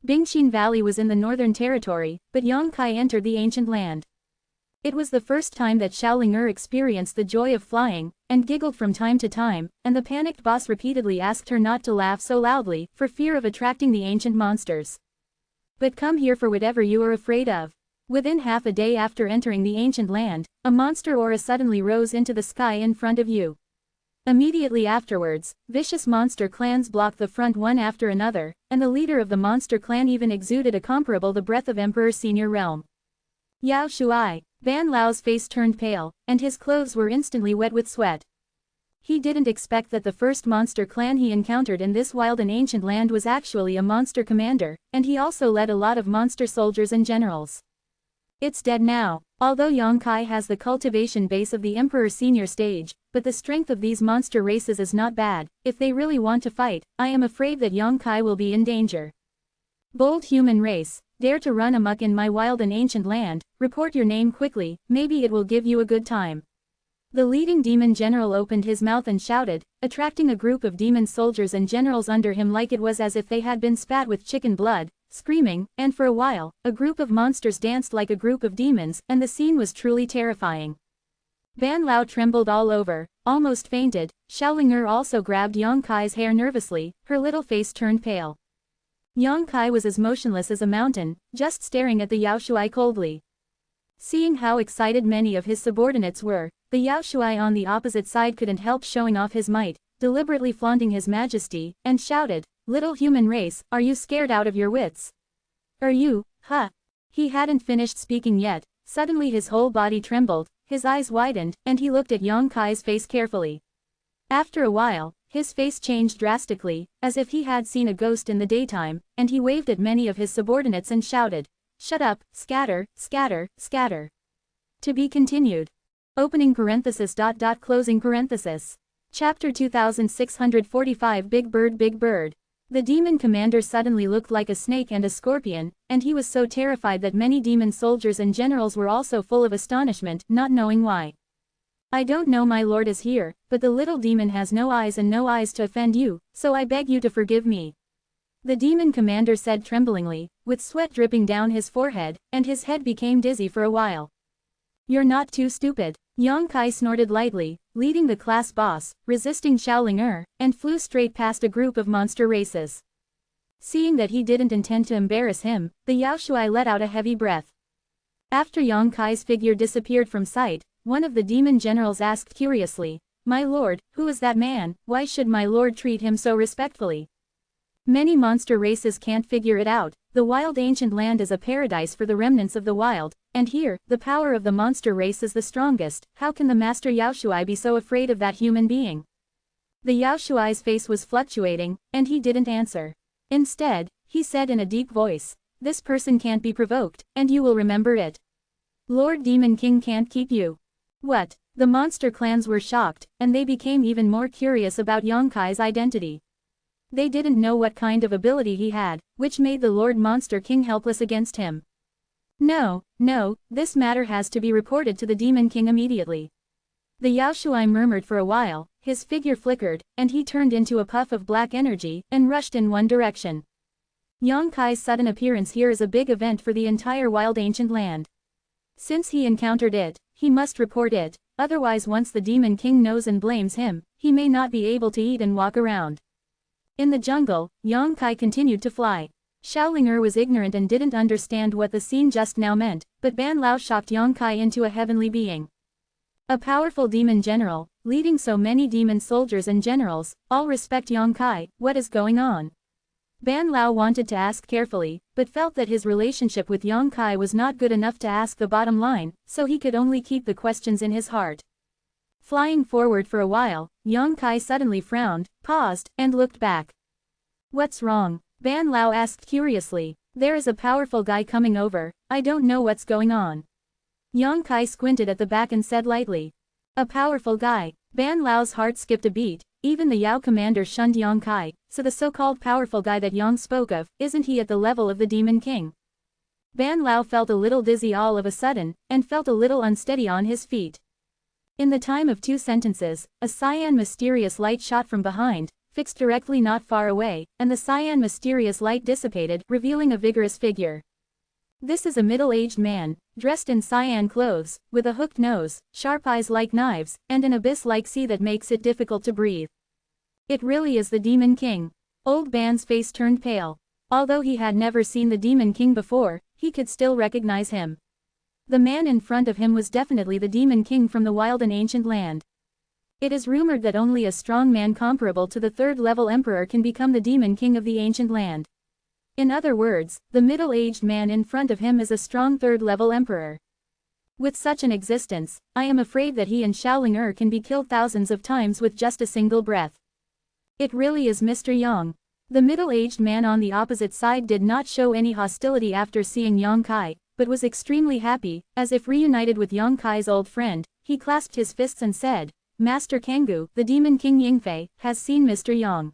A: Bingxin Valley was in the northern territory, but Yang Kai entered the ancient land. It was the first time that Xiaoling experienced the joy of flying, and giggled from time to time, and the panicked boss repeatedly asked her not to laugh so loudly, for fear of attracting the ancient monsters. But come here for whatever you are afraid of. Within half a day after entering the ancient land, a monster aura suddenly rose into the sky in front of you. Immediately afterwards, vicious monster clans blocked the front one after another, and the leader of the monster clan even exuded a comparable the breath of Emperor Senior Realm. Yao Shuai. Ban Lao's face turned pale, and his clothes were instantly wet with sweat. He didn't expect that the first monster clan he encountered in this wild and ancient land was actually a monster commander, and he also led a lot of monster soldiers and generals. It's dead now. Although Yang Kai has the cultivation base of the Emperor Senior stage, but the strength of these monster races is not bad. If they really want to fight, I am afraid that Yang Kai will be in danger. Bold human race, dare to run amok in my wild and ancient land, report your name quickly, maybe it will give you a good time. The leading demon general opened his mouth and shouted, attracting a group of demon soldiers and generals under him like it was as if they had been spat with chicken blood, screaming, and for a while, a group of monsters danced like a group of demons, and the scene was truly terrifying. Ban Lao trembled all over, almost fainted. Xiaoling also grabbed Yang Kai's hair nervously, her little face turned pale. Yang Kai was as motionless as a mountain, just staring at the Yao Shuai coldly. Seeing how excited many of his subordinates were, the Yao Shuai on the opposite side couldn't help showing off his might, deliberately flaunting his majesty, and shouted, "Little human race, are you scared out of your wits? Are you, huh?" He hadn't finished speaking yet, suddenly his whole body trembled, his eyes widened, and he looked at Yang Kai's face carefully. After a while, his face changed drastically, as if he had seen a ghost in the daytime, and he waved at many of his subordinates and shouted, "Shut up, scatter, scatter, scatter." To be continued. Opening parenthesis. Closing parenthesis. Chapter 2645 Big Bird. Big Bird. The demon commander suddenly looked like a snake and a scorpion, and he was so terrified that many demon soldiers and generals were also full of astonishment, not knowing why. "I don't know my lord is here, but the little demon has no eyes and no eyes to offend you, so I beg you to forgive me," the demon commander said tremblingly, with sweat dripping down his forehead, and his head became dizzy for a while. "You're not too stupid." Yang Kai snorted lightly, leading the class boss, resisting Xiaoling and flew straight past a group of monster races. Seeing that he didn't intend to embarrass him, the Yao Shuai let out a heavy breath. After Yang Kai's figure disappeared from sight, one of the demon generals asked curiously, "My lord, who is that man? Why should my lord treat him so respectfully?" Many monster races can't figure it out. The wild ancient land is a paradise for the remnants of the wild, and here, the power of the monster race is the strongest. How can the master Yao Shuai be so afraid of that human being? The Yao Shuai's face was fluctuating, and he didn't answer. Instead, he said in a deep voice, "This person can't be provoked, and you will remember it. Lord Demon King can't keep you." What? The monster clans were shocked, and they became even more curious about Yang Kai's identity. They didn't know what kind of ability he had, which made the Lord Monster King helpless against him. No, this matter has to be reported to the Demon King immediately. The Yao Shuai murmured for a while, his figure flickered, and he turned into a puff of black energy, and rushed in one direction. Yang Kai's sudden appearance here is a big event for the entire wild ancient land. Since he encountered it, he must report it, otherwise once the Demon King knows and blames him, he may not be able to eat and walk around. In the jungle, Yang Kai continued to fly. Xiaoling was ignorant and didn't understand what the scene just now meant, but Ban Lao shocked Yang Kai into a heavenly being. A powerful demon general, leading so many demon soldiers and generals, all respect Yang Kai. What is going on? Ban Lao wanted to ask carefully, but felt that his relationship with Yang Kai was not good enough to ask the bottom line, so he could only keep the questions in his heart. Flying forward for a while, Yang Kai suddenly frowned, paused, and looked back. What's wrong? Ban Lao asked curiously. There is a powerful guy coming over, I don't know what's going on. Yang Kai squinted at the back and said lightly. A powerful guy. Ban Lao's heart skipped a beat. Even the Yao commander shunned Yang Kai, so the so-called powerful guy that Yang spoke of, isn't he at the level of the Demon King? Ban Lao felt a little dizzy all of a sudden, and felt a little unsteady on his feet. In the time of 2 sentences, a cyan mysterious light shot from behind, fixed directly not far away, and the cyan mysterious light dissipated, revealing a vigorous figure. This is a middle-aged man, dressed in cyan clothes, with a hooked nose, sharp eyes like knives, and an abyss-like sea that makes it difficult to breathe. It really is the Demon King. Old Ban's face turned pale. Although he had never seen the Demon King before, he could still recognize him. The man in front of him was definitely the Demon King from the wild and ancient land. It is rumored that only a strong man comparable to the 3rd-level emperor can become the Demon King of the ancient land. In other words, the middle-aged man in front of him is a strong 3rd-level emperor. With such an existence, I am afraid that he and Xiaoling can be killed thousands of times with just a single breath. It really is Mr. Yang. The middle-aged man on the opposite side did not show any hostility after seeing Yang Kai, but was extremely happy, as if reunited with Yang Kai's old friend. He clasped his fists and said, Master Kanggu, the Demon King Yingfei, has seen Mr. Yang.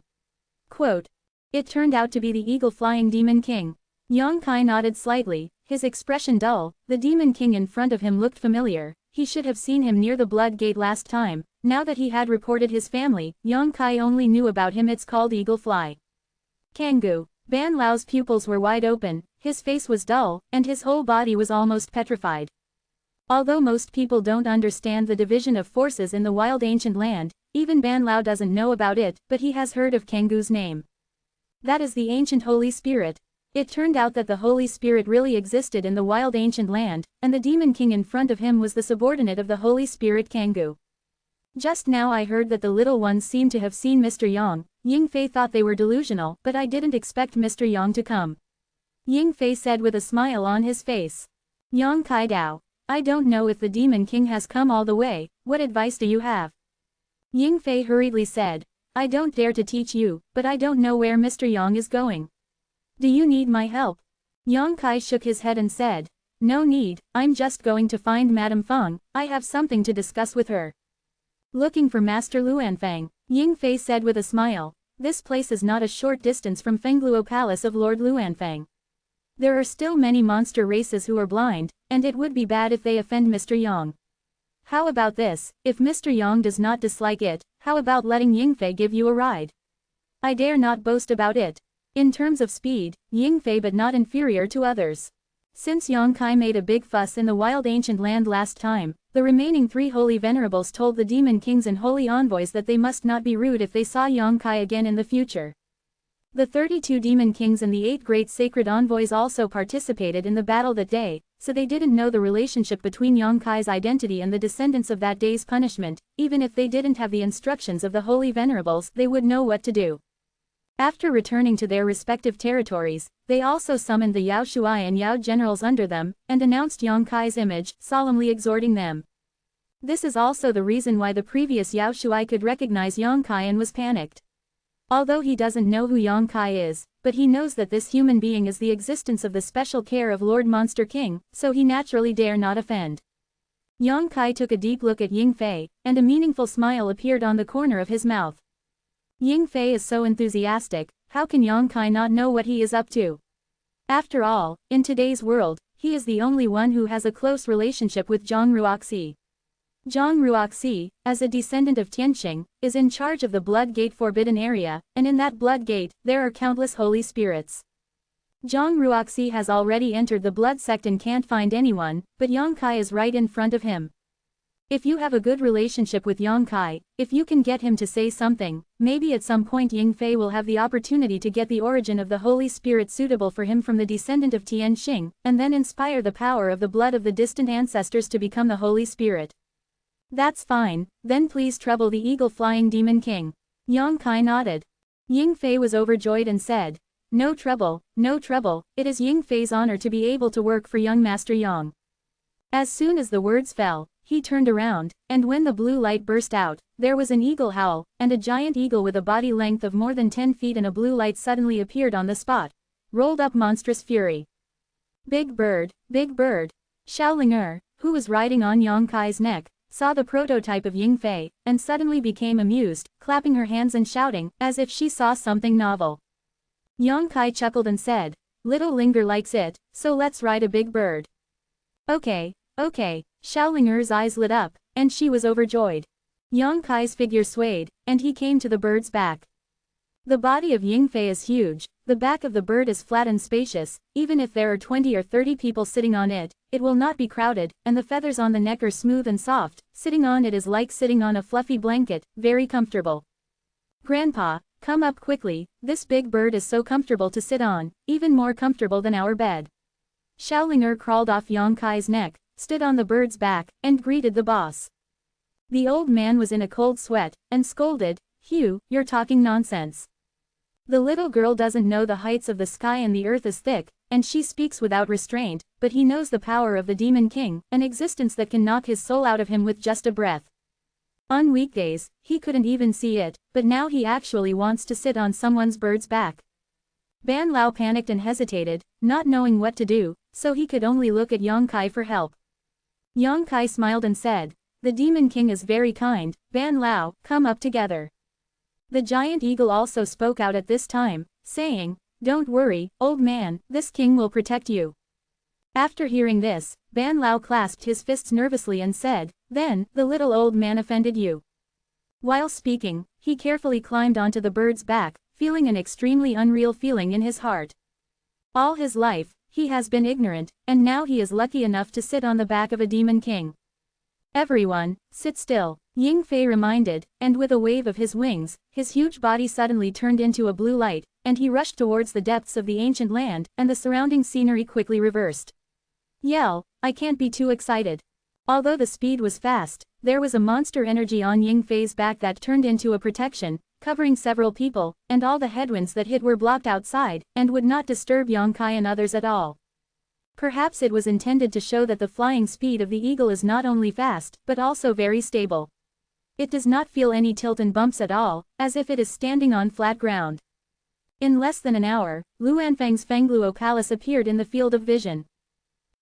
A: Quote. It turned out to be the eagle-flying Demon King. Yang Kai nodded slightly, his expression dull. The Demon King in front of him looked familiar. He should have seen him near the Blood Gate last time. Now that he had reported his family, Yang Kai only knew about him. It's called Eagle Fly. Kanggu. Ban Lao's pupils were wide open, his face was dull, and his whole body was almost petrified. Although most people don't understand the division of forces in the wild ancient land, even Ban Lao doesn't know about it, but he has heard of Kanggu's name. That is the ancient Holy Spirit. It turned out that the Holy Spirit really existed in the wild ancient land, and the Demon King in front of him was the subordinate of the Holy Spirit Kanggu. Just now I heard that the little ones seem to have seen Mr. Yang. Yingfei thought they were delusional, but I didn't expect Mr. Yang to come. Yingfei said with a smile on his face. Yang Kai Dao. I don't know if the Demon King has come all the way. What advice do you have? Yingfei hurriedly said. I don't dare to teach you, but I don't know where Mr. Yang is going. Do you need my help? Yang Kai shook his head and said. No need, I'm just going to find Madame Feng. I have something to discuss with her. Looking for Master Luanfeng, Yingfei said with a smile. This place is not a short distance from Fengluo Palace of Lord Luanfeng. There are still many monster races who are blind, and it would be bad if they offend Mr. Yang. How about this, if Mr. Yang does not dislike it, how about letting Yingfei give you a ride? I dare not boast about it. In terms of speed, Yingfei but not inferior to others. Since Yang Kai made a big fuss in the wild ancient land last time, the remaining 3 holy venerables told the demon kings and holy envoys that they must not be rude if they saw Yang Kai again in the future. The 32 demon kings and the 8 great sacred envoys also participated in the battle that day, so they didn't know the relationship between Yang Kai's identity and the descendants of that day's punishment. Even if they didn't have the instructions of the holy venerables, they would know what to do. After returning to their respective territories, they also summoned the Yao Shuai and Yao generals under them, and announced Yang Kai's image, solemnly exhorting them. This is also the reason why the previous Yao Shuai could recognize Yang Kai and was panicked. Although he doesn't know who Yang Kai is, but he knows that this human being is the existence of the special care of Lord Monster King, so he naturally dare not offend. Yang Kai took a deep look at Yingfei, and a meaningful smile appeared on the corner of his mouth. Yingfei is so enthusiastic, how can Yang Kai not know what he is up to? After all, in today's world, he is the only one who has a close relationship with Zhang Ruoxi. Zhang Ruoxi, as a descendant of Tianqing, is in charge of the Blood Gate Forbidden Area, and in that Blood Gate, there are countless holy spirits. Zhang Ruoxi has already entered the Blood Sect and can't find anyone, but Yang Kai is right in front of him. If you have a good relationship with Yang Kai, if you can get him to say something, maybe at some point Ying Fei will have the opportunity to get the origin of the Holy Spirit suitable for him from the descendant of Tian Xing, and then inspire the power of the blood of the distant ancestors to become the Holy Spirit. That's fine, then please trouble the eagle-flying demon king. Yang Kai nodded. Ying Fei was overjoyed and said, no trouble, no trouble, it is Ying Fei's honor to be able to work for young Master Yang. As soon as the words fell, he turned around, and when the blue light burst out, there was an eagle howl, and a giant eagle with a body length of more than 10 feet and a blue light suddenly appeared on the spot. Rolled up monstrous fury. Big bird, big bird. Xiaoling, who was riding on Yang Kai's neck, saw the prototype of Ying Fei, and suddenly became amused, clapping her hands and shouting, as if she saw something novel. Yang Kai chuckled and said, little Linger likes it, so let's ride a big bird. Okay, okay. Xiaoling's eyes lit up, and she was overjoyed. Yang Kai's figure swayed, and he came to the bird's back. The body of Ying Fei is huge, the back of the bird is flat and spacious, even if there are 20 or 30 people sitting on it, it will not be crowded, and the feathers on the neck are smooth and soft, sitting on it is like sitting on a fluffy blanket, very comfortable. Grandpa, come up quickly, this big bird is so comfortable to sit on, even more comfortable than our bed. Xiaoling crawled off Yang Kai's neck, stood on the bird's back, and greeted the boss. The old man was in a cold sweat, and scolded, Hugh, you're talking nonsense. The little girl doesn't know the heights of the sky and the earth is thick, and she speaks without restraint, but he knows the power of the Demon King, an existence that can knock his soul out of him with just a breath. On weekdays, he couldn't even see it, but now he actually wants to sit on someone's bird's back. Ban Lao panicked and hesitated, not knowing what to do, so he could only look at Yang Kai for help. Yang Kai smiled and said, the Demon King is very kind, Ban Lao, come up together. The giant eagle also spoke out at this time, saying, don't worry, old man, this king will protect you. After hearing this, Ban Lao clasped his fists nervously and said, then, the little old man offended you. While speaking, he carefully climbed onto the bird's back, feeling an extremely unreal feeling in his heart. All his life, he has been ignorant, and now he is lucky enough to sit on the back of a demon king. Everyone, sit still, Ying Fei reminded, and with a wave of his wings, his huge body suddenly turned into a blue light, and he rushed towards the depths of the ancient land, and the surrounding scenery quickly reversed. Yell, I can't be too excited. Although the speed was fast, there was a monster energy on Ying Fei's back that turned into a protection, covering several people, and all the headwinds that hit were blocked outside, and would not disturb Yang Kai and others at all. Perhaps it was intended to show that the flying speed of the eagle is not only fast, but also very stable. It does not feel any tilt and bumps at all, as if it is standing on flat ground. In less than an hour, Luanfeng's Fengluo Palace appeared in the field of vision.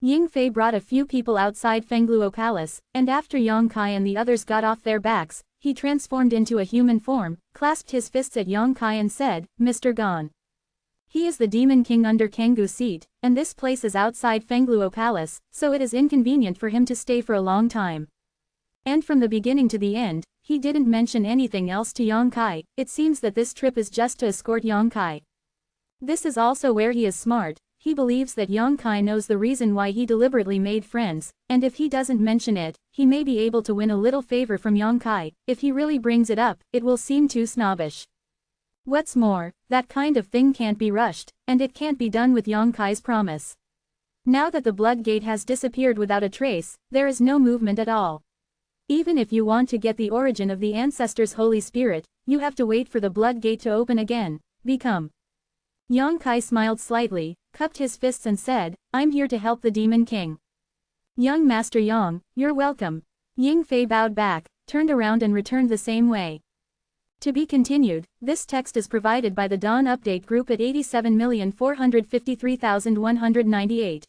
A: Ying Fei brought a few people outside Fengluo Palace, and after Yang Kai and the others got off their backs, he transformed into a human form, clasped his fists at Yang Kai and said, Mr. Gan. He is the Demon King under Kanggu's seat, and this place is outside Fengluo Palace, so it is inconvenient for him to stay for a long time. And from the beginning to the end, he didn't mention anything else to Yang Kai. It seems that this trip is just to escort Yang Kai. This is also where he is smart. He believes that Yang Kai knows the reason why he deliberately made friends, and if he doesn't mention it, he may be able to win a little favor from Yang Kai. If he really brings it up, it will seem too snobbish. What's more, that kind of thing can't be rushed, and it can't be done with Yang Kai's promise. Now that the blood gate has disappeared without a trace, there is no movement at all. Even if you want to get the origin of the ancestors' Holy Spirit, you have to wait for the blood gate to open again. Become. Yang Kai smiled slightly, cupped his fists and said, I'm here to help the Demon King. Young Master Yang, you're welcome. Ying Fei bowed back, turned around and returned the same way. To be continued, this text is provided by the Dawn Update Group at 87,453,198.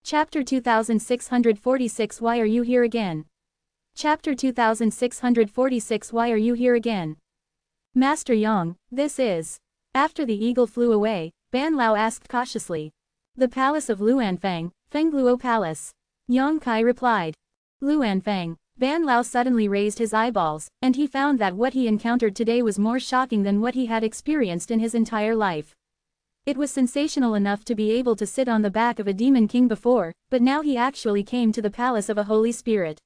A: Chapter 2646 Why Are You Here Again? Chapter 2646 Why Are You Here Again? Master Yang, this is. After the eagle flew away, Ban Lao asked cautiously. The palace of Luanfeng, Fengluo Palace. Yang Kai replied. Luanfeng. Ban Lao suddenly raised his eyeballs, and he found that what he encountered today was more shocking than what he had experienced in his entire life. It was sensational enough to be able to sit on the back of a demon king before, but now he actually came to the palace of a holy spirit.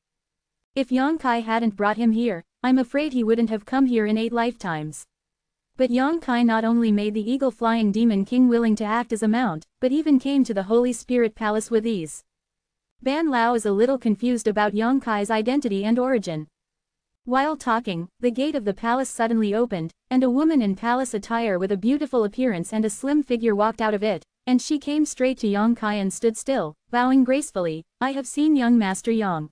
A: If Yang Kai hadn't brought him here, I'm afraid he wouldn't have come here in 8 lifetimes. But Yang Kai not only made the eagle-flying demon king willing to act as a mount, but even came to the Holy Spirit Palace with ease. Ban Lao is a little confused about Yang Kai's identity and origin. While talking, the gate of the palace suddenly opened, and a woman in palace attire with a beautiful appearance and a slim figure walked out of it, and she came straight to Yang Kai and stood still, bowing gracefully, "I have seen young Master Yang."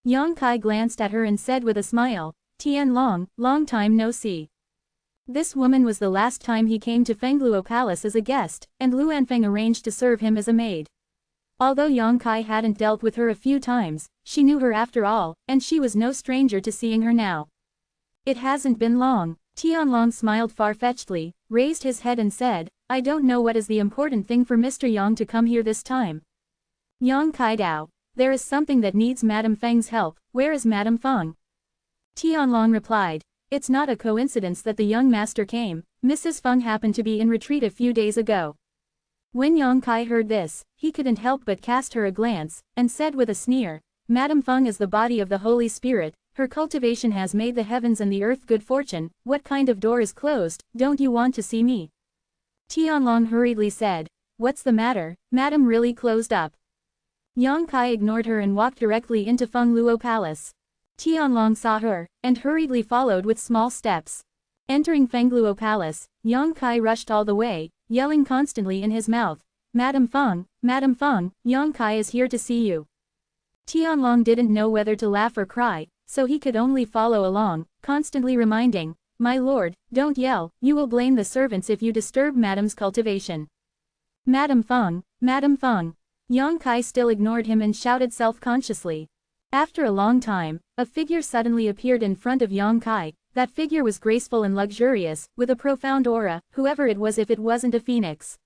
A: Yang Kai glanced at her and said with a smile, "Tian Long, long time no see." This woman was the last time he came to Fengluo Palace as a guest, and Luanfeng arranged to serve him as a maid. Although Yang Kai hadn't dealt with her a few times, she knew her after all, and she was no stranger to seeing her now. "It hasn't been long." Tianlong smiled far-fetchedly, raised his head and said, "I don't know what is the important thing for Mr. Yang to come here this time." Yang Kai Dao, "There is something that needs Madame Feng's help. Where is Madame Feng?" Tianlong replied, "It's not a coincidence that the young master came. Mrs. Feng happened to be in retreat a few days ago." When Yang Kai heard this, he couldn't help but cast her a glance, and said with a sneer, "Madame Feng is the body of the Holy Spirit, her cultivation has made the heavens and the earth good fortune. What kind of door is closed? Don't you want to see me?" Tianlong hurriedly said, "What's the matter? Madame really closed up." Yang Kai ignored her and walked directly into Feng Luo Palace. Tianlong saw her, and hurriedly followed with small steps. Entering Fengluo Palace, Yang Kai rushed all the way, yelling constantly in his mouth, Madame Feng, Yang Kai is here to see you." Tianlong didn't know whether to laugh or cry, so he could only follow along, constantly reminding, "My lord, don't yell, you will blame the servants if you disturb Madame's cultivation." Madame Feng." Yang Kai still ignored him and shouted self-consciously. After a long time, a figure suddenly appeared in front of Yang Kai. That figure was graceful and luxurious, with a profound aura, whoever it was if it wasn't a phoenix.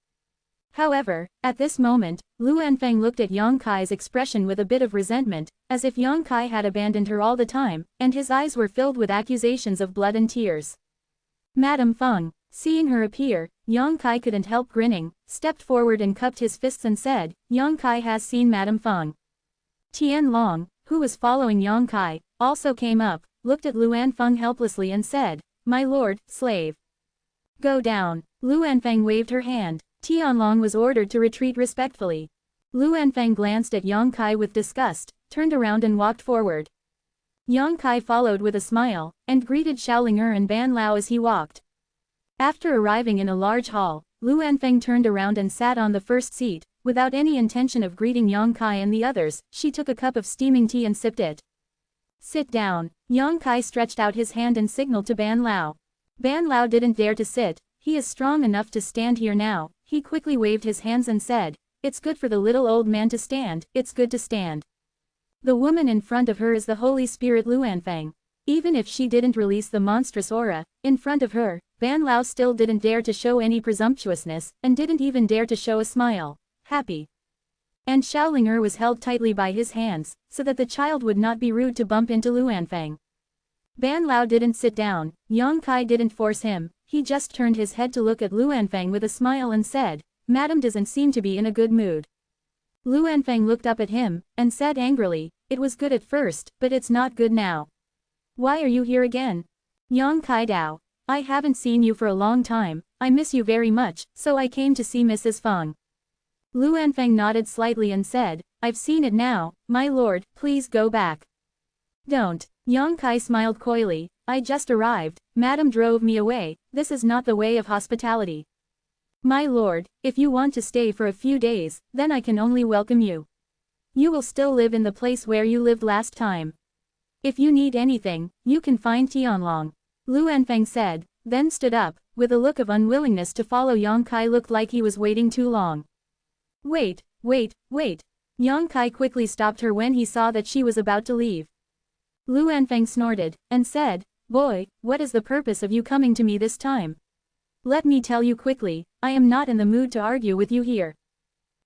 A: However, at this moment, Luanfeng looked at Yang Kai's expression with a bit of resentment, as if Yang Kai had abandoned her all the time, and his eyes were filled with accusations of blood and tears. Madame Feng, seeing her appear, Yang Kai couldn't help grinning, stepped forward and cupped his fists and said, "Yang Kai has seen Madame Feng." Tian Long, who was following Yang Kai, also came up, looked at Luanfeng helplessly and said, "My lord, slave. Go down." Luanfeng waved her hand. Tianlong was ordered to retreat respectfully. Luanfeng glanced at Yang Kai with disgust, turned around and walked forward. Yang Kai followed with a smile, and greeted Xiaoling and Ban Lao as he walked. After arriving in a large hall, Luanfeng turned around and sat on the first seat. Without any intention of greeting Yang Kai and the others, she took a cup of steaming tea and sipped it. "Sit down." Yang Kai stretched out his hand and signaled to Ban Lao. Ban Lao didn't dare to sit, he is strong enough to stand here now. He quickly waved his hands and said, "It's good for the little old man to stand, it's good to stand." The woman in front of her is the Holy Spirit Luanfeng. Even if she didn't release the monstrous aura, in front of her, Ban Lao still didn't dare to show any presumptuousness, and didn't even dare to show a smile. Happy. And Xiaoling was held tightly by his hands, so that the child would not be rude to bump into Luanfeng. Ban Lao didn't sit down, Yang Kai didn't force him, he just turned his head to look at Luanfeng with a smile and said, "Madam doesn't seem to be in a good mood." Luanfeng looked up at him, and said angrily, "It was good at first, but it's not good now. Why are you here again?" Yang Kai Dao, "I haven't seen you for a long time, I miss you very much, so I came to see Mrs. Feng." Luanfeng nodded slightly and said, "I've seen it now, my lord, please go back." "Don't." Yang Kai smiled coyly, "I just arrived, Madam drove me away, this is not the way of hospitality. My lord, if you want to stay for a few days, then I can only welcome you. You will still live in the place where you lived last time. If you need anything, you can find Tianlong." Luanfeng said, then stood up, with a look of unwillingness to follow. Yang Kai looked like he was waiting too long. Wait. Yang Kai quickly stopped her when he saw that she was about to leave. Luanfeng snorted, and said, "Boy, what is the purpose of you coming to me this time? Let me tell you quickly, I am not in the mood to argue with you here."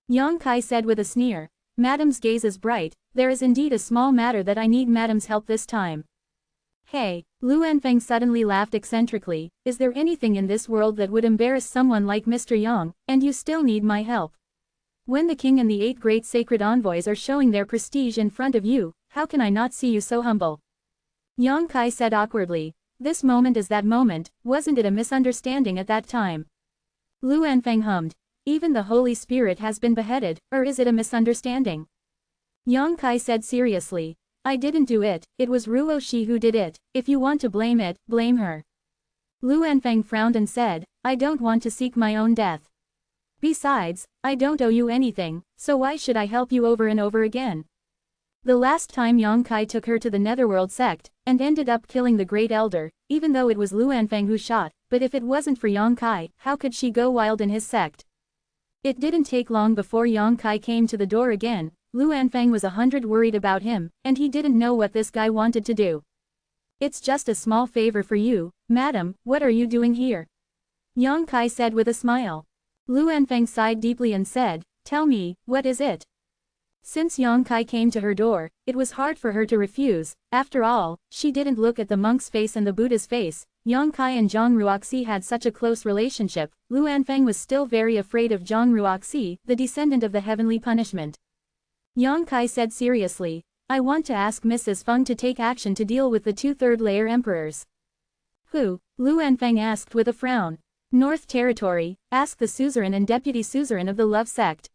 A: Yang Kai said with a sneer, "Madame's gaze is bright, there is indeed a small matter that I need Madame's help this time." "Hey," Luanfeng suddenly laughed eccentrically, "is there anything in this world that would embarrass someone like Mr. Yang, and you still need my help? When the king and the 8 great sacred envoys are showing their prestige in front of you, how can I not see you so humble? Yang Kai said awkwardly. This moment is that moment, wasn't it a misunderstanding at that time? Luanfeng hummed. Even the Holy Spirit has been beheaded, or is it a misunderstanding? Yang Kai said seriously. I didn't do it, it was Ruo Shi who did it, if you want to blame it, blame her. Luanfeng frowned and said, I don't want to seek my own death. Besides, I don't owe you anything, so why should I help you over and over again? The last time Yang Kai took her to the Netherworld sect, and ended up killing the Great Elder, even though it was Luanfeng who shot, but if it wasn't for Yang Kai, how could she go wild in his sect? It didn't take long before Yang Kai came to the door again. Luanfeng was 100 worried about him, and he didn't know what this guy wanted to do. It's just a small favor for you, madam, what are you doing here? Yang Kai said with a smile. Luanfeng sighed deeply and said, tell me, what is it? Since Yang Kai came to her door, it was hard for her to refuse. After all, she didn't look at the monk's face and the Buddha's face. Yang Kai and Zhang Ruoxi had such a close relationship. Luanfeng was still very afraid of Zhang Ruoxi, the descendant of the heavenly punishment. Yang Kai said seriously, I want to ask Mrs. Feng to take action to deal with the 2 third-layer emperors. Who? Luanfeng asked with a frown. North Territory, ask the suzerain and deputy suzerain of the Love Sect.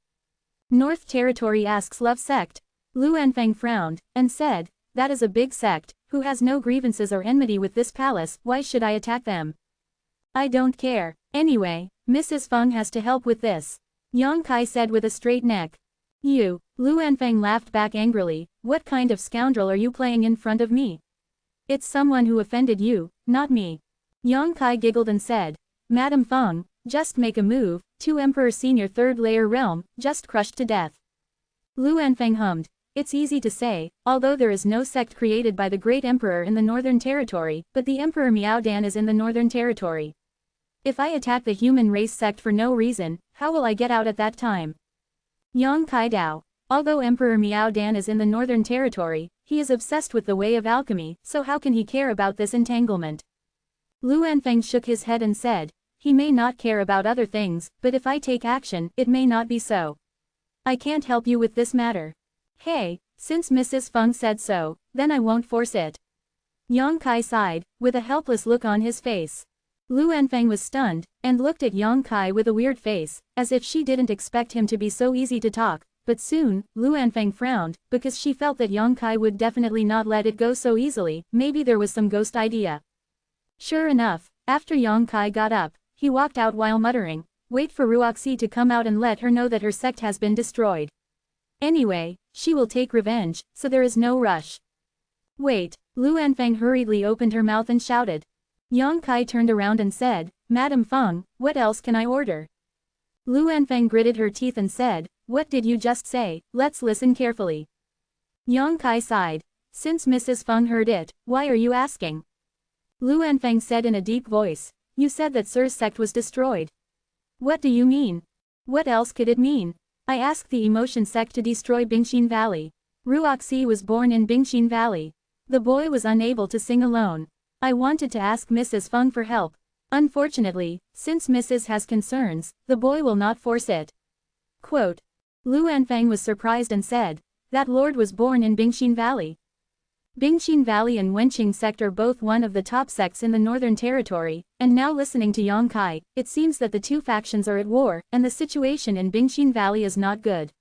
A: North Territory asks Love Sect. Luanfeng frowned, and said, that is a big sect, who has no grievances or enmity with this palace, why should I attack them? I don't care. Anyway, Mrs. Feng has to help with this. Yang Kai said with a straight neck. You, Luanfeng laughed back angrily, what kind of scoundrel are you playing in front of me? It's someone who offended you, not me. Yang Kai giggled and said, Madam Feng, just make a move, 2 Emperor Senior 3rd Layer Realm, just crushed to death. Luanfeng hummed. It's easy to say, although there is no sect created by the Great Emperor in the Northern Territory, but the Emperor Miaodan is in the Northern Territory. If I attack the human race sect for no reason, how will I get out at that time? Yang Kai Dao. Although Emperor Miaodan is in the Northern Territory, he is obsessed with the way of alchemy, so how can he care about this entanglement? Luanfeng shook his head and said, he may not care about other things, but if I take action, it may not be so. I can't help you with this matter. Hey, since Mrs. Feng said so, then I won't force it. Yang Kai sighed, with a helpless look on his face. Luanfeng was stunned, and looked at Yang Kai with a weird face, as if she didn't expect him to be so easy to talk, but soon, Luanfeng frowned, because she felt that Yang Kai would definitely not let it go so easily, maybe there was some ghost idea. Sure enough, after Yang Kai got up, he walked out while muttering, wait for Ruoxi to come out and let her know that her sect has been destroyed. Anyway, she will take revenge, so there is no rush. Wait, Luanfeng hurriedly opened her mouth and shouted. Yang Kai turned around and said, Madam Feng, what else can I order? Luanfeng gritted her teeth and said, what did you just say? Let's listen carefully. Yang Kai sighed. Since Mrs. Feng heard it, why are you asking? Luanfeng said in a deep voice, you said that Sir's sect was destroyed. What do you mean? What else could it mean? I asked the Emotion sect to destroy Bingxin Valley. Ruoxi was born in Bingxin Valley. The boy was unable to sing alone. I wanted to ask Mrs. Feng for help. Unfortunately, since Mrs. has concerns, the boy will not force it. Quote. Luanfeng was surprised and said, that lord was born in Bingxin Valley. Bingxin Valley and Wenqing sect are both one of the top sects in the Northern Territory, and now listening to Yang Kai, it seems that the 2 factions are at war, and the situation in Bingxin Valley is not good.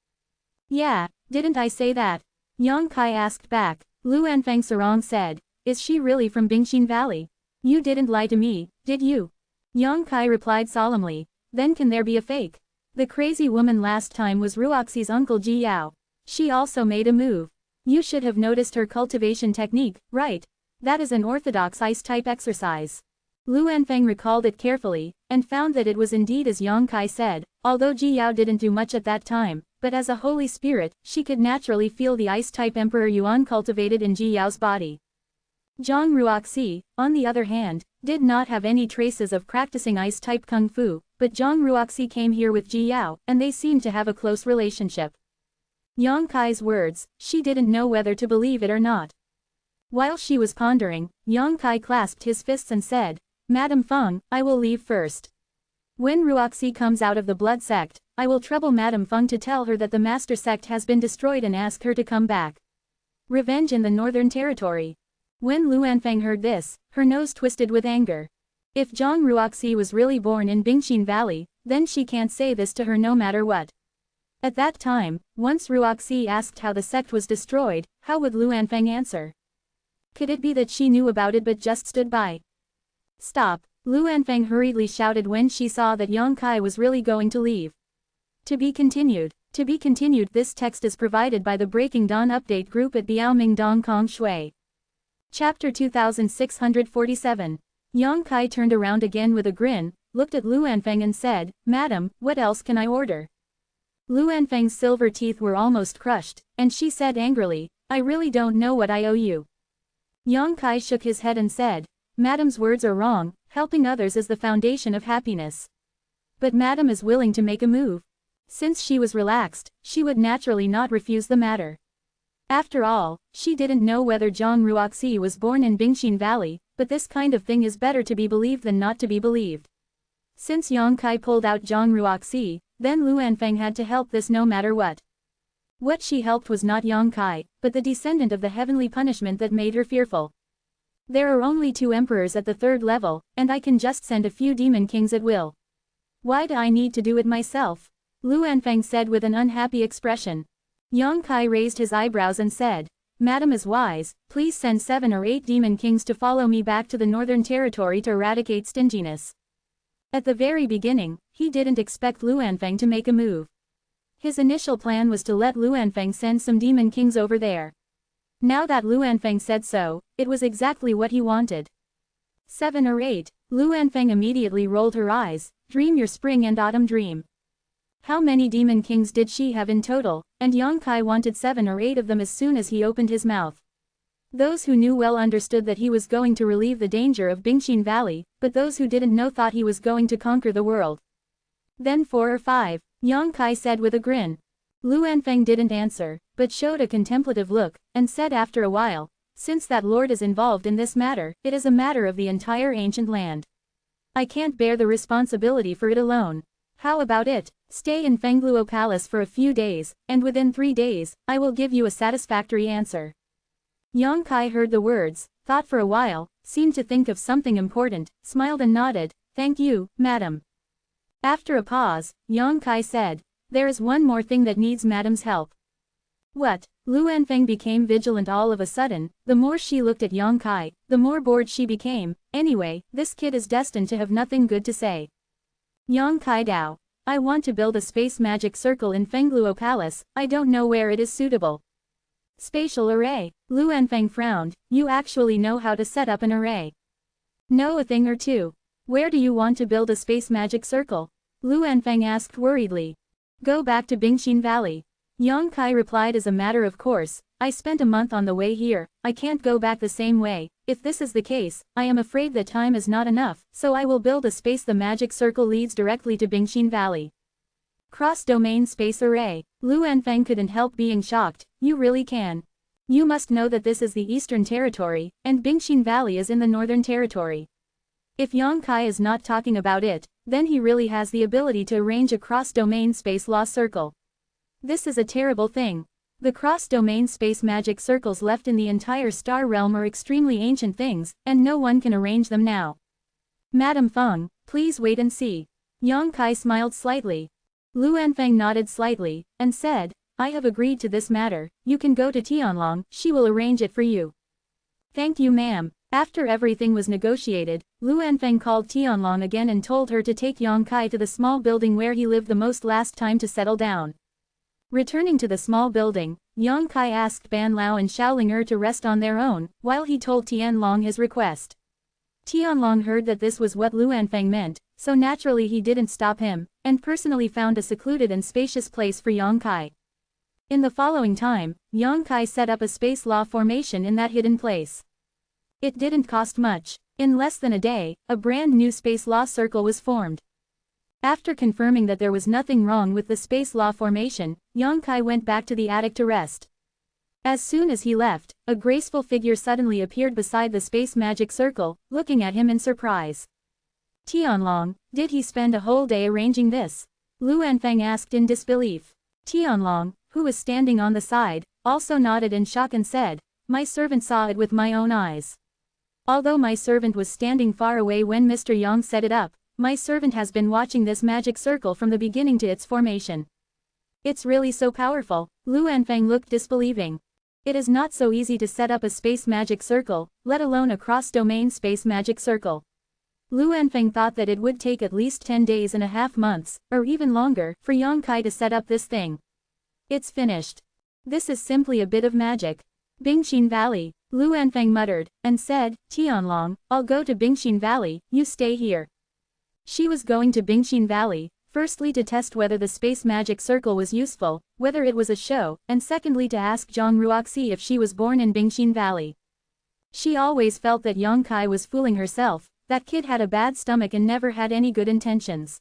A: Yeah, didn't I say that? Yang Kai asked back. Luanfeng Sarong said, is she really from Bingxin Valley? You didn't lie to me, did you? Yang Kai replied solemnly, then can there be a fake? The crazy woman last time was Ruoxi's uncle Ji Yao. She also made a move. You should have noticed her cultivation technique, right? That is an orthodox ice-type exercise. Luanfeng recalled it carefully, and found that it was indeed as Yang Kai said, although Ji Yao didn't do much at that time, but as a holy spirit, she could naturally feel the ice-type Emperor Yuan cultivated in Ji Yao's body. Zhang Ruoxi, on the other hand, did not have any traces of practicing ice-type kung fu, but Zhang Ruoxi came here with Ji Yao, and they seemed to have a close relationship. Yang Kai's words, she didn't know whether to believe it or not. While she was pondering, Yang Kai clasped his fists and said, Madam Feng, I will leave first. When Ruoxi comes out of the blood sect, I will trouble Madam Feng to tell her that the master sect has been destroyed and ask her to come back. Revenge in the Northern Territory. When Luanfeng heard this, her nose twisted with anger. If Zhang Ruoxi was really born in Bingxin Valley, then she can't say this to her no matter what. At that time, once Ruoxi asked how the sect was destroyed, how would Luanfeng answer? Could it be that she knew about it but just stood by? Stop! Luanfeng hurriedly shouted when she saw that Yang Kai was really going to leave. To be continued. To be continued. This text is provided by the Breaking Dawn Update Group at Biaoming Dong Kong Shui. Chapter 2647. Yang Kai turned around again with a grin, looked at Luanfeng and said, "Madam, what else can I order?" Luanfeng's silver teeth were almost crushed, and she said angrily, "I really don't know what I owe you." Yang Kai shook his head and said, "Madam's words are wrong, helping others is the foundation of happiness. But Madam is willing to make a move." Since she was relaxed, she would naturally not refuse the matter. After all, she didn't know whether Zhang Ruoxi was born in Bingxin Valley, but this kind of thing is better to be believed than not to be believed. Since Yang Kai pulled out Zhang Ruoxi, then Luanfeng had to help this no matter what. What she helped was not Yang Kai, but the descendant of the heavenly punishment that made her fearful. There are only 2 emperors at the 3rd level, and I can just send a few demon kings at will. Why do I need to do it myself? Luanfeng said with an unhappy expression. Yang Kai raised his eyebrows and said, "Madam is wise, please send 7 or 8 demon kings to follow me back to the Northern Territory to eradicate stinginess." At the very beginning, he didn't expect Luanfeng to make a move. His initial plan was to let Luanfeng send some demon kings over there. Now that Luanfeng said so, it was exactly what he wanted. 7 or 8, Luanfeng immediately rolled her eyes. Dream your spring and autumn dream. How many demon kings did she have in total? And Yang Kai wanted 7 or 8 of them as soon as he opened his mouth. Those who knew well understood that he was going to relieve the danger of Bingxin Valley, but those who didn't know thought he was going to conquer the world. Then 4 or 5, Yang Kai said with a grin. Luanfeng didn't answer, but showed a contemplative look, and said after a while, "Since that lord is involved in this matter, it is a matter of the entire ancient land. I can't bear the responsibility for it alone. How about it? Stay in Fengluo Palace for a few days, and within 3 days, I will give you a satisfactory answer." Yang Kai heard the words, thought for a while, seemed to think of something important, smiled and nodded, "Thank you, madam." After a pause, Yang Kai said, "There is one more thing that needs madam's help." What? Luanfeng became vigilant all of a sudden. The more she looked at Yang Kai, the more bored she became. Anyway, this kid is destined to have nothing good to say. Yang Kai Dao. I want to build a space magic circle in Fengluo Palace, I don't know where it is suitable. Spatial array. Luanfeng frowned, you actually know how to set up an array. Know a thing or two. Where do you want to build a space magic circle? Luanfeng asked worriedly. Go back to Bingxin Valley. Yang Kai replied as a matter of course, I spent a month on the way here, I can't go back the same way. If this is the case, I am afraid that time is not enough, so I will build a space. The magic circle leads directly to Bingxin Valley. Cross-domain space array. Luanfeng couldn't help being shocked. You really can. You must know that this is the Eastern Territory, and Bingxin Valley is in the Northern Territory. If Yang Kai is not talking about it, then he really has the ability to arrange a cross-domain space law circle. This is a terrible thing. The cross-domain space magic circles left in the entire star realm are extremely ancient things, and no one can arrange them now. Madam Feng, please wait and see. Yang Kai smiled slightly. Luanfeng nodded slightly, and said, I have agreed to this matter, you can go to Tianlong, she will arrange it for you. Thank you ma'am. After everything was negotiated, Luanfeng called Tianlong again and told her to take Yang Kai to the small building where he lived the most last time to settle down. Returning to the small building, Yang Kai asked Ban Lao and Xiaoling to rest on their own, while he told Tianlong his request. Tianlong heard that this was what Luanfeng meant, so naturally he didn't stop him, and personally found a secluded and spacious place for Yang Kai. In the following time, Yang Kai set up a space law formation in that hidden place. It didn't cost much. In less than a day, a brand new space law circle was formed. After confirming that there was nothing wrong with the space law formation, Yang Kai went back to the attic to rest. As soon as he left, a graceful figure suddenly appeared beside the space magic circle, looking at him in surprise. Tianlong, did he spend a whole day arranging this? Luanfeng asked in disbelief. Tianlong, who was standing on the side, also nodded in shock and said, "My servant saw it with my own eyes. Although my servant was standing far away when Mr. Yang set it up, my servant has been watching this magic circle from the beginning to its formation. It's really so powerful." Luanfeng looked disbelieving. It is not so easy to set up a space magic circle, let alone a cross-domain space magic circle. Luanfeng thought that it would take at least 10 days and a half months, or even longer, for Yang Kai to set up this thing. It's finished. This is simply a bit of magic. Bingxin Valley, Luanfeng muttered, and said, "Tianlong, I'll go to Bingxin Valley, you stay here." She was going to Bingxin Valley, firstly to test whether the space magic circle was useful, whether it was a show, and secondly to ask Zhang Ruoxi if she was born in Bingxin Valley. She always felt that Yang Kai was fooling herself, that kid had a bad stomach and never had any good intentions.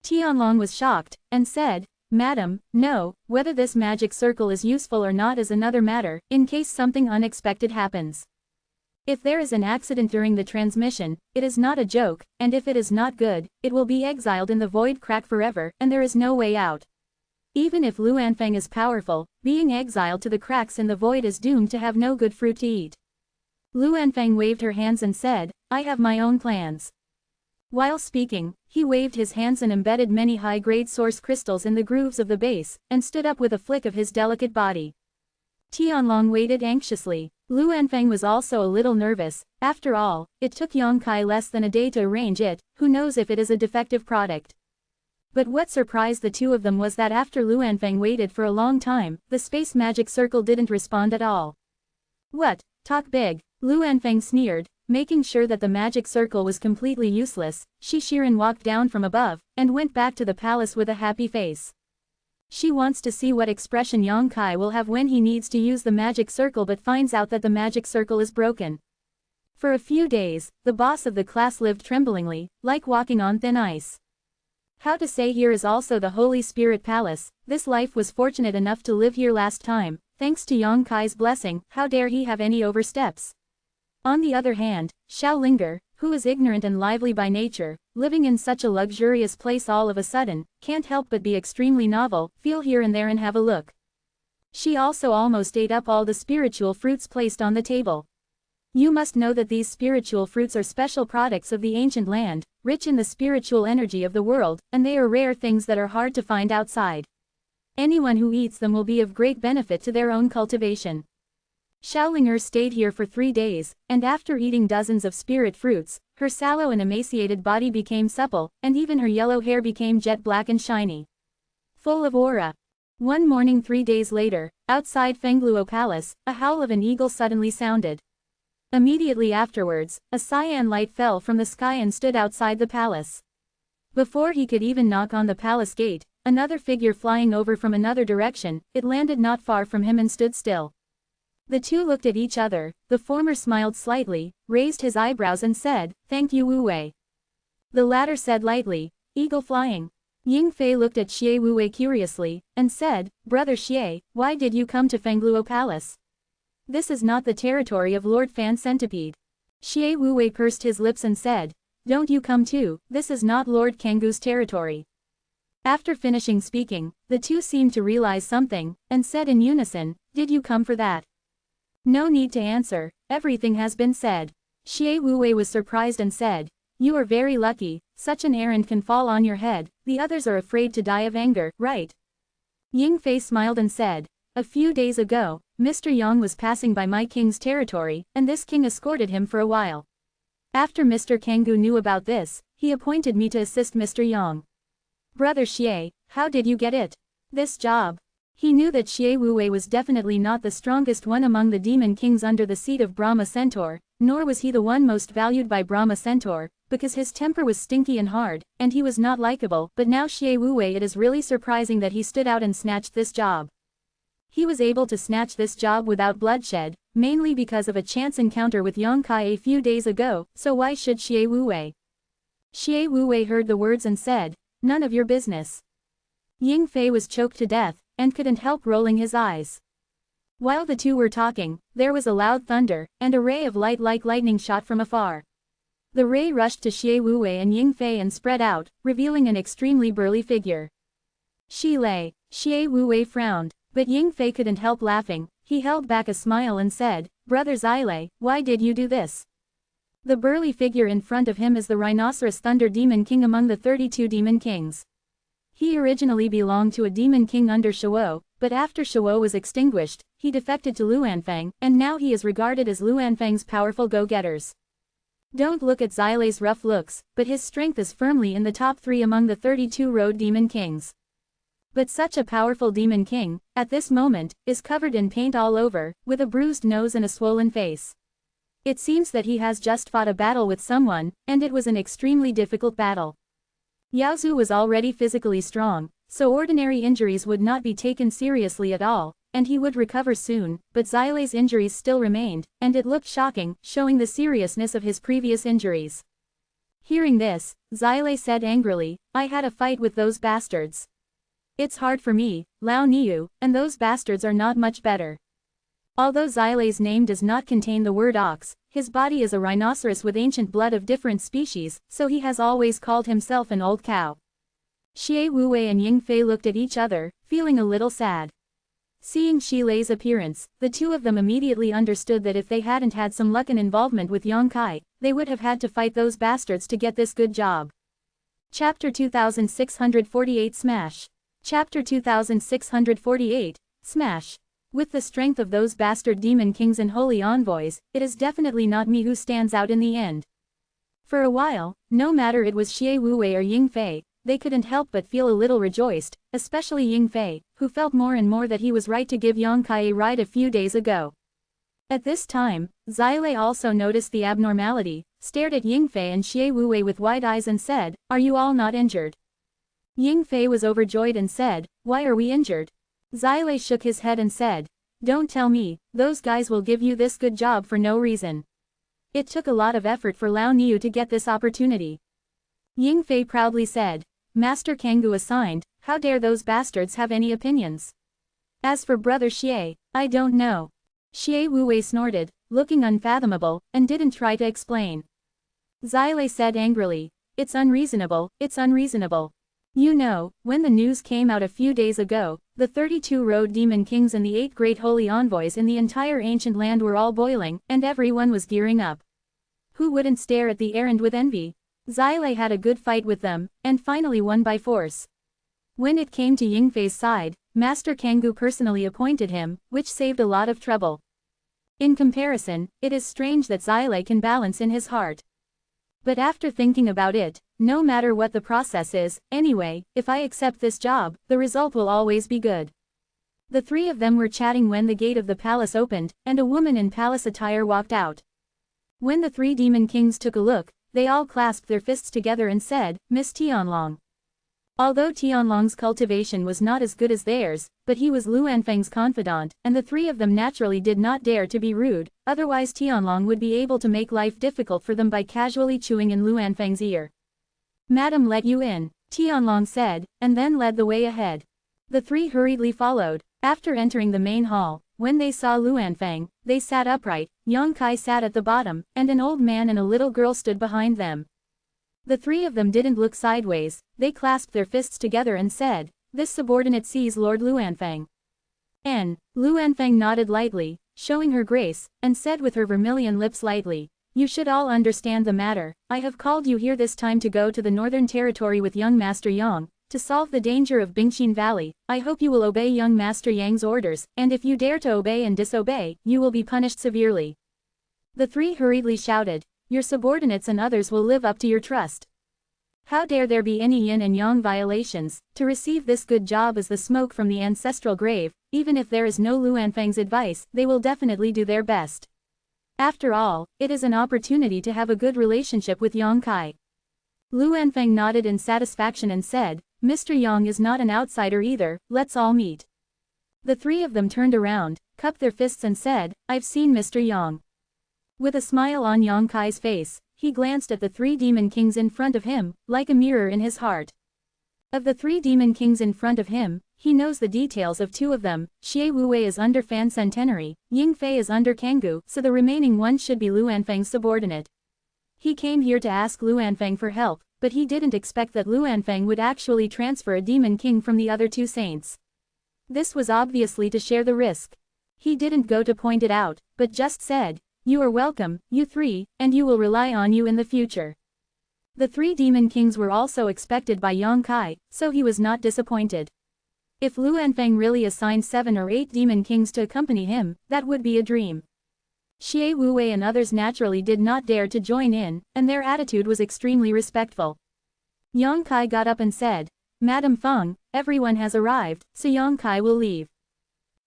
A: Tianlong was shocked, and said, "Madam, no, whether this magic circle is useful or not is another matter, in case something unexpected happens. If there is an accident during the transmission, it is not a joke, and if it is not good, it will be exiled in the void crack forever, and there is no way out. Even if Luanfeng is powerful, being exiled to the cracks in the void is doomed to have no good fruit to eat." Luanfeng waved her hands and said, "I have my own plans." While speaking, he waved his hands and embedded many high-grade source crystals in the grooves of the base, and stood up with a flick of his delicate body. Tianlong waited anxiously. Luanfeng was also a little nervous. After all, it took Yang Kai less than a day to arrange it, who knows if it is a defective product. But what surprised the two of them was that after Luanfeng waited for a long time, the space magic circle didn't respond at all. "What? Talk big," Luanfeng sneered, making sure that the magic circle was completely useless. Shiren walked down from above, and went back to the palace with a happy face. She wants to see what expression Yang Kai will have when he needs to use the magic circle but finds out that the magic circle is broken. For a few days, the boss of the class lived tremblingly, like walking on thin ice. How to say here is also the Holy Spirit Palace. This life was fortunate enough to live here last time, thanks to Yang Kai's blessing. How dare he have any oversteps? On the other hand, Xiaolinger, who is ignorant and lively by nature, living in such a luxurious place all of a sudden, can't help but be extremely novel, feel here and there and have a look. She also almost ate up all the spiritual fruits placed on the table. You must know that these spiritual fruits are special products of the ancient land, rich in the spiritual energy of the world, and they are rare things that are hard to find outside. Anyone who eats them will be of great benefit to their own cultivation. Xiaolinger stayed here for 3 days, and after eating dozens of spirit fruits, her sallow and emaciated body became supple, and even her yellow hair became jet black and shiny. Full of aura. One morning 3 days later, outside Fengluo Palace, a howl of an eagle suddenly sounded. Immediately afterwards, a cyan light fell from the sky and stood outside the palace. Before he could even knock on the palace gate, another figure flying over from another direction, it landed not far from him and stood still. The two looked at each other. The former smiled slightly, raised his eyebrows and said, "Thank you, Wu Wei." The latter said lightly, "Eagle flying." Ying Fei looked at Xie Wu Wei curiously, and said, "Brother Xie, why did you come to Fengluo Palace? This is not the territory of Lord Fan Centipede." Xie Wu Wei pursed his lips and said, "Don't you come too, this is not Lord Kanggu's territory." After finishing speaking, the two seemed to realize something, and said in unison, "Did you come for that?" No need to answer, everything has been said. Xie Wu Wei was surprised and said, "You are very lucky, such an errand can fall on your head, the others are afraid to die of anger, right?" Ying Fei smiled and said, "A few days ago, Mr. Yang was passing by my king's territory, and this king escorted him for a while. After Mr. Kanggu knew about this, he appointed me to assist Mr. Yang." "Brother Xie, how did you get it? This job?" He knew that Xie Wu Wei was definitely not the strongest one among the demon kings under the seat of Brahma Centaur, nor was he the one most valued by Brahma Centaur, because his temper was stinky and hard, and he was not likable. But now Xie Wu Wei, it is really surprising that he stood out and snatched this job. He was able to snatch this job without bloodshed, mainly because of a chance encounter with Yang Kai a few days ago, so why should Xie Wu Wei? Xie Wu Wei heard the words and said, "None of your business." Ying Fei was choked to death, and couldn't help rolling his eyes. While the two were talking, there was a loud thunder, and a ray of light like lightning shot from afar. The ray rushed to Xie Wu Wei and Ying Fei and spread out, revealing an extremely burly figure. Xie Lei. Xie Wu Wei frowned, But Ying Fei couldn't help laughing. He held back a smile and said, "Brother Zile, why did you do this?" The burly figure in front of him is the Rhinoceros Thunder Demon King among the 32 Demon Kings. He originally belonged to a Demon King under Shuo, but after Shuo was extinguished, he defected to Luanfeng, and now he is regarded as Luanfeng's powerful go-getters. Don't look at Zile's rough looks, but his strength is firmly in the top 3 among the 32 Road Demon Kings. But such a powerful Demon King, at this moment, is covered in paint all over, with a bruised nose and a swollen face. It seems that he has just fought a battle with someone, and it was an extremely difficult battle. Yaozu was already physically strong, so ordinary injuries would not be taken seriously at all, and he would recover soon, but Zile's injuries still remained, and it looked shocking, showing the seriousness of his previous injuries. Hearing this, Zile said angrily, "I had a fight with those bastards. It's hard for me, Lao Niu, and those bastards are not much better." Although Zile's name does not contain the word ox, his body is a rhinoceros with ancient blood of different species, so he has always called himself an old cow. Xie Wuwei and Ying Fei looked at each other, feeling a little sad. Seeing Shilei's appearance, the two of them immediately understood that if they hadn't had some luck and involvement with Yongkai, they would have had to fight those bastards to get this good job. Chapter 2648 Smash. Chapter 2648, Smash. With the strength of those bastard demon kings and holy envoys, it is definitely not me who stands out in the end. For a while, no matter it was Xie Wuwei or Ying Fei, they couldn't help but feel a little rejoiced, especially Ying Fei, who felt more and more that he was right to give Yongkai a ride a few days ago. At this time, Zile also noticed the abnormality, stared at Ying Fei and Xie Wuwei with wide eyes and said, "Are you all not injured?" Ying Fei was overjoyed and said, "Why are we injured?" Zile shook his head and said, "Don't tell me, those guys will give you this good job for no reason. It took a lot of effort for Lao Niu to get this opportunity." Ying Fei proudly said, "Master Kanggu assigned, how dare those bastards have any opinions? As for Brother Xie, I don't know." Xie Wuwei snorted, looking unfathomable, and didn't try to explain. Zile said angrily, "It's unreasonable, it's unreasonable. You know, when the news came out a few days ago, the 32 Road Demon Kings and the 8 great holy envoys in the entire ancient land were all boiling, and everyone was gearing up. Who wouldn't stare at the errand with envy? Zile had a good fight with them, and finally won by force. When it came to Ying Fei's side, Master Kanggu personally appointed him, which saved a lot of trouble. In comparison, it is strange that Zile can balance in his heart. But after thinking about it, no matter what the process is, anyway, if I accept this job, the result will always be good." The three of them were chatting when the gate of the palace opened, and a woman in palace attire walked out. When the 3 demon kings took a look, they all clasped their fists together and said, "Miss Tianlong." Although Tianlong's cultivation was not as good as theirs, but he was Luanfeng's confidant, and the 3 of them naturally did not dare to be rude, otherwise Tianlong would be able to make life difficult for them by casually chewing in Luanfeng's ear. "Madam, let you in," Tianlong said, and then led the way ahead. The 3 hurriedly followed. After entering the main hall, when they saw Luanfeng, they sat upright, Yongkai sat at the bottom, and an old man and a little girl stood behind them. The 3 of them didn't look sideways, they clasped their fists together and said, "This subordinate sees Lord Luanfeng." Luanfeng nodded lightly, showing her grace, and said with her vermilion lips lightly, "You should all understand the matter. I have called you here this time to go to the northern territory with young Master Yang, to solve the danger of Bingxin Valley. I hope you will obey young Master Yang's orders, and if you dare to obey and disobey, you will be punished severely." The 3 hurriedly shouted, "Your subordinates and others will live up to your trust. How dare there be any yin and yang violations? To receive this good job is the smoke from the ancestral grave. Even if there is no Luanfeng's advice, they will definitely do their best. After all, it is an opportunity to have a good relationship with Yongkai." Luanfeng nodded in satisfaction and said, "Mr. Yang is not an outsider either, let's all meet." The 3 of them turned around, cupped their fists and said, "I've seen Mr. Yang." With a smile on Yongkai's face, he glanced at the 3 demon kings in front of him, like a mirror in his heart. Of the 3 demon kings in front of him, he knows the details of 2 of them. Xie Wuwei is under Fan Centenary, Ying Fei is under Kanggu, so the remaining one should be Luanfeng's subordinate. He came here to ask Luanfeng for help, but he didn't expect that Luanfeng would actually transfer a demon king from the other 2 saints. This was obviously to share the risk. He didn't go to point it out, but just said, "You are welcome, you three, and you will rely on you in the future." The 3 demon kings were also expected by Yang Kai, so he was not disappointed. If Luanfeng really assigned 7 or 8 demon kings to accompany him, that would be a dream. Xie Wuwei and others naturally did not dare to join in, and their attitude was extremely respectful. Yang Kai got up and said, "Madam Feng, everyone has arrived, so Yang Kai will leave."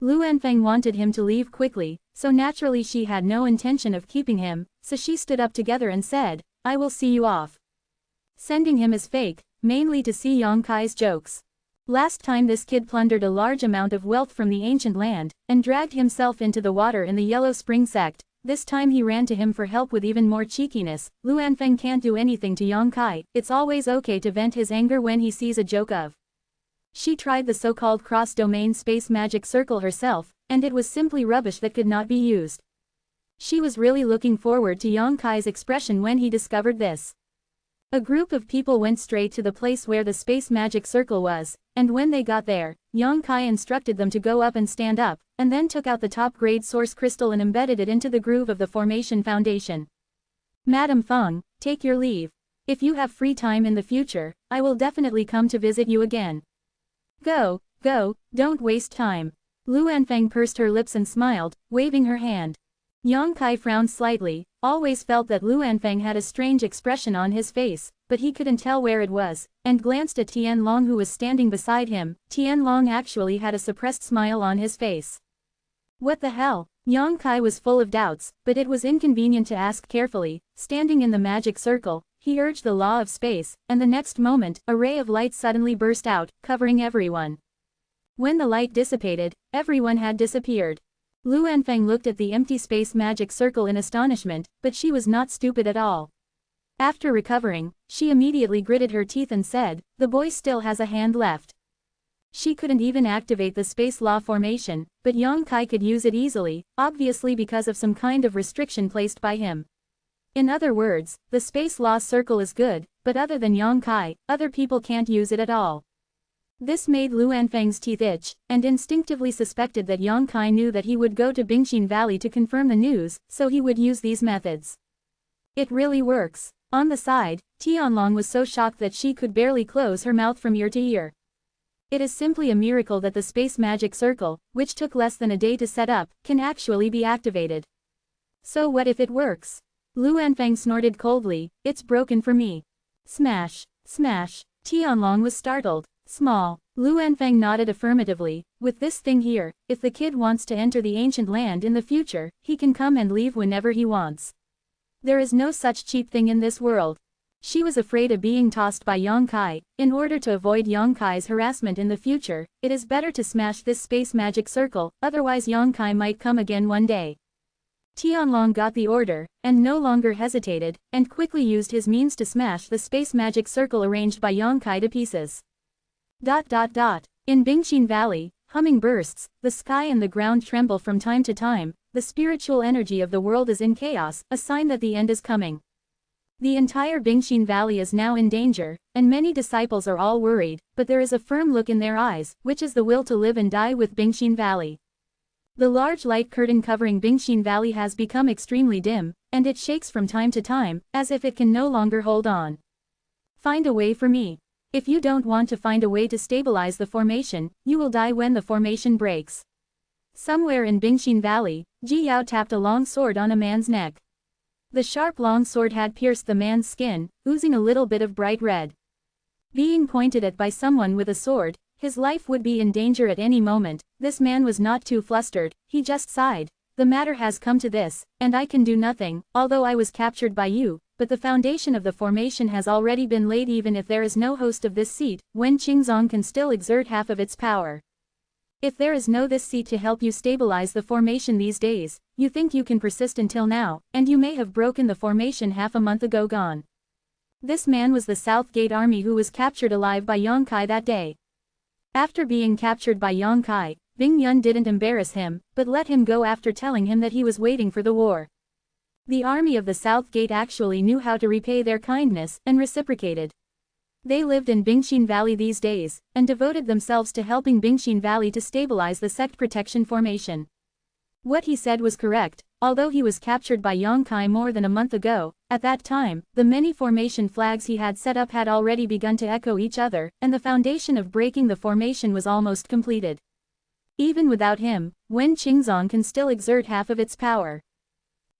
A: Luanfeng wanted him to leave quickly, so naturally she had no intention of keeping him, so she stood up together and said, "I will see you off." Sending him as fake, mainly to see Yang Kai's jokes. Last time this kid plundered a large amount of wealth from the ancient land, and dragged himself into the water in the Yellow Spring sect. This time he ran to him for help with even more cheekiness. Luanfeng can't do anything to Yang Kai, it's always okay to vent his anger when he sees a joke of. She tried the so-called cross-domain space magic circle herself, and it was simply rubbish that could not be used. She was really looking forward to Yang Kai's expression when he discovered this. A group of people went straight to the place where the space magic circle was, and when they got there, Yang Kai instructed them to go up and stand up, and then took out the top-grade source crystal and embedded it into the groove of the formation foundation. "Madam Feng, take your leave. If you have free time in the future, I will definitely come to visit you again. Go, go, don't waste time." Luanfeng pursed her lips and smiled, waving her hand. Yang Kai frowned slightly, always felt that Luanfeng had a strange expression on his face, but he couldn't tell where it was, and glanced at Tianlong who was standing beside him. Tianlong actually had a suppressed smile on his face. What the hell? Yang Kai was full of doubts, but it was inconvenient to ask carefully. Standing in the magic circle, he urged the law of space, and the next moment, a ray of light suddenly burst out, covering everyone. When the light dissipated, everyone had disappeared. Luanfeng looked at the empty space magic circle in astonishment, but she was not stupid at all. After recovering, she immediately gritted her teeth and said, "The boy still has a hand left." She couldn't even activate the space law formation, but Yang Kai could use it easily, obviously because of some kind of restriction placed by him. In other words, the space law circle is good, but other than Yang Kai, other people can't use it at all. This made Luanfeng's teeth itch, and instinctively suspected that Yang Kai knew that he would go to Bingxin Valley to confirm the news, so he would use these methods. It really works. On the side, Tianlong was so shocked that she could barely close her mouth from ear to ear. It is simply a miracle that the space magic circle, which took less than a day to set up, can actually be activated. So what if it works? Luanfeng snorted coldly, "It's broken for me." Smash, smash. Tianlong was startled. Small. Luanfeng nodded affirmatively. "With this thing here, if the kid wants to enter the ancient land in the future, he can come and leave whenever he wants. There is no such cheap thing in this world." She was afraid of being tossed by Yang Kai. In order to avoid Yang Kai's harassment in the future, it is better to smash this space magic circle, otherwise Yang Kai might come again one day. Tianlong got the order, and no longer hesitated, and quickly used his means to smash the space magic circle arranged by Yang Kai to pieces. In Bingxin Valley, humming bursts, the sky and the ground tremble from time to time. The spiritual energy of the world is in chaos, a sign that the end is coming. The entire Bingxin Valley is now in danger, and many disciples are all worried, but there is a firm look in their eyes, which is the will to live and die with Bingxin Valley. The large light curtain covering Bingxin Valley has become extremely dim, and it shakes from time to time, as if it can no longer hold on. "Find a way for me. If you don't want to find a way to stabilize the formation, you will die when the formation breaks." Somewhere in Bingxin Valley, Ji Yao tapped a long sword on a man's neck. The sharp long sword had pierced the man's skin, oozing a little bit of bright red. Being pointed at by someone with a sword, his life would be in danger at any moment. This man was not too flustered, he just sighed. "The matter has come to this, and I can do nothing, although I was captured by you. But the foundation of the formation has already been laid. Even if there is no host of this seat, Wen Qingzong can still exert half of its power. If there is no this seat to help you stabilize the formation these days, you think you can persist until now, and you may have broken the formation half a month ago gone." This man was the South Gate army who was captured alive by Yang Kai that day. After being captured by Yang Kai, Bing Yun didn't embarrass him, but let him go after telling him that he was waiting for the war. The army of the South Gate actually knew how to repay their kindness, and reciprocated. They lived in Bingxin Valley these days, and devoted themselves to helping Bingxin Valley to stabilize the sect protection formation. What he said was correct, although he was captured by Yongkai more than a month ago. At that time, the many formation flags he had set up had already begun to echo each other, and the foundation of breaking the formation was almost completed. Even without him, Wen Qingzong can still exert half of its power.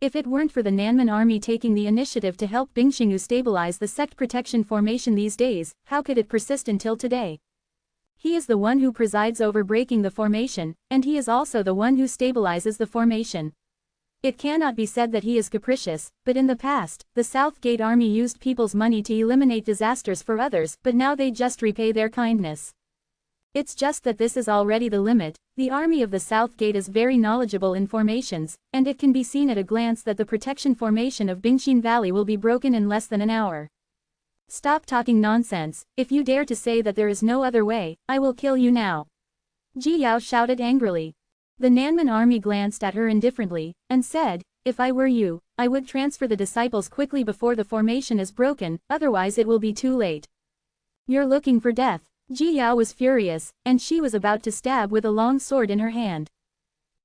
A: If it weren't for the Nanman army taking the initiative to help Bingxingu stabilize the sect protection formation these days, how could it persist until today? He is the one who presides over breaking the formation, and he is also the one who stabilizes the formation. It cannot be said that he is capricious, but in the past, the South Gate army used people's money to eliminate disasters for others, but now they just repay their kindness. It's just that this is already the limit. The army of the South Gate is very knowledgeable in formations, and it can be seen at a glance that the protection formation of Bingxin Valley will be broken in less than an hour. Stop talking nonsense. If you dare to say that there is no other way, I will kill you now. Ji Yao shouted angrily. The Nanman army glanced at her indifferently, and said, if I were you, I would transfer the disciples quickly before the formation is broken, otherwise it will be too late. You're looking for death. Ji Yao was furious, and she was about to stab with a long sword in her hand.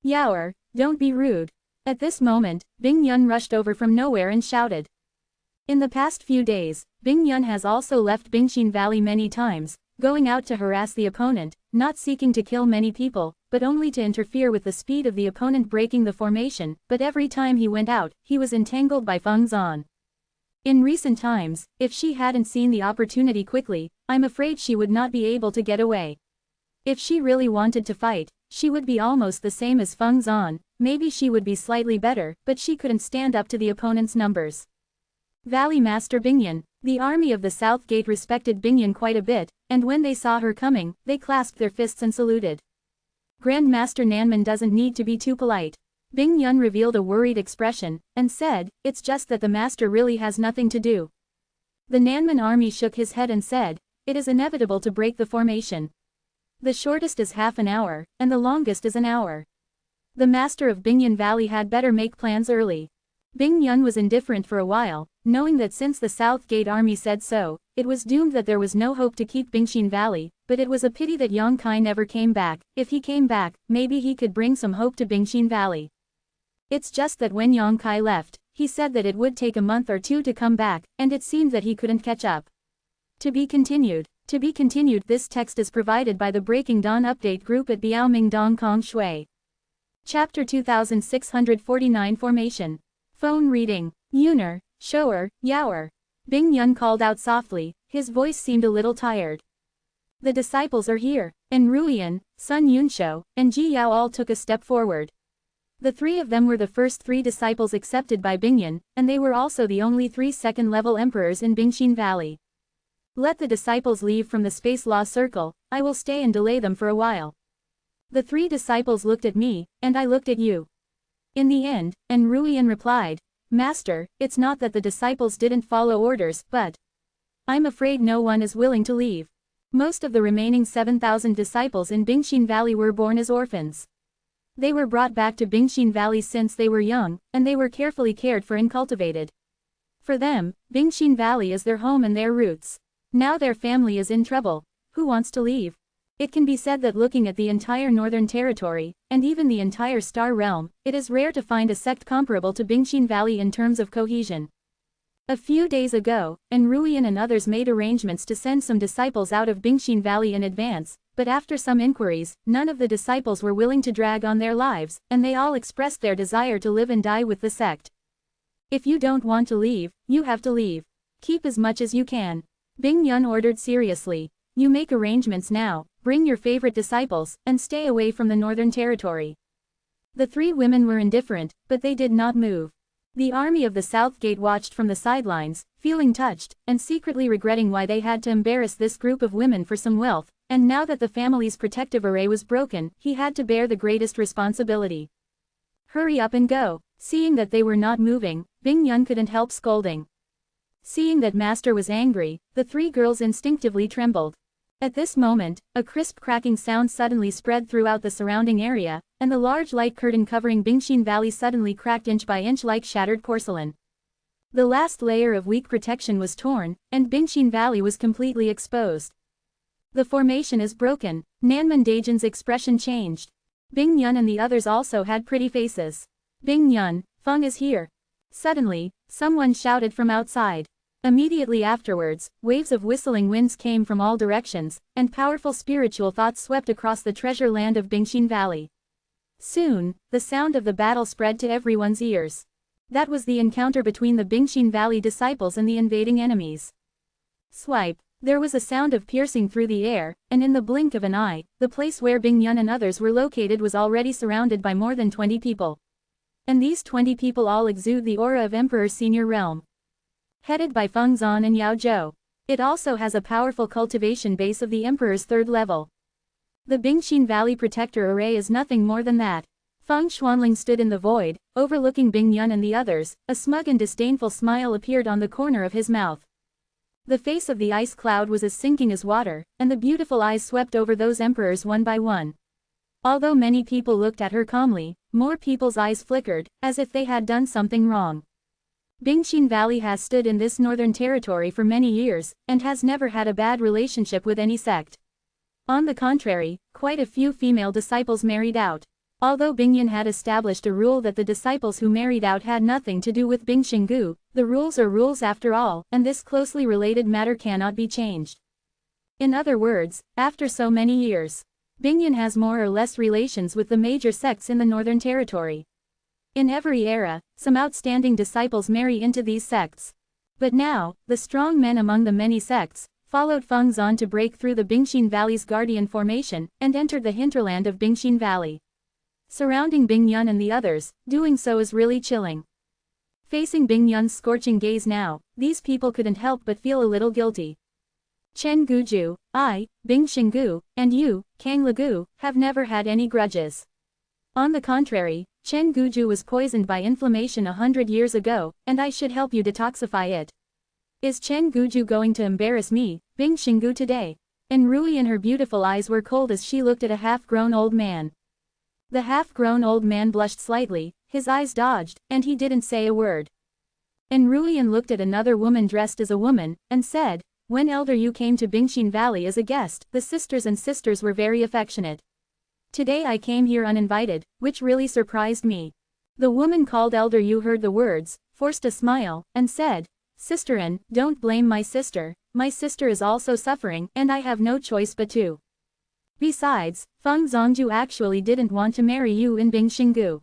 A: Yaoer, don't be rude. At this moment, Bing Yun rushed over from nowhere and shouted. In the past few days, Bing Yun has also left Bingxin Valley many times, going out to harass the opponent, not seeking to kill many people, but only to interfere with the speed of the opponent breaking the formation, but every time he went out, he was entangled by Feng Zan. In recent times, if she hadn't seen the opportunity quickly, I'm afraid she would not be able to get away. If she really wanted to fight, she would be almost the same as Feng Zan, maybe she would be slightly better, but she couldn't stand up to the opponent's numbers. Valley Master Bingyan. The army of the South Gate respected Bingyan quite a bit, and when they saw her coming, they clasped their fists and saluted. Grand Master Nanman doesn't need to be too polite. Bing Yun revealed a worried expression, and said, it's just that the master really has nothing to do. The Nanman army shook his head and said, it is inevitable to break the formation. The shortest is half an hour, and the longest is an hour. The master of Bingyan Valley had better make plans early. Bing Yun was indifferent for a while, knowing that since the South Gate army said so, it was doomed that there was no hope to keep Bingxin Valley, but it was a pity that Yongkai never came back. If he came back, maybe he could bring some hope to Bingxin Valley. It's just that when Yongkai left, he said that it would take a month or two to come back, and it seemed that he couldn't catch up. To be continued. To be continued. This text is provided by the Breaking Dawn Update Group at Biaoming Dong Kong Shui. Chapter 2649 Formation. Phone reading. Yuner, Shoer, Yaoer. Bing Yun called out softly, his voice seemed a little tired. The disciples are here, and Ruian, Sun Yunshou, and Ji Yao all took a step forward. The three of them were the first three disciples accepted by Bingyan, and they were also the only 3 second-level emperors in Bingxin Valley. Let the disciples leave from the Space Law Circle, I will stay and delay them for a while. The 3 disciples looked at me, and I looked at you. In the end, and Ruian replied, Master, it's not that the disciples didn't follow orders, but I'm afraid no one is willing to leave. Most of the remaining 7,000 disciples in Bingxin Valley were born as orphans. They were brought back to Bingxin Valley since they were young, and they were carefully cared for and cultivated. For them, Bingxin Valley is their home and their roots. Now their family is in trouble. Who wants to leave? It can be said that looking at the entire Northern Territory, and even the entire Star Realm, it is rare to find a sect comparable to Bingxin Valley in terms of cohesion. A few days ago, Ruian and others made arrangements to send some disciples out of Bingxin Valley in advance, but after some inquiries, none of the disciples were willing to drag on their lives, and they all expressed their desire to live and die with the sect. If you don't want to leave, you have to leave. Keep as much as you can. Bing Yun ordered seriously. You make arrangements now, bring your favorite disciples, and stay away from the Northern Territory. The 3 women were indifferent, but they did not move. The army of the South Gate watched from the sidelines, feeling touched, and secretly regretting why they had to embarrass this group of women for some wealth, and now that the family's protective array was broken, he had to bear the greatest responsibility. Hurry up and go. Seeing that they were not moving, Bing Yun couldn't help scolding. Seeing that Master was angry, the 3 girls instinctively trembled. At this moment, a crisp cracking sound suddenly spread throughout the surrounding area, and the large light curtain covering Bingxin Valley suddenly cracked inch by inch like shattered porcelain. The last layer of weak protection was torn, and Bingxin Valley was completely exposed. The formation is broken. Nanman Daijin's expression changed. Bing Yun and the others also had pretty faces. Bing Yun, Feng is here. Suddenly, someone shouted from outside. Immediately afterwards, waves of whistling winds came from all directions, and powerful spiritual thoughts swept across the treasure land of Bingxin Valley. Soon, the sound of the battle spread to everyone's ears. That was the encounter between the Bingxin Valley disciples and the invading enemies. Swipe. There was a sound of piercing through the air, and in the blink of an eye, the place where Bing Yun and others were located was already surrounded by more than 20 people. And these 20 people all exude the aura of Emperor Senior Realm. Headed by Feng Zan and Yao Zhou. It also has a powerful cultivation base of the Emperor's third level. The Bingxin Valley Protector Array is nothing more than that. Feng Xuanling stood in the void, overlooking Bing Yun and the others. A smug and disdainful smile appeared on the corner of his mouth. The face of the ice cloud was as sinking as water, and the beautiful eyes swept over those emperors one by one. Although many people looked at her calmly, more people's eyes flickered, as if they had done something wrong. Bingxin Valley has stood in this northern territory for many years, and has never had a bad relationship with any sect. On the contrary, quite a few female disciples married out. Although Bingyan had established a rule that the disciples who married out had nothing to do with Bingxingu, the rules are rules after all, and this closely related matter cannot be changed. In other words, after so many years, Bingyan has more or less relations with the major sects in the Northern Territory. In every era, some outstanding disciples marry into these sects. But now, the strong men among the many sects followed Feng Zan to break through the Bingxin Valley's guardian formation and entered the hinterland of Bingxin Valley. Surrounding Bing Yun and the others, doing so is really chilling. Facing Bing Yun's scorching gaze now, these people couldn't help but feel a little guilty. Chen Guju, I, Bing Xinggu, and you, Kang Legu, have never had any grudges. On the contrary, Chen Guju was poisoned by inflammation 100 years ago, and I should help you detoxify it. Is Chen Guju going to embarrass me, Bing Xinggu today? And Rui and her beautiful eyes were cold as she looked at a half-grown old man. The half-grown old man blushed slightly, his eyes dodged, and he didn't say a word. And Ruian looked at another woman dressed as a woman, and said, when Elder Yu came to Bingxin Valley as a guest, the sisters were very affectionate. Today I came here uninvited, which really surprised me. The woman called Elder Yu heard the words, forced a smile, and said, Sisterin, don't blame my sister is also suffering, and I have no choice but to. Besides, Feng Zongju actually didn't want to marry you in Bingxingu.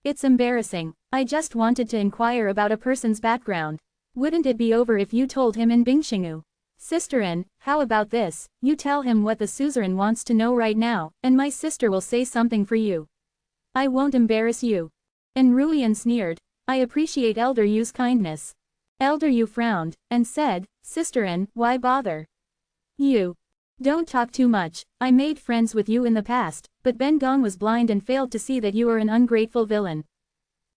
A: It's embarrassing. I just wanted to inquire about a person's background. Wouldn't it be over if you told him in Bingxingu? Sisterin, how about this, you tell him what the suzerain wants to know right now, and my sister will say something for you. I won't embarrass you. And Ruian sneered, I appreciate Elder Yu's kindness. Elder Yu frowned, and said, Sisterin, why bother? You. Don't talk too much. I made friends with you in the past, but Ben Gong was blind and failed to see that you are an ungrateful villain.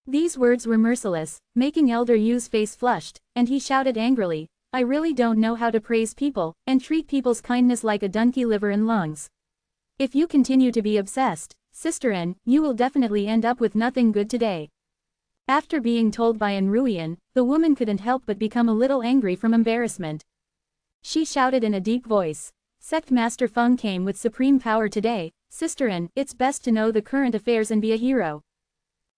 A: These words were merciless, making Elder Yu's face flushed, and he shouted angrily, I really don't know how to praise people, and treat people's kindness like a donkey liver and lungs. If you continue to be obsessed, Sisterin, you will definitely end up with nothing good today. After being told by An Ruian, the woman couldn't help but become a little angry from embarrassment. She shouted in a deep voice. Sect Master Feng came with supreme power today, Sisterin, it's best to know the current affairs and be a hero.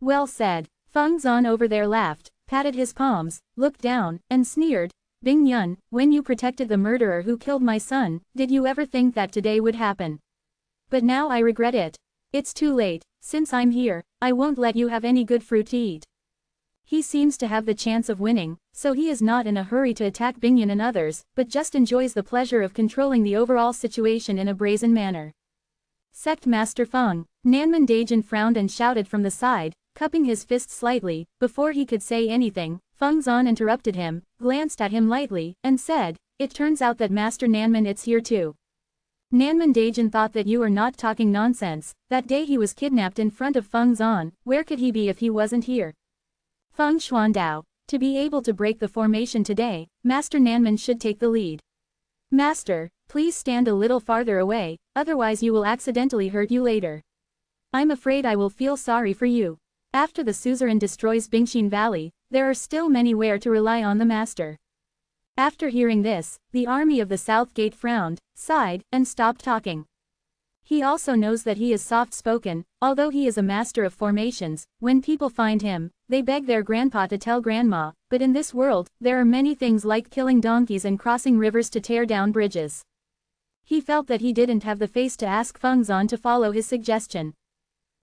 A: Well said. Feng Zan over there laughed, patted his palms, looked down, and sneered, Bing Yun, when you protected the murderer who killed my son, did you ever think that today would happen? But now I regret it. It's too late, since I'm here, I won't let you have any good fruit to eat. He seems to have the chance of winning, so he is not in a hurry to attack Bingyan and others, but just enjoys the pleasure of controlling the overall situation in a brazen manner. Sect Master Feng, Nanman Daijin frowned and shouted from the side, cupping his fist slightly. Before he could say anything, Feng Zan interrupted him, glanced at him lightly, and said, it turns out that Master Nanman is here too. Nanman Daijin thought that you are not talking nonsense. That day he was kidnapped in front of Feng Zan, where could he be if he wasn't here? Feng Xuandao, to be able to break the formation today, Master Nanman should take the lead. Master, please stand a little farther away, otherwise you will accidentally hurt you later. I'm afraid I will feel sorry for you. After the suzerain destroys Bingxin Valley, there are still many where to rely on the master. After hearing this, the army of the South Gate frowned, sighed, and stopped talking. He also knows that he is soft-spoken, although he is a master of formations. When people find him, they beg their grandpa to tell grandma, but in this world, there are many things like killing donkeys and crossing rivers to tear down bridges. He felt that he didn't have the face to ask Feng Zan to follow his suggestion.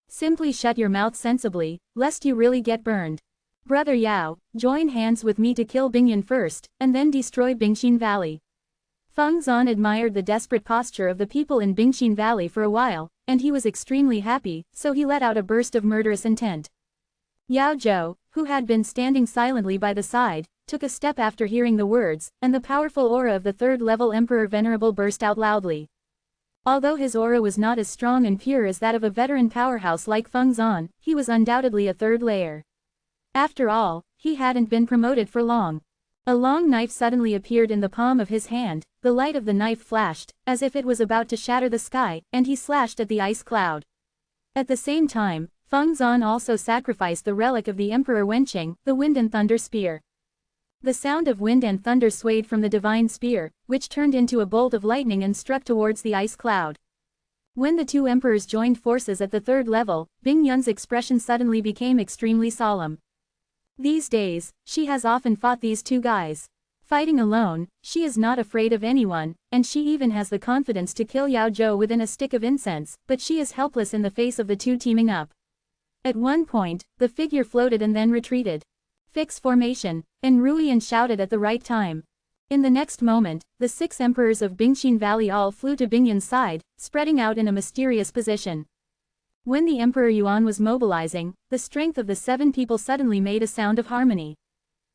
A: Simply shut your mouth sensibly, lest you really get burned. Brother Yao, join hands with me to kill Bingyan first, and then destroy Bingxin Valley. Feng Zan admired the desperate posture of the people in Bingxin Valley for a while, and he was extremely happy, so he let out a burst of murderous intent. Yao Zhou, who had been standing silently by the side, took a step after hearing the words, and the powerful aura of the third-level Emperor Venerable burst out loudly. Although his aura was not as strong and pure as that of a veteran powerhouse like Feng Zan, he was undoubtedly a third layer. After all, he hadn't been promoted for long. A long knife suddenly appeared in the palm of his hand, the light of the knife flashed, as if it was about to shatter the sky, and he slashed at the ice cloud. At the same time, Feng Zan also sacrificed the relic of the Emperor Wenqing, the Wind and Thunder Spear. The sound of wind and thunder swayed from the divine spear, which turned into a bolt of lightning and struck towards the ice cloud. When the two emperors joined forces at the third level, Bing Yun's expression suddenly became extremely solemn. These days, she has often fought these two guys. Fighting alone, she is not afraid of anyone, and she even has the confidence to kill Yao Zhou within a stick of incense, but she is helpless in the face of the two teaming up. At one point, the figure floated and then retreated. Fix formation, and Ruiyan shouted at the right time. In the next moment, the 6 emperors of Bingxin Valley all flew to Bingyan's side, spreading out in a mysterious position. When the Emperor Yuan was mobilizing, the strength of the 7 people suddenly made a sound of harmony.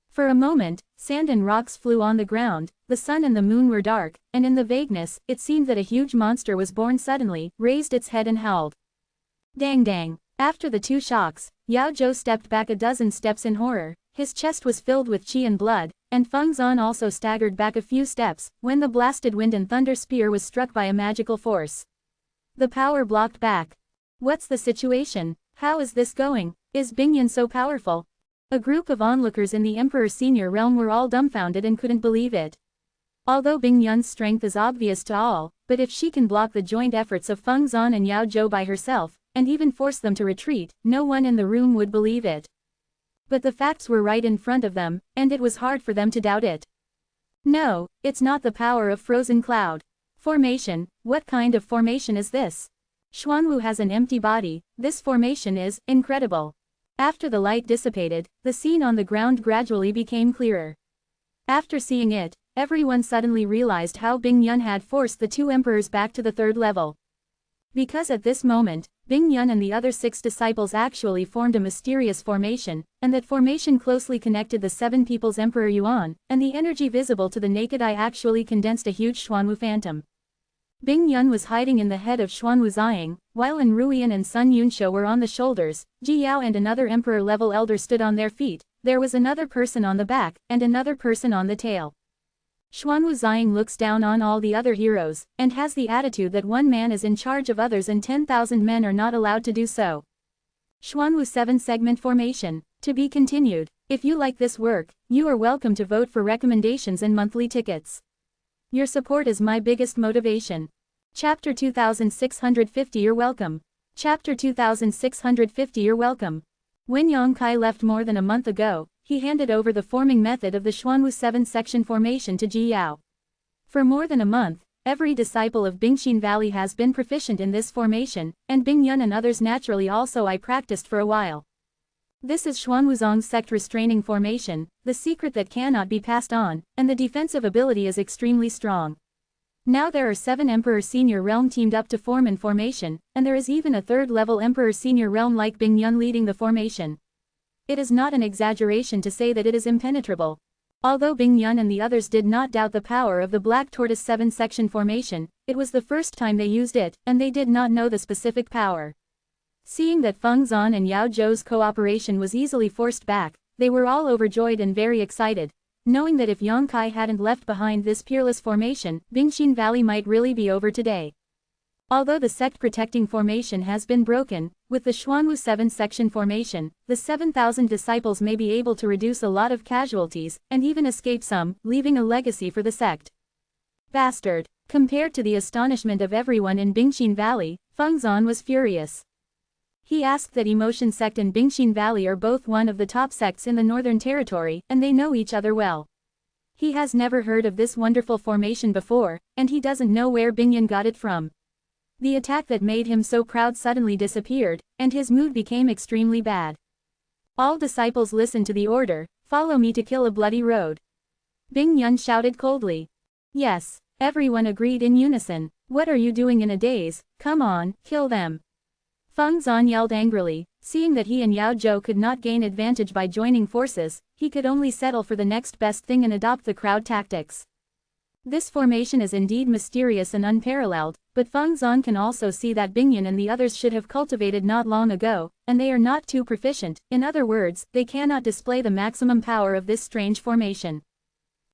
A: For a moment, sand and rocks flew on the ground, the sun and the moon were dark, and in the vagueness, it seemed that a huge monster was born suddenly, raised its head and howled. Dang dang. After the 2 shocks, Yao Zhou stepped back a dozen steps in horror, his chest was filled with qi and blood, and Feng Zan also staggered back a few steps, when the blasted wind and thunder spear was struck by a magical force. The power blocked back. What's the situation? How is this going? Is Bingyan so powerful? A group of onlookers in the Emperor's senior realm were all dumbfounded and couldn't believe it. Although Bingyan's strength is obvious to all, but if she can block the joint efforts of Feng Zan and Yao Zhou by herself, and even force them to retreat, no one in the room would believe it. But the facts were right in front of them, and it was hard for them to doubt it. No, it's not the power of frozen cloud. Formation, what kind of formation is this? Xuanwu has an empty body, this formation is incredible. After the light dissipated, the scene on the ground gradually became clearer. After seeing it, everyone suddenly realized how Bing Yun had forced the 2 emperors back to the 3rd level. Because at this moment, Bing Yun and the other 6 disciples actually formed a mysterious formation, and that formation closely connected the 7 people's Emperor Yuan, and the energy visible to the naked eye actually condensed a huge Xuanwu phantom. Bing Yun was hiding in the head of Xuanwu Ziying, while An Ruiyan and Sun Yunsho were on the shoulders, Ji Yao and another emperor-level elder stood on their feet, there was another person on the back, and another person on the tail. Xuanwu Ziying looks down on all the other heroes, and has the attitude that one man is in charge of others and 10,000 men are not allowed to do so. Xuanwu 7-segment formation, to be continued. If you like this work, you are welcome to vote for recommendations and monthly tickets. Your support is my biggest motivation. Chapter 2650. You're welcome. Chapter 2650. You're welcome. When Yang Kai left more than a month ago, he handed over the forming method of the Xuanwu 7-section formation to Ji Yao. For more than a month, every disciple of Bingxin Valley has been proficient in this formation, and Bing Yun and others naturally also I practiced for a while. This is Xuanwuzong's sect restraining formation, the secret that cannot be passed on, and the defensive ability is extremely strong. Now there are 7 Emperor Senior Realm teamed up to form in formation, and there is even a 3rd-level Emperor Senior Realm like Bing Yun leading the formation. It is not an exaggeration to say that it is impenetrable. Although Bing Yun and the others did not doubt the power of the Black Tortoise 7-section formation, it was the first time they used it, and they did not know the specific power. Seeing that Feng Zan and Yao Zhou's cooperation was easily forced back, they were all overjoyed and very excited, knowing that if Yang Kai hadn't left behind this peerless formation, Bingxin Valley might really be over today. Although the sect-protecting formation has been broken, with the zhenwu 7 section formation, the 7,000 disciples may be able to reduce a lot of casualties, and even escape some, leaving a legacy for the sect. Bastard! Compared to the astonishment of everyone in Bingxin Valley, Feng Zan was furious. He asked that Emotion sect and Bingxin Valley are both one of the top sects in the Northern Territory, and they know each other well. He has never heard of this wonderful formation before, and he doesn't know where Bingyan got it from. The attack that made him so proud suddenly disappeared, and his mood became extremely bad. All disciples listened to the order, "Follow me to kill a bloody road." Bingyan shouted coldly. Yes, everyone agreed in unison. What are you doing in a daze? Come on, kill them. Feng Zan yelled angrily, seeing that he and Yao Zhou could not gain advantage by joining forces, he could only settle for the next best thing and adopt the crowd tactics. This formation is indeed mysterious and unparalleled, but Feng Zan can also see that Bingyan and the others should have cultivated not long ago, and they are not too proficient, in other words, they cannot display the maximum power of this strange formation.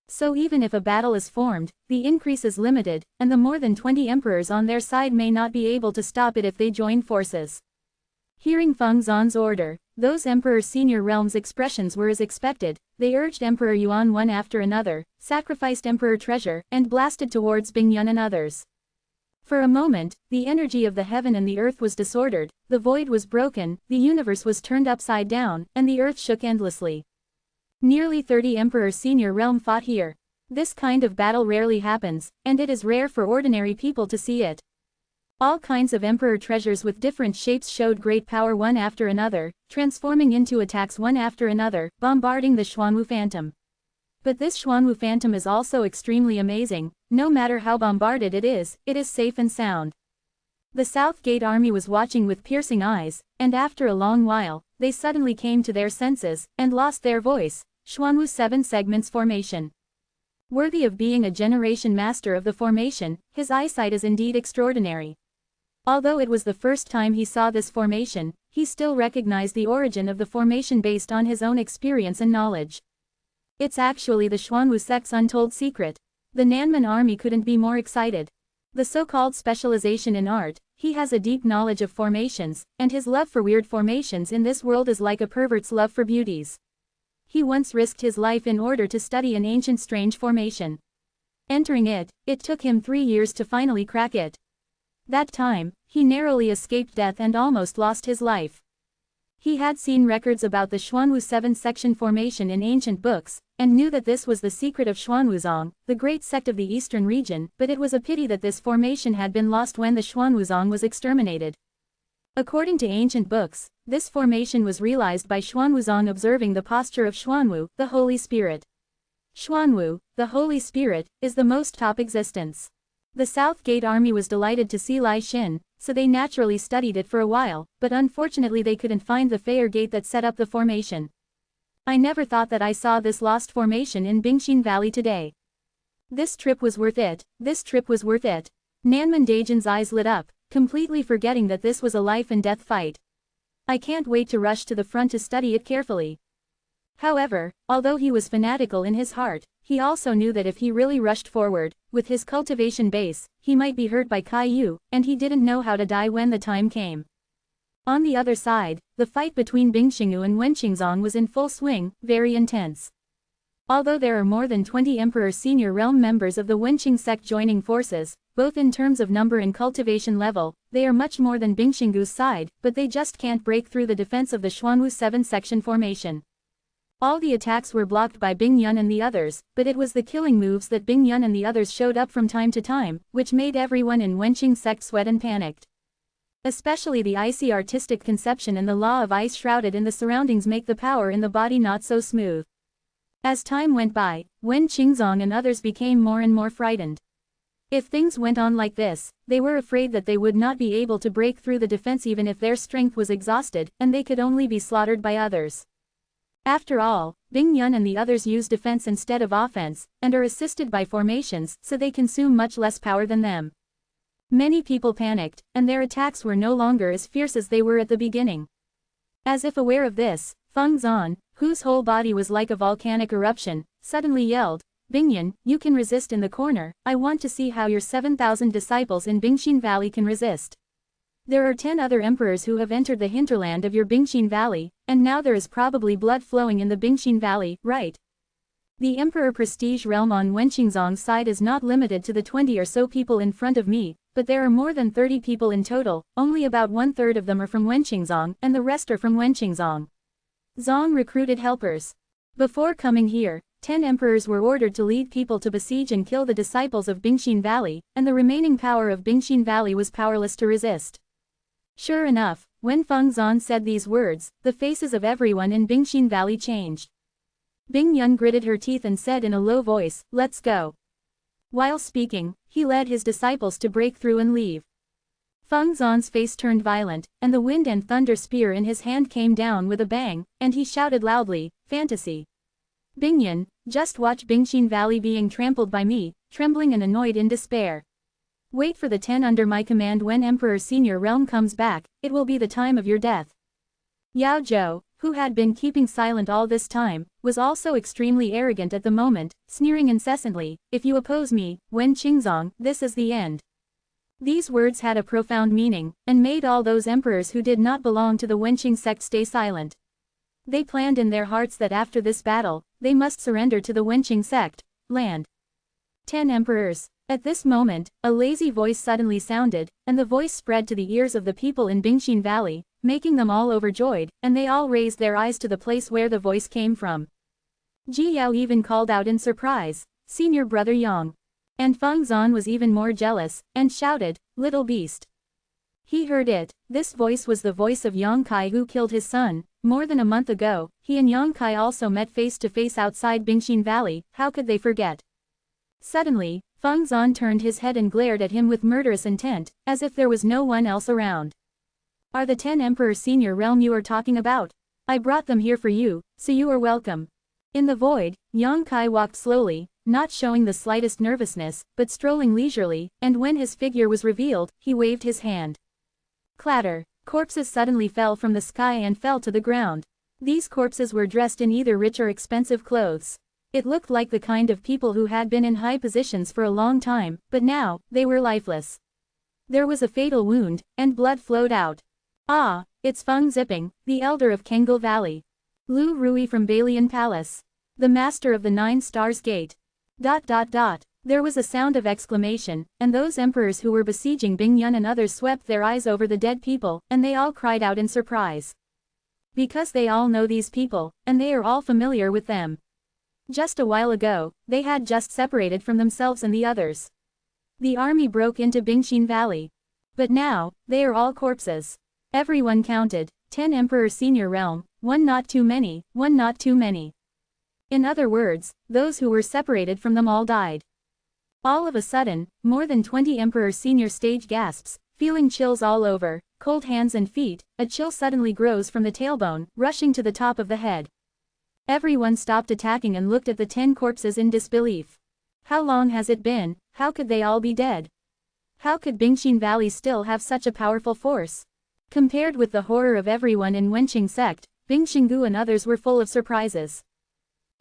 A: So even if a battle is formed, the increase is limited, and the more than 20 emperors on their side may not be able to stop it if they join forces. Hearing Feng Zan's order, those Emperor Senior Realms' expressions were as expected. They urged Emperor Yuan one after another, sacrificed Emperor Treasure, and blasted towards Bingyan and others. For a moment, the energy of the heaven and the earth was disordered, the void was broken, the universe was turned upside down, and the earth shook endlessly. Nearly 30 Emperor Senior Realm fought here. This kind of battle rarely happens, and it is rare for ordinary people to see it. All kinds of Emperor treasures with different shapes showed great power one after another, transforming into attacks one after another, bombarding the zhenwu Phantom. But this zhenwu Phantom is also extremely amazing. No matter how bombarded it is safe and sound. The South Gate army was watching with piercing eyes, and after a long while, they suddenly came to their senses, and lost their voice. Zhenwu 7 segments formation. Worthy of being a generation master of the formation, his eyesight is indeed extraordinary. Although it was the first time he saw this formation, he still recognized the origin of the formation based on his own experience and knowledge. It's actually the zhenwu sect's untold secret. The Nanman army couldn't be more excited. The so-called specialization in art, he has a deep knowledge of formations, and his love for weird formations in this world is like a pervert's love for beauties. He once risked his life in order to study an ancient strange formation. Entering it took him 3 years to finally crack it. That time, he narrowly escaped death and almost lost his life. He had seen records about the zhenwu 7 section formation in ancient books, and knew that this was the secret of Xuanwuzong, the great sect of the eastern region, but it was a pity that this formation had been lost when the Xuanwuzong was exterminated. According to ancient books, this formation was realized by Xuanwuzong observing the posture of Xuanwu, the Holy Spirit. Xuanwu, the Holy Spirit, is the most top existence. The South Gate army was delighted to see Lai Xin, so they naturally studied it for a while, but unfortunately they couldn't find the Fire Gate that set up the formation. I never thought that I saw this lost formation in Bingxin Valley today. This trip was worth it, this trip was worth it. Nanman Daijin's eyes lit up, completely forgetting that this was a life and death fight. I can't wait to rush to the front to study it carefully. However, although he was fanatical in his heart, he also knew that if he really rushed forward, with his cultivation base, he might be hurt by Caillou, and he didn't know how to die when the time came. On the other side, the fight between Bingxingyu and Wenqingzong was in full swing, very intense. Although there are more than 20 Emperor Senior Realm members of the Wenqing sect joining forces, both in terms of number and cultivation level, they are much more than Bingxingyu's side, but they just can't break through the defense of the zhenwu 7 section formation. All the attacks were blocked by Bingyan and the others, but it was the killing moves that Bingyan and the others showed up from time to time, which made everyone in Wenqing sect sweat and panicked. Especially the icy artistic conception and the law of ice shrouded in the surroundings make the power in the body not so smooth. As time went by, Wenqingzong and others became more and more frightened. If things went on like this, they were afraid that they would not be able to break through the defense even if their strength was exhausted, and they could only be slaughtered by others. After all, Bingyan and the others use defense instead of offense, and are assisted by formations, so they consume much less power than them. Many people panicked, and their attacks were no longer as fierce as they were at the beginning. As if aware of this, Feng Zan, whose whole body was like a volcanic eruption, suddenly yelled, Bingyan, you can resist in the corner. I want to see how your 7,000 disciples in Bingxin Valley can resist. There are 10 other emperors who have entered the hinterland of your Bingxin Valley, and now there is probably blood flowing in the Bingxin Valley, right? The Emperor Prestige realm on Wenqingzong's side is not limited to the 20 or so people in front of me, but there are more than 30 people in total, only about 1/3 of them are from Wenqingzong and the rest are from Wenqingzong. Zong recruited helpers. Before coming here, 10 emperors were ordered to lead people to besiege and kill the disciples of Bingxin Valley, and the remaining power of Bingxin Valley was powerless to resist. Sure enough, when Feng Zan said these words, the faces of everyone in Bingxin Valley changed. Bing Yun gritted her teeth and said in a low voice, "Let's go." While speaking, he led his disciples to break through and leave. Feng Zan's face turned violent, and the wind and thunder spear in his hand came down with a bang, and he shouted loudly, "Fantasy! Bingyan, just watch Bingxin Valley being trampled by me, trembling and annoyed in despair. Wait for the 10 under my command when Emperor Senior Realm comes back, it will be the time of your death." Yao Zhou, who had been keeping silent all this time, was also extremely arrogant at the moment, sneering incessantly, "If you oppose me, Wen Qingzong, this is the end." These words had a profound meaning, and made all those emperors who did not belong to the Wenqing sect stay silent. They planned in their hearts that after this battle, they must surrender to the Wenqing sect, land. 10 emperors. At this moment, a lazy voice suddenly sounded, and the voice spread to the ears of the people in Bingxin Valley, making them all overjoyed, and they all raised their eyes to the place where the voice came from. Ji Yao even called out in surprise, "Senior brother Yang." And Feng Zan was even more jealous, and shouted, "Little beast." He heard it. This voice was the voice of Yang Kai who killed his son. More than a month ago, he and Yang Kai also met face to face outside Bingxin Valley. How could they forget? Suddenly, Feng Zan turned his head and glared at him with murderous intent, as if there was no one else around. "Are the 10 Emperor Senior Realm you are talking about? I brought them here for you, so you are welcome." In the void, Yang Kai walked slowly, not showing the slightest nervousness, but strolling leisurely, and when his figure was revealed, he waved his hand. Clatter! Corpses suddenly fell from the sky and fell to the ground. These corpses were dressed in either rich or expensive clothes. It looked like the kind of people who had been in high positions for a long time, but now, they were lifeless. There was a fatal wound, and blood flowed out. "Ah, it's Feng Ziping, the elder of Kengal Valley. Lu Rui from Balian Palace. The master of the 9 Stars Gate." There was a sound of exclamation, and those emperors who were besieging Bing Yun and others swept their eyes over the dead people, and they all cried out in surprise. Because they all know these people, and they are all familiar with them. Just a while ago, they had just separated from themselves and the others. The army broke into Bingxin Valley. But now, they are all corpses. Everyone counted, 10 Emperor Senior Realm, one not too many, one not too many. In other words, those who were separated from them all died. All of a sudden, more than 20 Emperor Senior stage gasps, feeling chills all over, cold hands and feet, a chill suddenly grows from the tailbone, rushing to the top of the head. Everyone stopped attacking and looked at the 10 corpses in disbelief. How long has it been? How could they all be dead? How could Bingxin Valley still have such a powerful force? Compared with the horror of everyone in Wenqing sect, Bing Xinggu and others were full of surprises.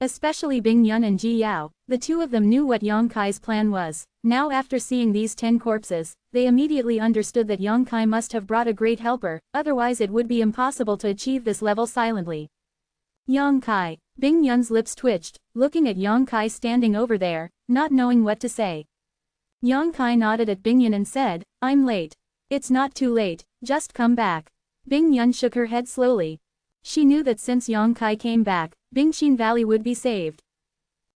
A: Especially Bing Yun and Ji Yao, the two of them knew what Yang Kai's plan was. Now after seeing these 10 corpses, they immediately understood that Yang Kai must have brought a great helper, otherwise it would be impossible to achieve this level silently. Yang Kai. Bing Yun's lips twitched, looking at Yang Kai standing over there, not knowing what to say. Yang Kai nodded at Bing Yun and said, "I'm late." "It's not too late, just come back." Bing Yun shook her head slowly. She knew that since Yang Kai came back, Bingxin Valley would be saved.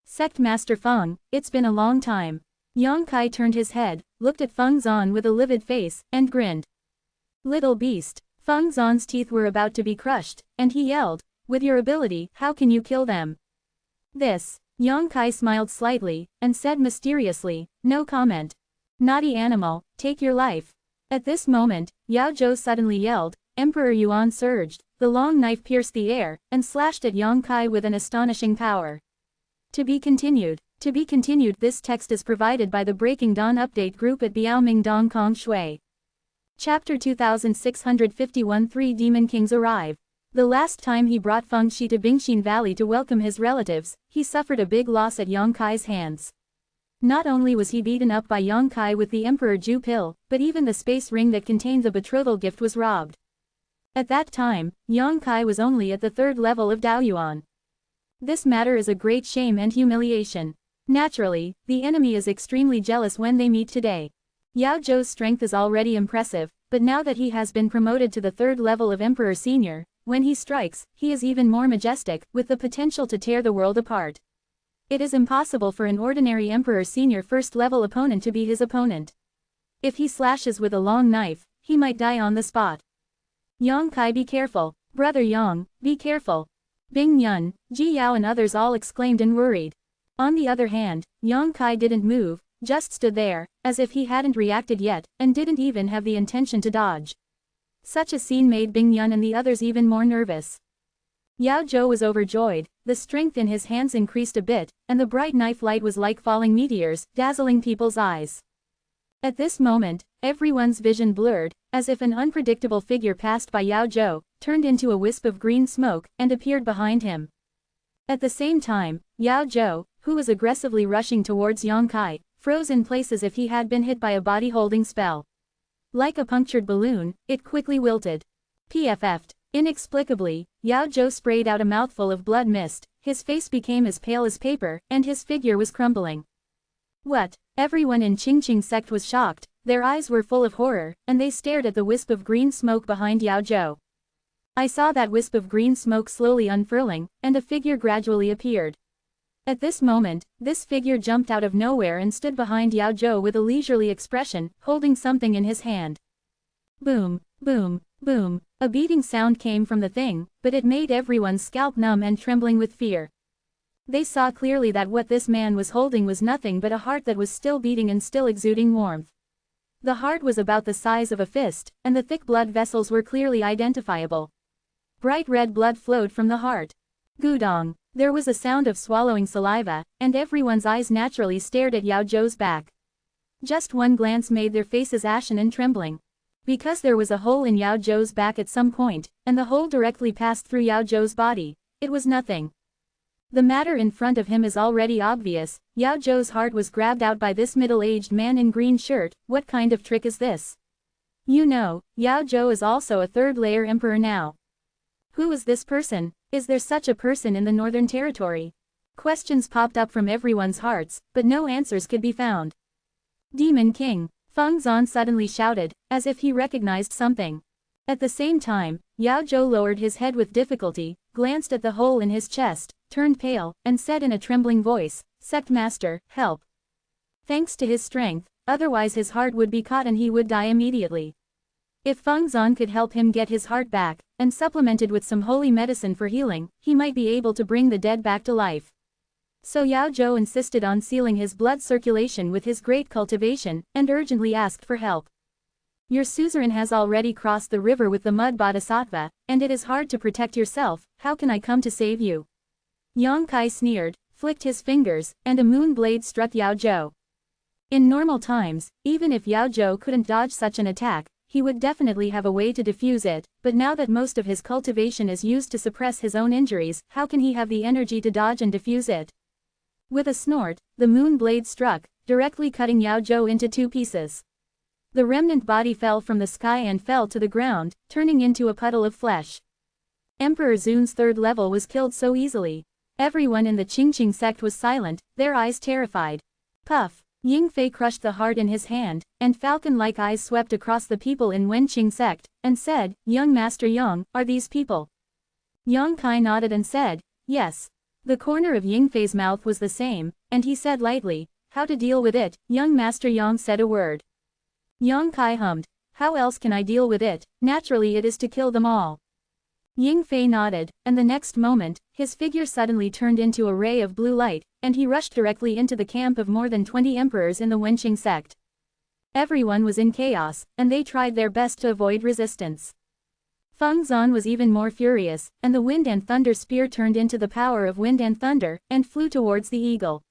A: "Sect Master Feng, it's been a long time." Yang Kai turned his head, looked at Feng Zan with a livid face, and grinned. "Little beast." Feng Zan's teeth were about to be crushed, and he yelled, "With your ability, how can you kill them?" "This." Yang Kai smiled slightly, and said mysteriously, "No comment. Naughty animal, take your life." At this moment, Yao Zhou suddenly yelled, Emperor Yuan surged, the long knife pierced the air, and slashed at Yang Kai with an astonishing power. To be continued. This text is provided by the Breaking Dawn Update group at Biaoming Dong Kong Shui. Chapter 2651 3 Demon Kings Arrive. The last time he brought Feng Shi to Bingxin Valley to welcome his relatives, he suffered a big loss at Yang Kai's hands. Not only was he beaten up by Yang Kai with the Emperor Ju pill, but even the space ring that contained the betrothal gift was robbed. At that time, Yang Kai was only at the 3rd level of Daoyuan. This matter is a great shame and humiliation. Naturally, the enemy is extremely jealous when they meet today. Yao Zhou's strength is already impressive, but now that he has been promoted to the 3rd level of Emperor Senior, when he strikes, he is even more majestic, with the potential to tear the world apart. It is impossible for an ordinary Emperor Senior 1st level opponent to be his opponent. If he slashes with a long knife, he might die on the spot. Yang Kai, be careful. Brother Yang, be careful. Bing Yun, Ji Yao and others all exclaimed and worried. On the other hand, Yang Kai didn't move, just stood there, as if he hadn't reacted yet, and didn't even have the intention to dodge. Such a scene made Bing Yun and the others even more nervous. Yao Zhou was overjoyed, the strength in his hands increased a bit, and the bright knife light was like falling meteors, dazzling people's eyes. At this moment, everyone's vision blurred, as if an unpredictable figure passed by Yao Zhou, turned into a wisp of green smoke, and appeared behind him. At the same time, Yao Zhou, who was aggressively rushing towards Yang Kai, froze in place as if he had been hit by a body-holding spell. Like a punctured balloon, it quickly wilted. PFF'd. Inexplicably, Yao Zhou sprayed out a mouthful of blood mist, his face became as pale as paper, and his figure was crumbling. What? Everyone in Qingqing sect was shocked, their eyes were full of horror, and they stared at the wisp of green smoke behind Yao Zhou. I saw that wisp of green smoke slowly unfurling, and a figure gradually appeared. At this moment, this figure jumped out of nowhere and stood behind Yao Zhou with a leisurely expression, holding something in his hand. Boom, boom, boom, a beating sound came from the thing, but it made everyone's scalp numb and trembling with fear. They saw clearly that what this man was holding was nothing but a heart that was still beating and still exuding warmth. The heart was about the size of a fist, and the thick blood vessels were clearly identifiable. Bright red blood flowed from the heart. Gudong. There was a sound of swallowing saliva, and everyone's eyes naturally stared at Yao Zhou's back. Just one glance made their faces ashen and trembling. Because there was a hole in Yao Zhou's back at some point, and the hole directly passed through Yao Zhou's body, it was nothing. The matter in front of him is already obvious. Yao Zhou's heart was grabbed out by this middle-aged man in green shirt. What kind of trick is this? You know, Yao Zhou is also a 3rd-layer emperor now. Who is this person? Is there such a person in the Northern Territory? Questions popped up from everyone's hearts, but no answers could be found. Demon King, Feng Zan suddenly shouted, as if he recognized something. At the same time, Yao Zhou lowered his head with difficulty, glanced at the hole in his chest, turned pale, and said in a trembling voice, Sect Master, help. Thanks to his strength, otherwise his heart would be caught and he would die immediately. If Feng Zan could help him get his heart back, and supplemented with some holy medicine for healing, he might be able to bring the dead back to life. So Yao Zhou insisted on sealing his blood circulation with his great cultivation, and urgently asked for help. Your suzerain has already crossed the river with the mud bodhisattva, and it is hard to protect yourself. How can I come to save you? Yang Kai sneered, flicked his fingers, and a moon blade struck Yao Zhou. In normal times, even if Yao Zhou couldn't dodge such an attack, he would definitely have a way to defuse it, but now that most of his cultivation is used to suppress his own injuries, how can he have the energy to dodge and defuse it? With a snort, the moon blade struck, directly cutting Yao Zhou into 2 pieces. The remnant body fell from the sky and fell to the ground, turning into a puddle of flesh. Emperor Zun's 3rd level was killed so easily. Everyone in the Qingqing sect was silent, their eyes terrified. Puff. Yingfei crushed the heart in his hand, and falcon-like eyes swept across the people in Wenqing sect, and said, Young Master Yang, are these people? Yang Kai nodded and said, yes. The corner of Yingfei's mouth was the same, and he said lightly, how to deal with it? Young Master Yang said a word. Yang Kai hummed, how else can I deal with it? Naturally it is to kill them all. Yingfei nodded, and the next moment, his figure suddenly turned into a ray of blue light, and he rushed directly into the camp of more than 20 emperors in the Wenqing sect. Everyone was in chaos, and they tried their best to avoid resistance. Feng Zan was even more furious, and the wind and thunder spear turned into the power of wind and thunder, and flew towards the eagle.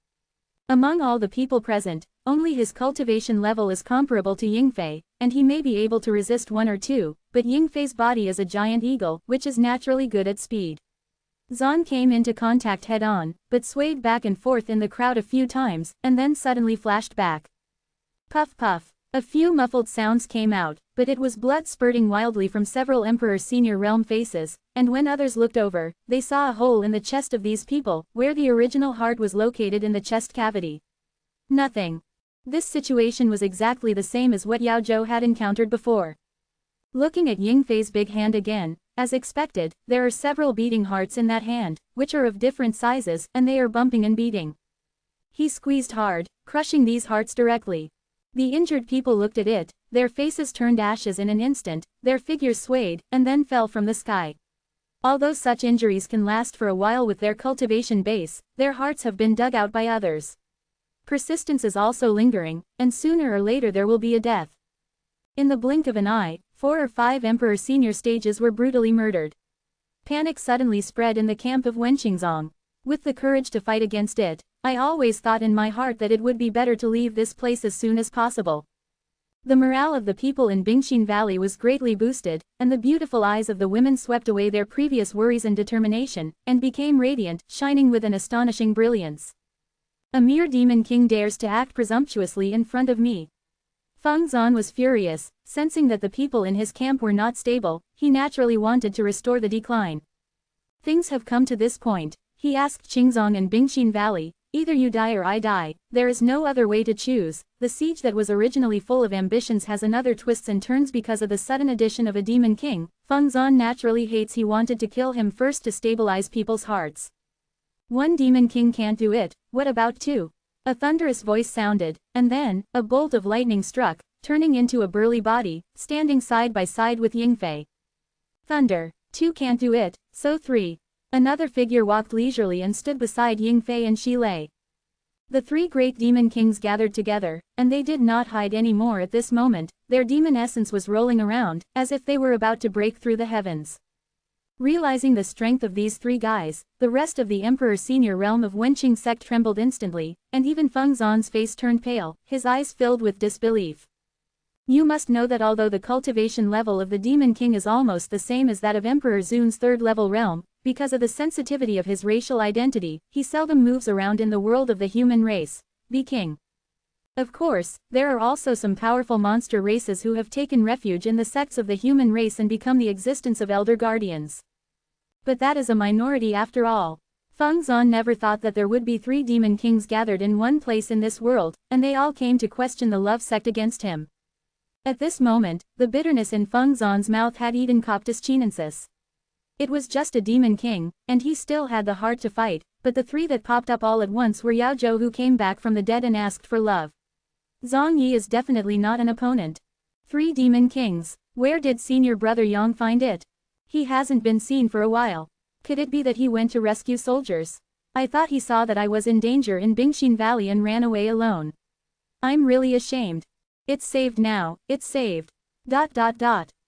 A: Among all the people present, only his cultivation level is comparable to Yingfei, and he may be able to resist one or two, but Yingfei's body is a giant eagle, which is naturally good at speed. Zan came into contact head-on, but swayed back and forth in the crowd a few times, and then suddenly flashed back. Puff puff. A few muffled sounds came out, but it was blood spurting wildly from several Emperor Senior Realm faces, and when others looked over, they saw a hole in the chest of these people, where the original heart was located in the chest cavity. Nothing. This situation was exactly the same as what Yao Zhou had encountered before. Looking at Yingfei's big hand again, as expected, there are several beating hearts in that hand, which are of different sizes, and they are bumping and beating. He squeezed hard, crushing these hearts directly. The injured people looked at it, their faces turned ashes in an instant, their figures swayed, and then fell from the sky. Although such injuries can last for a while with their cultivation base, their hearts have been dug out by others. Persistence is also lingering, and sooner or later there will be a death. In the blink of an eye, 4 or 5 Emperor Senior stages were brutally murdered. Panic suddenly spread in the camp of Wenqingzong. With the courage to fight against it, I always thought in my heart that it would be better to leave this place as soon as possible. The morale of the people in Bingxin Valley was greatly boosted, and the beautiful eyes of the women swept away their previous worries and determination, and became radiant, shining with an astonishing brilliance. A mere demon king dares to act presumptuously in front of me. Feng Zan was furious, sensing that the people in his camp were not stable. He naturally wanted to restore the decline. Things have come to this point, he asked Qingzong and Bingxin Valley, either you die or I die, there is no other way to choose. The siege that was originally full of ambitions has another twists and turns because of the sudden addition of a demon king. Feng Zan naturally hates. He wanted to kill him first to stabilize people's hearts. One demon king can't do it, what about two? A thunderous voice sounded, and then, a bolt of lightning struck, turning into a burly body, standing side by side with Yingfei. Thunder. 2 can't do it, so 3. Another figure walked leisurely and stood beside Yingfei and Shi Lei. The 3 great demon kings gathered together, and they did not hide any more at this moment. Their demon essence was rolling around, as if they were about to break through the heavens. Realizing the strength of these 3 guys, the rest of the Emperor Senior Realm of Wenqing sect trembled instantly, and even Feng Zan's face turned pale, his eyes filled with disbelief. You must know that although the cultivation level of the Demon King is almost the same as that of Emperor Zun's 3rd-level realm, because of the sensitivity of his racial identity, he seldom moves around in the world of the human race. Be king. Of course, there are also some powerful monster races who have taken refuge in the sects of the human race and become the existence of elder guardians. But that is a minority after all. Feng Zan never thought that there would be 3 demon kings gathered in one place in this world, and they all came to question the love sect against him. At this moment, the bitterness in Feng Zan's mouth had eaten Coptus Chinensis. It was just a demon king, and he still had the heart to fight, but the 3 that popped up all at once were Yao Zhou, who came back from the dead and asked for love. Zhang Yi is definitely not an opponent. 3 demon kings. Where did senior brother Yang find it? He hasn't been seen for a while. Could it be that he went to rescue soldiers? I thought he saw that I was in danger in Bingxin Valley and ran away alone. I'm really ashamed. It's saved now, it's saved. ...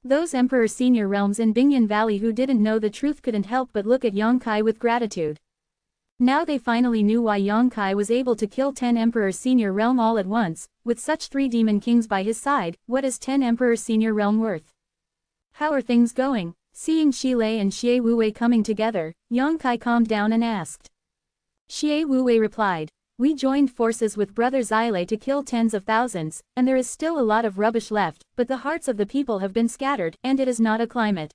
A: Those Emperor Senior Realms in Bingyan Valley who didn't know the truth couldn't help but look at Yang Kai with gratitude. Now they finally knew why Yang Kai was able to kill 10 Emperor Senior Realm all at once. With such 3 demon kings by his side, what is 10 Emperor Senior Realm worth? How are things going? Seeing Shi Lei and Xie Wuwei coming together, Yang Kai calmed down and asked. Xie Wuwei replied, we joined forces with Brother Zile to kill tens of thousands, and there is still a lot of rubbish left, but the hearts of the people have been scattered, and it is not a climate.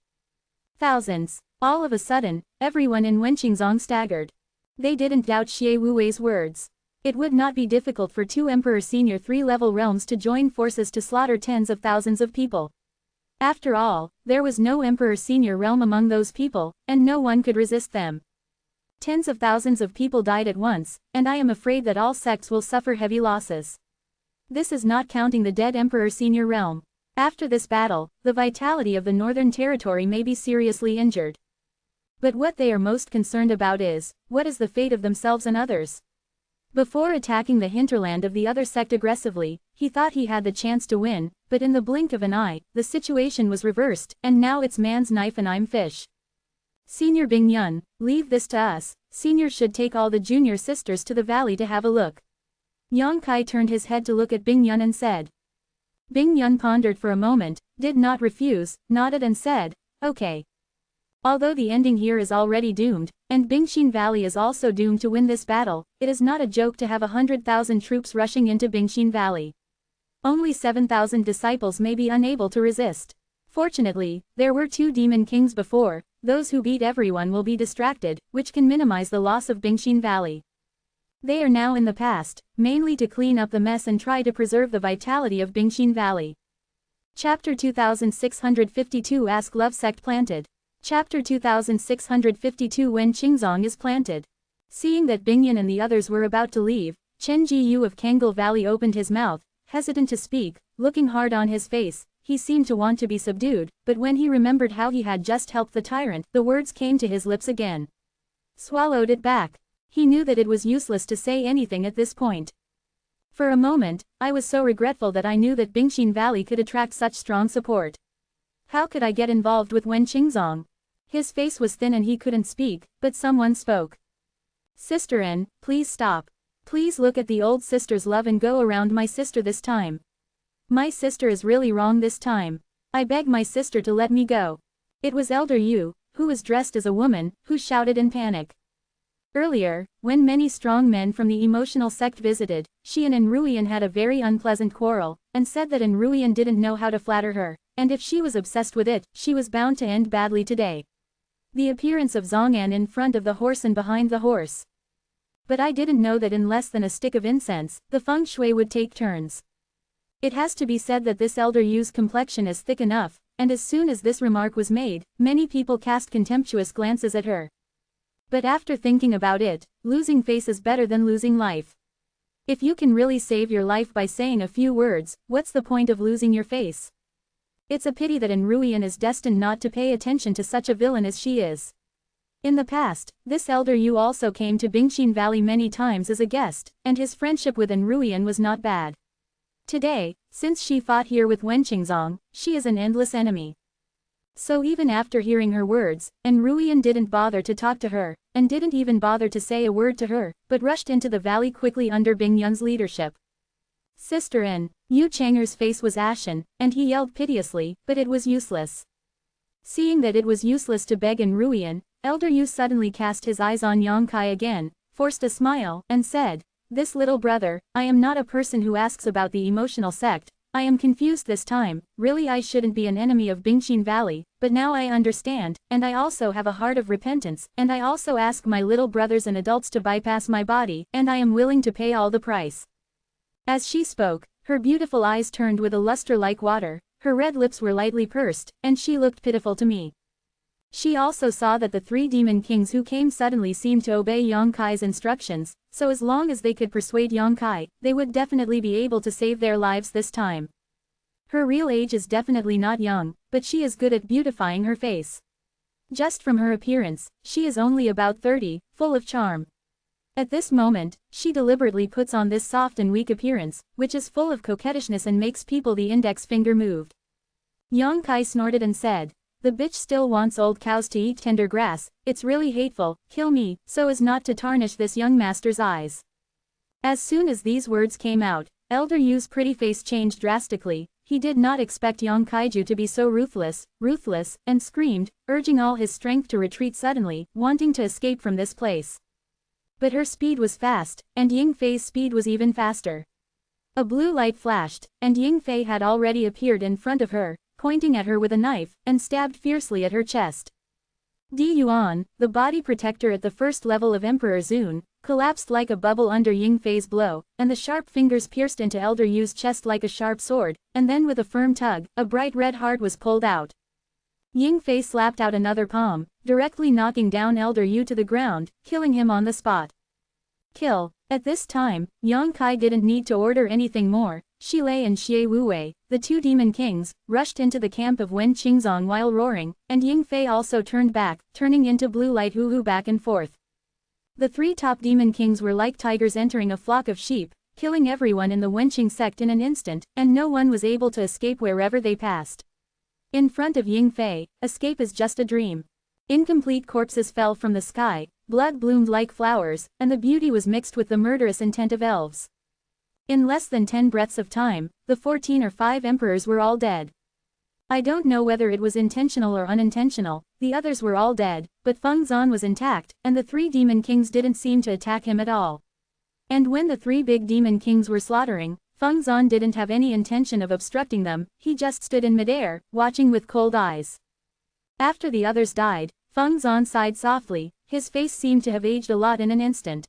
A: Thousands. All of a sudden, everyone in Wenqingzong staggered. They didn't doubt Xie Wuwei's words. It would not be difficult for 2 Emperor Senior 3-level realms to join forces to slaughter tens of thousands of people. After all, there was no Emperor Senior realm among those people, and no one could resist them. Tens of thousands of people died at once, and I am afraid that all sects will suffer heavy losses. This is not counting the dead Emperor Senior realm. After this battle, the vitality of the Northern Territory may be seriously injured. But what they are most concerned about is, what is the fate of themselves and others? Before attacking the hinterland of the other sect aggressively, he thought he had the chance to win, but in the blink of an eye, the situation was reversed, and now it's man's knife and I'm fish. Senior Bing Yun, leave this to us. Senior should take all the junior sisters to the valley to have a look. Yang Kai turned his head to look at Bing Yun and said. Bing Yun pondered for a moment, did not refuse, nodded and said, okay. Although the ending here is already doomed, and Bingxin Valley is also doomed to win this battle, it is not a joke to have 100,000 troops rushing into Bingxin Valley. Only 7,000 disciples may be unable to resist. Fortunately, there were 2 demon kings before, those who beat everyone will be distracted, which can minimize the loss of Bingxin Valley. They are now in the past, mainly to clean up the mess and try to preserve the vitality of Bingxin Valley. Chapter 2652 Ask Love Sect Planted. Chapter 2652 When Qingzong is planted. Seeing that Bingyan and the others were about to leave, Chen Jiyu of Kangle Valley opened his mouth, hesitant to speak, looking hard on his face. He seemed to want to be subdued, but when he remembered how he had just helped the tyrant, the words came to his lips again. Swallowed it back. He knew that it was useless to say anything at this point. For a moment, I was so regretful that I knew that Bingxin Valley could attract such strong support. How could I get involved with Wen Qingzong? His face was thin and he couldn't speak, but someone spoke. Sister N, please stop. Please look at the old sister's love and go around my sister this time. My sister is really wrong this time. I beg my sister to let me go. It was Elder Yu, who was dressed as a woman, who shouted in panic. Earlier, when many strong men from the emotional sect visited, she and Ruian had a very unpleasant quarrel, and said that Ruian didn't know how to flatter her, and if she was obsessed with it, she was bound to end badly today. The appearance of Zhong'an in front of the horse and behind the horse. But I didn't know that in less than a stick of incense, the feng shui would take turns. It has to be said that this Elder Yu's complexion is thick enough, and as soon as this remark was made, many people cast contemptuous glances at her. But after thinking about it, losing face is better than losing life. If you can really save your life by saying a few words, what's the point of losing your face? It's a pity that Ruian is destined not to pay attention to such a villain as she is. In the past, this Elder Yu also came to Bingxin Valley many times as a guest, and his friendship with Ruian was not bad. Today, since she fought here with Wen Qingzong, she is an endless enemy. So even after hearing her words, Ruian didn't bother to talk to her, and didn't even bother to say a word to her, but rushed into the valley quickly under Bing Yun's leadership. Sister N, Yu Chang'er's face was ashen, and he yelled piteously, but it was useless. Seeing that it was useless to beg Ruian, Elder Yu suddenly cast his eyes on Yang Kai again, forced a smile, and said, This little brother, I am not a person who asks about the emotional sect. I am confused this time. Really I shouldn't be an enemy of Bingxin Valley, but now I understand, and I also have a heart of repentance, and I also ask my little brothers and adults to bypass my body, and I am willing to pay all the price. As she spoke, her beautiful eyes turned with a luster like water, her red lips were lightly pursed, and she looked pitiful to me. She also saw that the 3 demon kings who came suddenly seemed to obey Yang Kai's instructions, so as long as they could persuade Yang Kai, they would definitely be able to save their lives this time. Her real age is definitely not young, but she is good at beautifying her face. Just from her appearance, she is only about 30, full of charm. At this moment, she deliberately puts on this soft and weak appearance, which is full of coquettishness and makes people the index finger moved. Yang Kai snorted and said, The bitch still wants old cows to eat tender grass, it's really hateful, kill me, so as not to tarnish this young master's eyes. As soon as these words came out, Elder Yu's pretty face changed drastically. He did not expect Yang Kaiju to be so ruthless, and screamed, urging all his strength to retreat suddenly, wanting to escape from this place. But her speed was fast, and Ying Fei's speed was even faster. A blue light flashed, and Ying Fei had already appeared in front of her, pointing at her with a knife, and stabbed fiercely at her chest. Di Yuan, the body protector at the first level of Emperor Zun, collapsed like a bubble under Ying Fei's blow, and the sharp fingers pierced into Elder Yu's chest like a sharp sword, and then with a firm tug, a bright red heart was pulled out. Ying Fei slapped out another palm, directly knocking down Elder Yu to the ground, killing him on the spot. Kill. At this time, Yang Kai didn't need to order anything more. Shi Lei and Xie Wuwei, the 2 demon kings, rushed into the camp of Wen Qingzong while roaring, and Ying Fei also turned back, turning into blue light hoo-hoo back and forth. The 3 top demon kings were like tigers entering a flock of sheep, killing everyone in the Wenqing sect in an instant, and no one was able to escape wherever they passed. In front of Ying Fei, escape is just a dream. Incomplete corpses fell from the sky, blood bloomed like flowers, and the beauty was mixed with the murderous intent of elves. In less than 10 breaths of time, the 14 or 5 emperors were all dead. I don't know whether it was intentional or unintentional, the others were all dead, but Feng Zan was intact, and the 3 demon kings didn't seem to attack him at all. And when the 3 big demon kings were slaughtering, Feng Zan didn't have any intention of obstructing them, he just stood in midair, watching with cold eyes. After the others died, Feng Zan sighed softly, his face seemed to have aged a lot in an instant.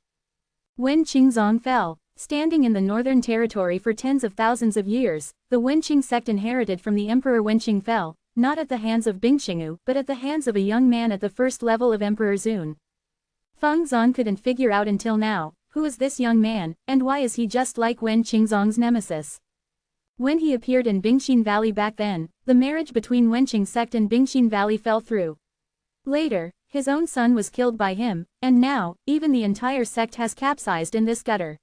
A: When Qingzong fell, standing in the northern territory for tens of thousands of years, the Wenqing sect inherited from the Emperor Wenqing fell, not at the hands of Bingxingwu, but at the hands of a young man at the first level of Emperor Zun. Feng Zan couldn't figure out until now, who is this young man, and why is he just like Wen Qingzong's nemesis? When he appeared in Bingxin Valley back then, the marriage between Wenqing sect and Bingxin Valley fell through. Later, his own son was killed by him, and now, even the entire sect has capsized in this gutter.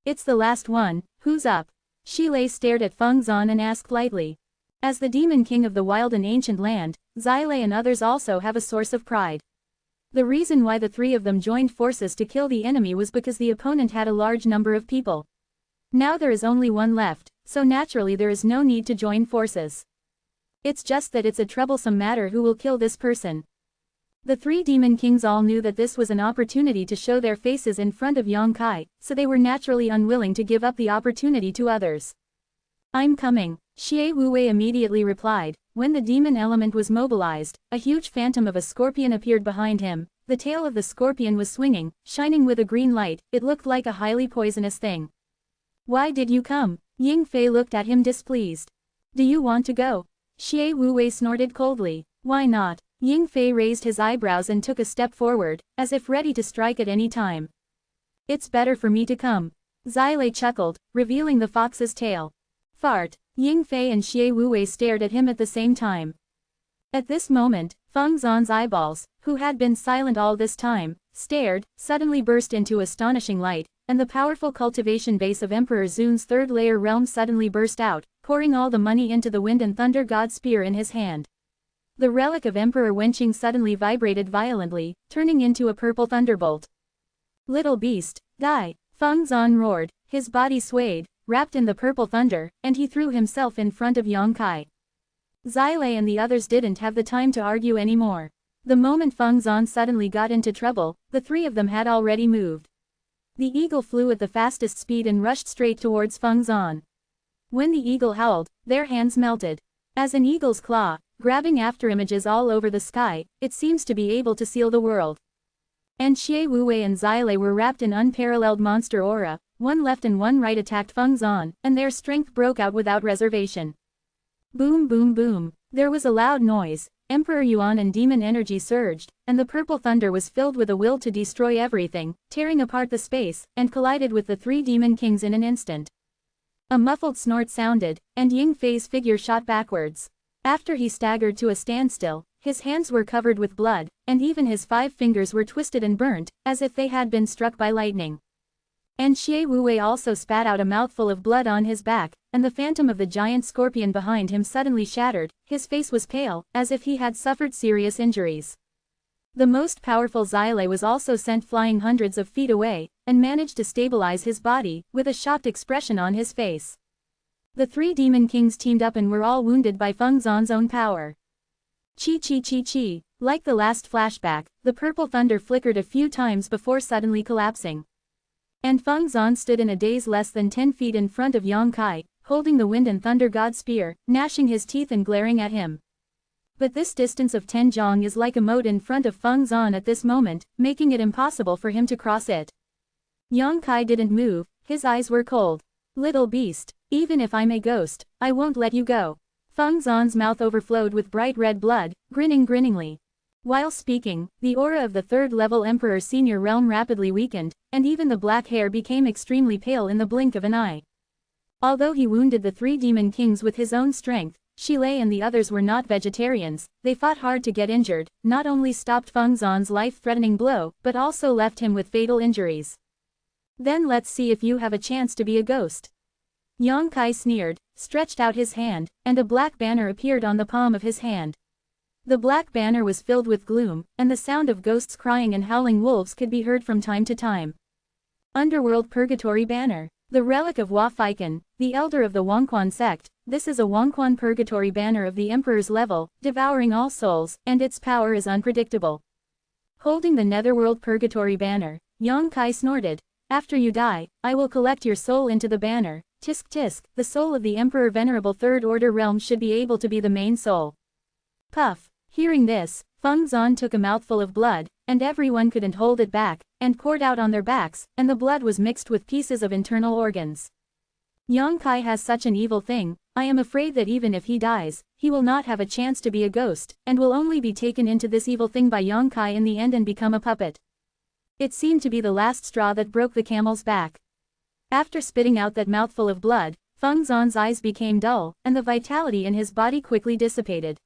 A: It's the last one, who's up? Shilei stared at Feng Zan and asked lightly. As the demon king of the wild and ancient land, Xilei and others also have a source of pride. The reason why the 3 of them joined forces to kill the enemy was because the opponent had a large number of people. Now there is only one left, so naturally there is no need to join forces. It's just that it's a troublesome matter who will kill this person. The 3 demon kings all knew that this was an opportunity to show their faces in front of Yang Kai, so they were naturally unwilling to give up the opportunity to others. I'm coming, Xie Wuwei immediately replied. When the demon element was mobilized, a huge phantom of a scorpion appeared behind him. The tail of the scorpion was swinging, shining with a green light. It looked like a highly poisonous thing. Why did you come? Ying Fei looked at him displeased. Do you want to go? Xie Wuwei snorted coldly. Why not? Ying Fei raised his eyebrows and took a step forward, as if ready to strike at any time. It's better for me to come. Xilei chuckled, revealing the fox's tail. Fart. Ying Fei and Xie Wuwei stared at him at the same time. At this moment, Feng Zan's eyeballs, who had been silent all this time, suddenly burst into astonishing light, and the powerful cultivation base of Emperor Zun's 3rd layer realm suddenly burst out, pouring all the money into the wind and thunder god spear in his hand. The relic of Emperor Wenqing suddenly vibrated violently, turning into a purple thunderbolt. Little beast, die! Feng Zan roared, his body swayed, wrapped in the purple thunder, and he threw himself in front of Yang Kai. Xilei and the others didn't have the time to argue anymore. The moment Feng Zan suddenly got into trouble, the 3 of them had already moved. The eagle flew at the fastest speed and rushed straight towards Feng Zan. When the eagle howled, their hands melted. As an eagle's claw, grabbing after images all over the sky, it seems to be able to seal the world. And Xie Wuwei and Xilei were wrapped in unparalleled monster aura. One left and one right attacked Feng Zan, and their strength broke out without reservation. Boom boom boom. There was a loud noise, Emperor Yuan and demon energy surged, and the purple thunder was filled with a will to destroy everything, tearing apart the space, and collided with the 3 demon kings in an instant. A muffled snort sounded, and Ying Fei's figure shot backwards. After he staggered to a standstill, his hands were covered with blood, and even his 5 fingers were twisted and burnt, as if they had been struck by lightning. And Xie Wuwei also spat out a mouthful of blood on his back, and the phantom of the giant scorpion behind him suddenly shattered. His face was pale, as if he had suffered serious injuries. The most powerful Xilei was also sent flying hundreds of feet away, and managed to stabilize his body, with a shocked expression on his face. The 3 demon kings teamed up and were all wounded by Feng Zan's own power. Chi chi chi chi. Like the last flashback, the purple thunder flickered a few times before suddenly collapsing. And Feng Zan stood in a daze less than 10 feet in front of Yang Kai, holding the wind and thunder god spear, gnashing his teeth and glaring at him. But this distance of 10 zhong is like a moat in front of Feng Zan at this moment, making it impossible for him to cross it. Yang Kai didn't move, his eyes were cold. Little beast, even if I'm a ghost, I won't let you go. Feng Zan's mouth overflowed with bright red blood, grinning grinningly. While speaking, the aura of the 3rd level Emperor Senior Realm rapidly weakened, and even the black hair became extremely pale in the blink of an eye. Although he wounded the 3 demon kings with his own strength, Shilei and the others were not vegetarians. They fought hard to get injured, not only stopped Feng Zan's life-threatening blow, but also left him with fatal injuries. Then let's see if you have a chance to be a ghost. Yang Kai sneered, stretched out his hand, and a black banner appeared on the palm of his hand. The black banner was filled with gloom, and the sound of ghosts crying and howling wolves could be heard from time to time. Underworld Purgatory Banner. The relic of Hua Feikan, the elder of the Wangquan sect, this is a Wangquan purgatory banner of the Emperor's level, devouring all souls, and its power is unpredictable. Holding the Netherworld purgatory banner, Yang Kai snorted. After you die, I will collect your soul into the banner. Tisk tisk, the soul of the Emperor Venerable Third Order realm should be able to be the main soul. Puff. Hearing this, Feng Zan took a mouthful of blood, and everyone couldn't hold it back, and poured out on their backs, and the blood was mixed with pieces of internal organs. Yang Kai has such an evil thing, I am afraid that even if he dies, he will not have a chance to be a ghost, and will only be taken into this evil thing by Yang Kai in the end and become a puppet. It seemed to be the last straw that broke the camel's back. After spitting out that mouthful of blood, Feng Zan's eyes became dull, and the vitality in his body quickly dissipated.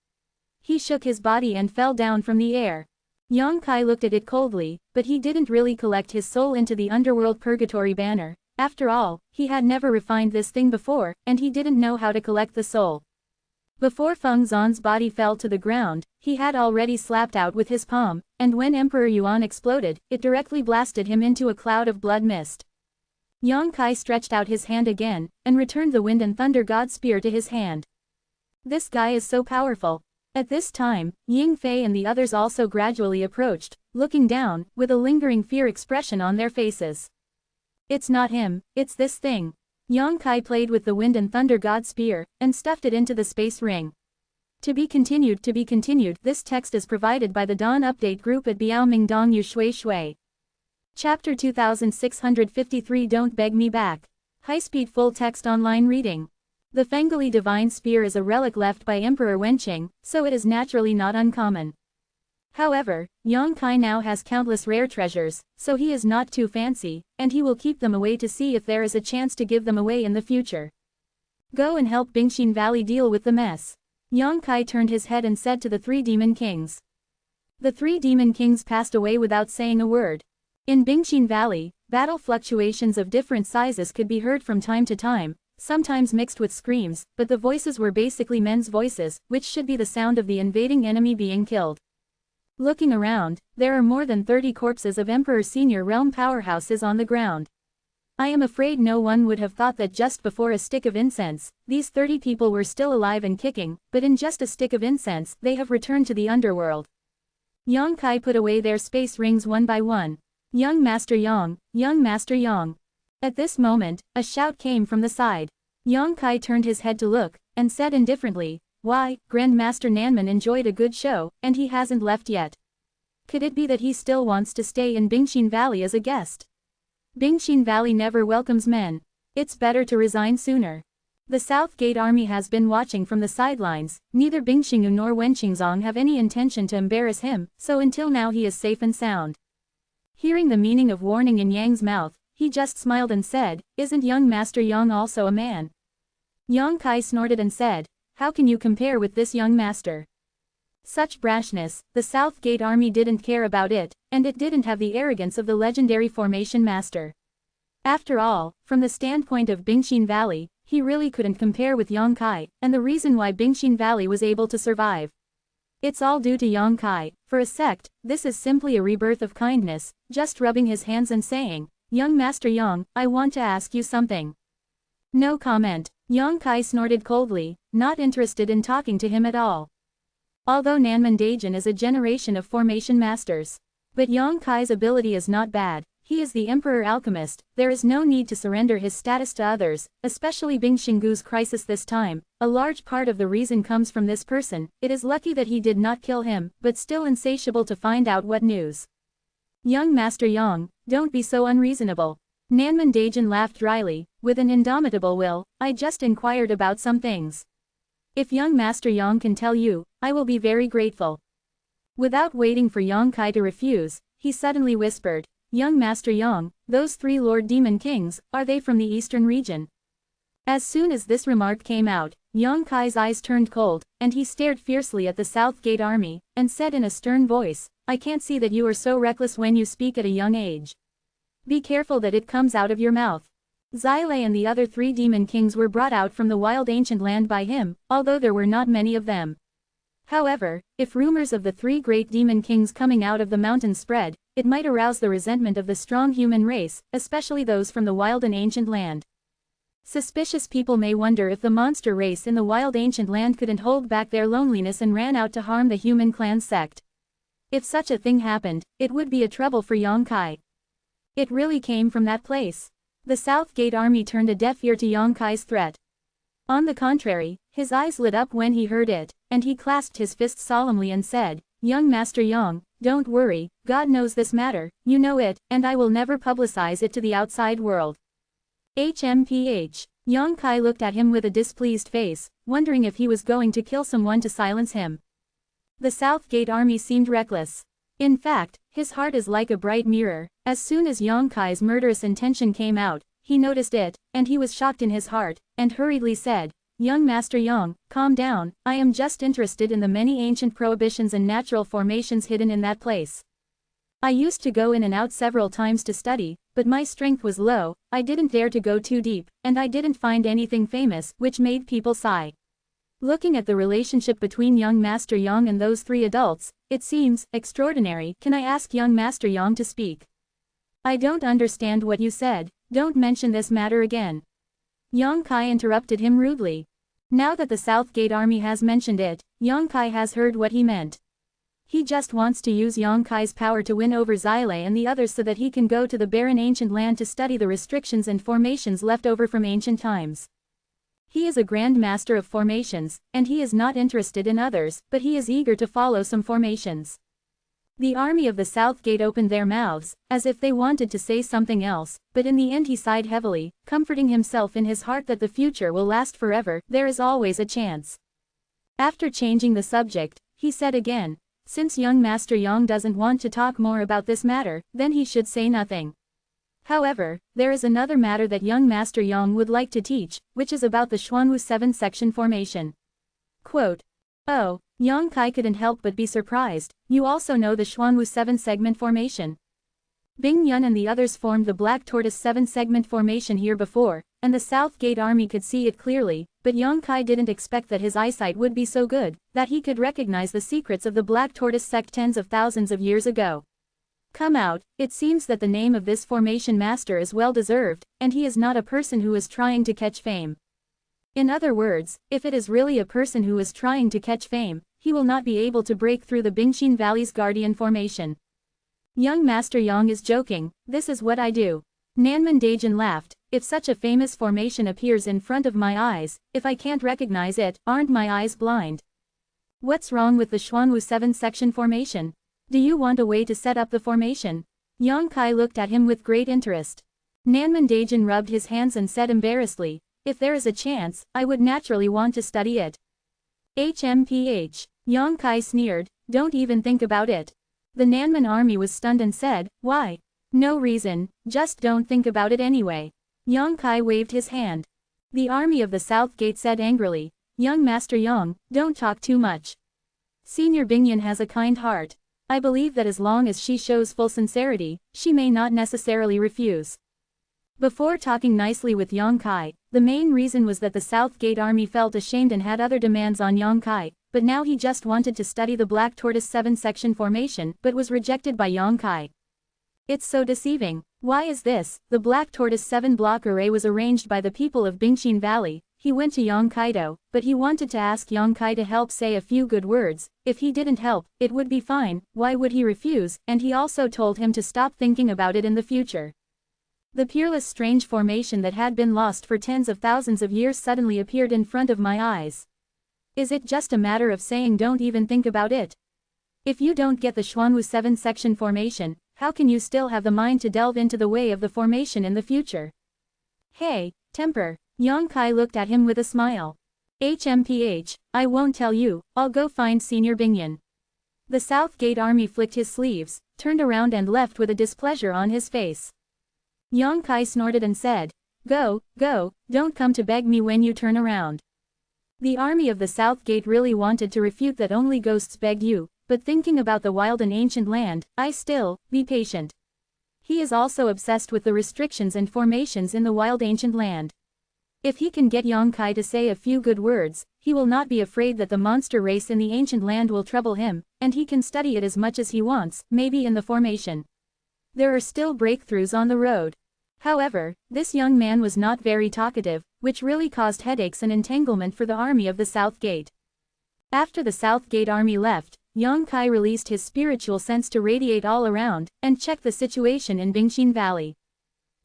A: He shook his body and fell down from the air. Yang Kai looked at it coldly, but he didn't really collect his soul into the underworld purgatory banner. After all, he had never refined this thing before, and he didn't know how to collect the soul. Before Feng Zan's body fell to the ground, he had already slapped out with his palm, and when Emperor Yuan exploded, it directly blasted him into a cloud of blood mist. Yang Kai stretched out his hand again, and returned the Wind and Thunder God Spear to his hand. This guy is so powerful. At this time, Ying Fei and the others also gradually approached, looking down, with a lingering fear expression on their faces. It's not him, it's this thing. Yang Kai played with the Wind and Thunder God Spear, and stuffed it into the space ring. To be continued. This text is provided by the Dawn Update Group at Biaomingdong Yu Shui Shui. Chapter 2653 Don't Beg Me Back. High-speed full-text online reading. The Fengali Divine Spear is a relic left by Emperor Wenqing, so it is naturally not uncommon. However, Yang Kai now has countless rare treasures, so he is not too fancy, and he will keep them away to see if there is a chance to give them away in the future. Go and help Bingxin Valley deal with the mess. Yang Kai turned his head and said to the three demon kings. The three demon kings passed away without saying a word. In Bingxin Valley, battle fluctuations of different sizes could be heard from time to time, sometimes mixed with screams, but the voices were basically men's voices, which should be the sound of the invading enemy being killed. Looking around, there are more than 30 corpses of Emperor Senior Realm powerhouses on the ground. I am afraid no one would have thought that just before a stick of incense, these 30 people were still alive and kicking, but in just a stick of incense, they have returned to the underworld. Yang Kai put away their space rings one by one. Young Master Yang, Young Master Yang. At this moment, a shout came from the side. Yang Kai turned his head to look, and said indifferently, why, Grandmaster Nanman enjoyed a good show, and he hasn't left yet. Could it be that he still wants to stay in Bingxin Valley as a guest? Bingxin Valley never welcomes men. It's better to resign sooner. The South Gate Army has been watching from the sidelines, neither Bingxingu nor Wenqingzong have any intention to embarrass him, so until now he is safe and sound. Hearing the meaning of warning in Yang's mouth, he just smiled and said, isn't young Master Yang also a man? Yang Kai snorted and said, how can you compare with this young master? Such brashness, the South Gate Army didn't care about it, and it didn't have the arrogance of the legendary formation master. After all, from the standpoint of Bingxin Valley, he really couldn't compare with Yang Kai, and the reason why Bingxin Valley was able to survive. It's all due to Yang Kai. For a sect, this is simply a rebirth of kindness, just rubbing his hands and saying, Young Master Yang, I want to ask you something. No comment. Yang Kai snorted coldly, not interested in talking to him at all. Although Nanman Daijin is a generation of formation masters. But Yang Kai's ability is not bad, he is the Emperor Alchemist, there is no need to surrender his status to others, especially Bingxingu's crisis this time. A large part of the reason comes from this person, it is lucky that he did not kill him, but still insatiable to find out what news. Young Master Yang, don't be so unreasonable. Nanman Daijin laughed dryly, with an indomitable will, I just inquired about some things. If young Master Yang can tell you, I will be very grateful. Without waiting for Yang Kai to refuse, he suddenly whispered, Young Master Yang, those three Lord Demon Kings, are they from the eastern region? As soon as this remark came out, Yang Kai's eyes turned cold, and he stared fiercely at the South Gate Army, and said in a stern voice, I can't see that you are so reckless when you speak at a young age. Be careful that it comes out of your mouth. Xile and the other three demon kings were brought out from the wild ancient land by him, although there were not many of them. However, if rumors of the three great demon kings coming out of the mountains spread, it might arouse the resentment of the strong human race, especially those from the wild and ancient land. Suspicious people may wonder if the monster race in the wild ancient land couldn't hold back their loneliness and ran out to harm the human clan sect. If such a thing happened, it would be a trouble for Yongkai. It really came from that place. The South Gate army turned a deaf ear to Yongkai's threat. On the contrary, his eyes lit up when he heard it, and he clasped his fists solemnly and said, "Young Master Yong, don't worry, God knows this matter, you know it, and I will never publicize it to the outside world." HMPH. Yongkai looked at him with a displeased face, wondering if he was going to kill someone to silence him. The South Gate army seemed reckless. In fact, his heart is like a bright mirror. As soon as Yongkai's murderous intention came out, he noticed it, and he was shocked in his heart, and hurriedly said, "Young Master Yong, calm down, I am just interested in the many ancient prohibitions and natural formations hidden in that place. I used to go in and out several times to study, but my strength was low, I didn't dare to go too deep, and I didn't find anything famous which made people sigh. Looking at the relationship between young Master Yong and those three adults, it seems extraordinary. Can I ask young Master Yong to speak?" "I don't understand what you said, don't mention this matter again." Yongkai interrupted him rudely. Now that the South Gate army has mentioned it, Yongkai has heard what he meant. He just wants to use Yongkai's power to win over Xile and the others so that he can go to the barren ancient land to study the restrictions and formations left over from ancient times. He is a grand master of formations, and he is not interested in others, but he is eager to follow some formations. The army of the South Gate opened their mouths, as if they wanted to say something else, but in the end he sighed heavily, comforting himself in his heart that the future will last forever, there is always a chance. After changing the subject, he said again, "Since young Master Yong doesn't want to talk more about this matter, then he should say nothing. However, there is another matter that young Master Yong would like to teach, which is about the zhenwu 7-section formation." Quote. "Oh." Yongkai couldn't help but be surprised, "You also know the zhenwu 7-segment formation?" Bing Yun and the others formed the Black Tortoise 7-segment formation here before, and the South Gate army could see it clearly, but Yongkai didn't expect that his eyesight would be so good, that he could recognize the secrets of the Black Tortoise sect tens of thousands of years ago. "Come out, it seems that the name of this formation master is well deserved, and he is not a person who is trying to catch fame. In other words, if it is really a person who is trying to catch fame, he will not be able to break through the Bingxin Valley's guardian formation. Young Master Yong is joking, this is what I do." Nanman Daijin laughed, "If such a famous formation appears in front of my eyes, if I can't recognize it, aren't my eyes blind? What's wrong with the zhenwu 7-section formation? Do you want a way to set up the formation?" Yongkai looked at him with great interest. Nanman Daijin rubbed his hands and said embarrassedly, "If there is a chance, I would naturally want to study it." HMPH. Yongkai sneered, "Don't even think about it." The Nanman army was stunned and said, "Why?" "No reason, just don't think about it anyway." Yongkai waved his hand. The army of the South Gate said angrily, "Young Master Yong, don't talk too much. Senior Bingyan has a kind heart. I believe that as long as she shows full sincerity, she may not necessarily refuse." Before talking nicely with Yongkai, the main reason was that the South Gate army felt ashamed and had other demands on Yongkai, but now he just wanted to study the Black Tortoise 7-section formation but was rejected by Yongkai. It's so deceiving. Why is this? The Black Tortoise 7-block array was arranged by the people of Bingxin Valley. He went to Yongkaido, but he wanted to ask Yongkai to help say a few good words. If he didn't help, it would be fine. Why would he refuse? And he also told him to stop thinking about it in the future. The peerless strange formation that had been lost for tens of thousands of years suddenly appeared in front of my eyes. Is it just a matter of saying don't even think about it? If you don't get the zhenwu 7-section formation, how can you still have the mind to delve into the way of the formation in the future? Hey, temper. Yongkai looked at him with a smile. HMPH, I won't tell you, I'll go find Senior Bingyan. The South Gate army flicked his sleeves, turned around and left with a displeasure on his face. Yongkai snorted and said, "Go, go, don't come to beg me when you turn around." The army of the South Gate really wanted to refute that only ghosts begged you, but thinking about the wild and ancient land, be patient. He is also obsessed with the restrictions and formations in the wild ancient land. If he can get Yongkai to say a few good words, he will not be afraid that the monster race in the ancient land will trouble him, and he can study it as much as he wants, maybe in the formation. There are still breakthroughs on the road. However, this young man was not very talkative, which really caused headaches and entanglement for the army of the South Gate. After the South Gate army left, Yang Kai released his spiritual sense to radiate all around, and check the situation in Bingxin Valley.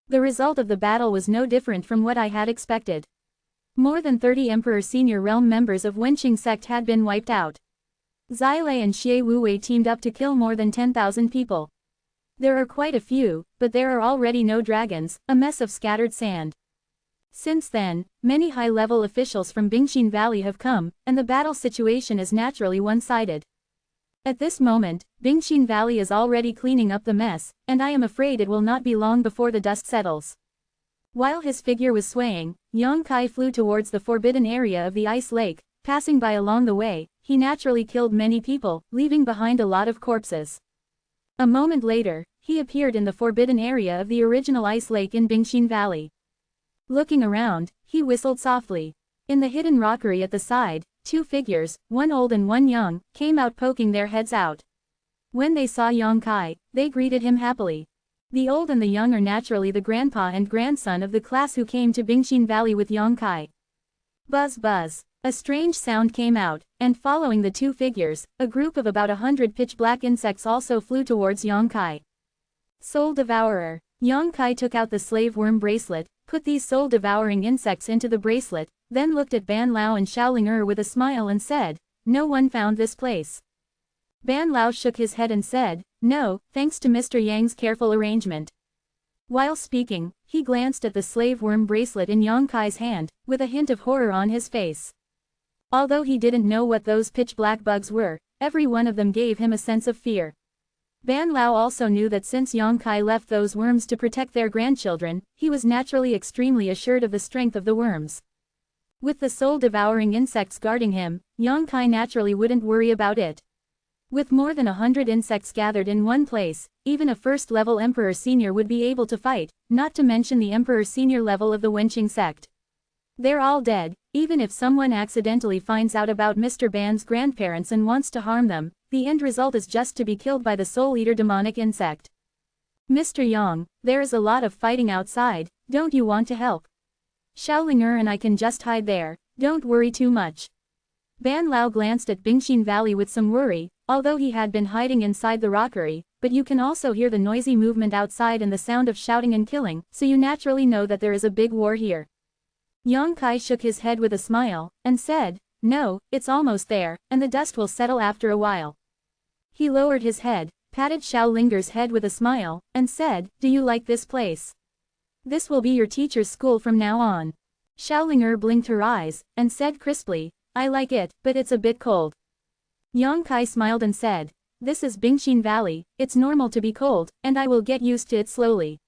A: The result of the battle was no different from what I had expected. More than 30 Emperor Senior Realm members of Wenqing sect had been wiped out. Xilei and Xie Wuwei teamed up to kill more than 10,000 people. There are quite a few, but there are already no dragons, a mess of scattered sand. Since then, many high-level officials from Bingxin Valley have come, and the battle situation is naturally one-sided. At this moment, Bingxin Valley is already cleaning up the mess, and I am afraid it will not be long before the dust settles. While his figure was swaying, Yang Kai flew towards the forbidden area of the ice lake. Passing by along the way, he naturally killed many people, leaving behind a lot of corpses. A moment later, he appeared in the forbidden area of the original ice lake in Bingxin Valley. Looking around, he whistled softly. In the hidden rockery at the side, two figures, one old and one young, came out poking their heads out. When they saw Yang Kai, they greeted him happily. The old and the young are naturally the grandpa and grandson of the class who came to Bingxin Valley with Yang Kai. Buzz buzz. A strange sound came out, and following the two figures, a group of about 100 pitch-black insects also flew towards Yang Kai. Soul Devourer. Yang Kai took out the slave worm bracelet, put these soul-devouring insects into the bracelet, then looked at Ban Lao and Xiaoling with a smile and said, "No one found this place." Ban Lao shook his head and said, "No, thanks to Mr. Yang's careful arrangement." While speaking, he glanced at the slave worm bracelet in Yang Kai's hand, with a hint of horror on his face. Although he didn't know what those pitch-black bugs were, every one of them gave him a sense of fear. Ban Lao also knew that since Yang Kai left those worms to protect their grandchildren, he was naturally extremely assured of the strength of the worms. With the soul-devouring insects guarding him, Yang Kai naturally wouldn't worry about it. With more than 100 insects gathered in one place, even a first-level Emperor Senior would be able to fight, not to mention the Emperor Senior level of the Wenqing sect. They're all dead. Even if someone accidentally finds out about Mr. Ban's grandparents and wants to harm them, the end result is just to be killed by the soul-eater demonic insect. "Mr. Yang, there is a lot of fighting outside, don't you want to help? Xiaoling and I can just hide there, don't worry too much." Ban Lao glanced at Bingxin Valley with some worry, although he had been hiding inside the rockery, but you can also hear the noisy movement outside and the sound of shouting and killing, so you naturally know that there is a big war here. Yang Kai shook his head with a smile, and said, "No, it's almost there, and the dust will settle after a while." He lowered his head, patted Xiaoling's head with a smile, and said, "Do you like this place? This will be your teacher's school from now on." Xiaoling blinked her eyes, and said crisply, "I like it, but it's a bit cold." Yang Kai smiled and said, "This is Bingxin Valley, it's normal to be cold, and I will get used to it slowly."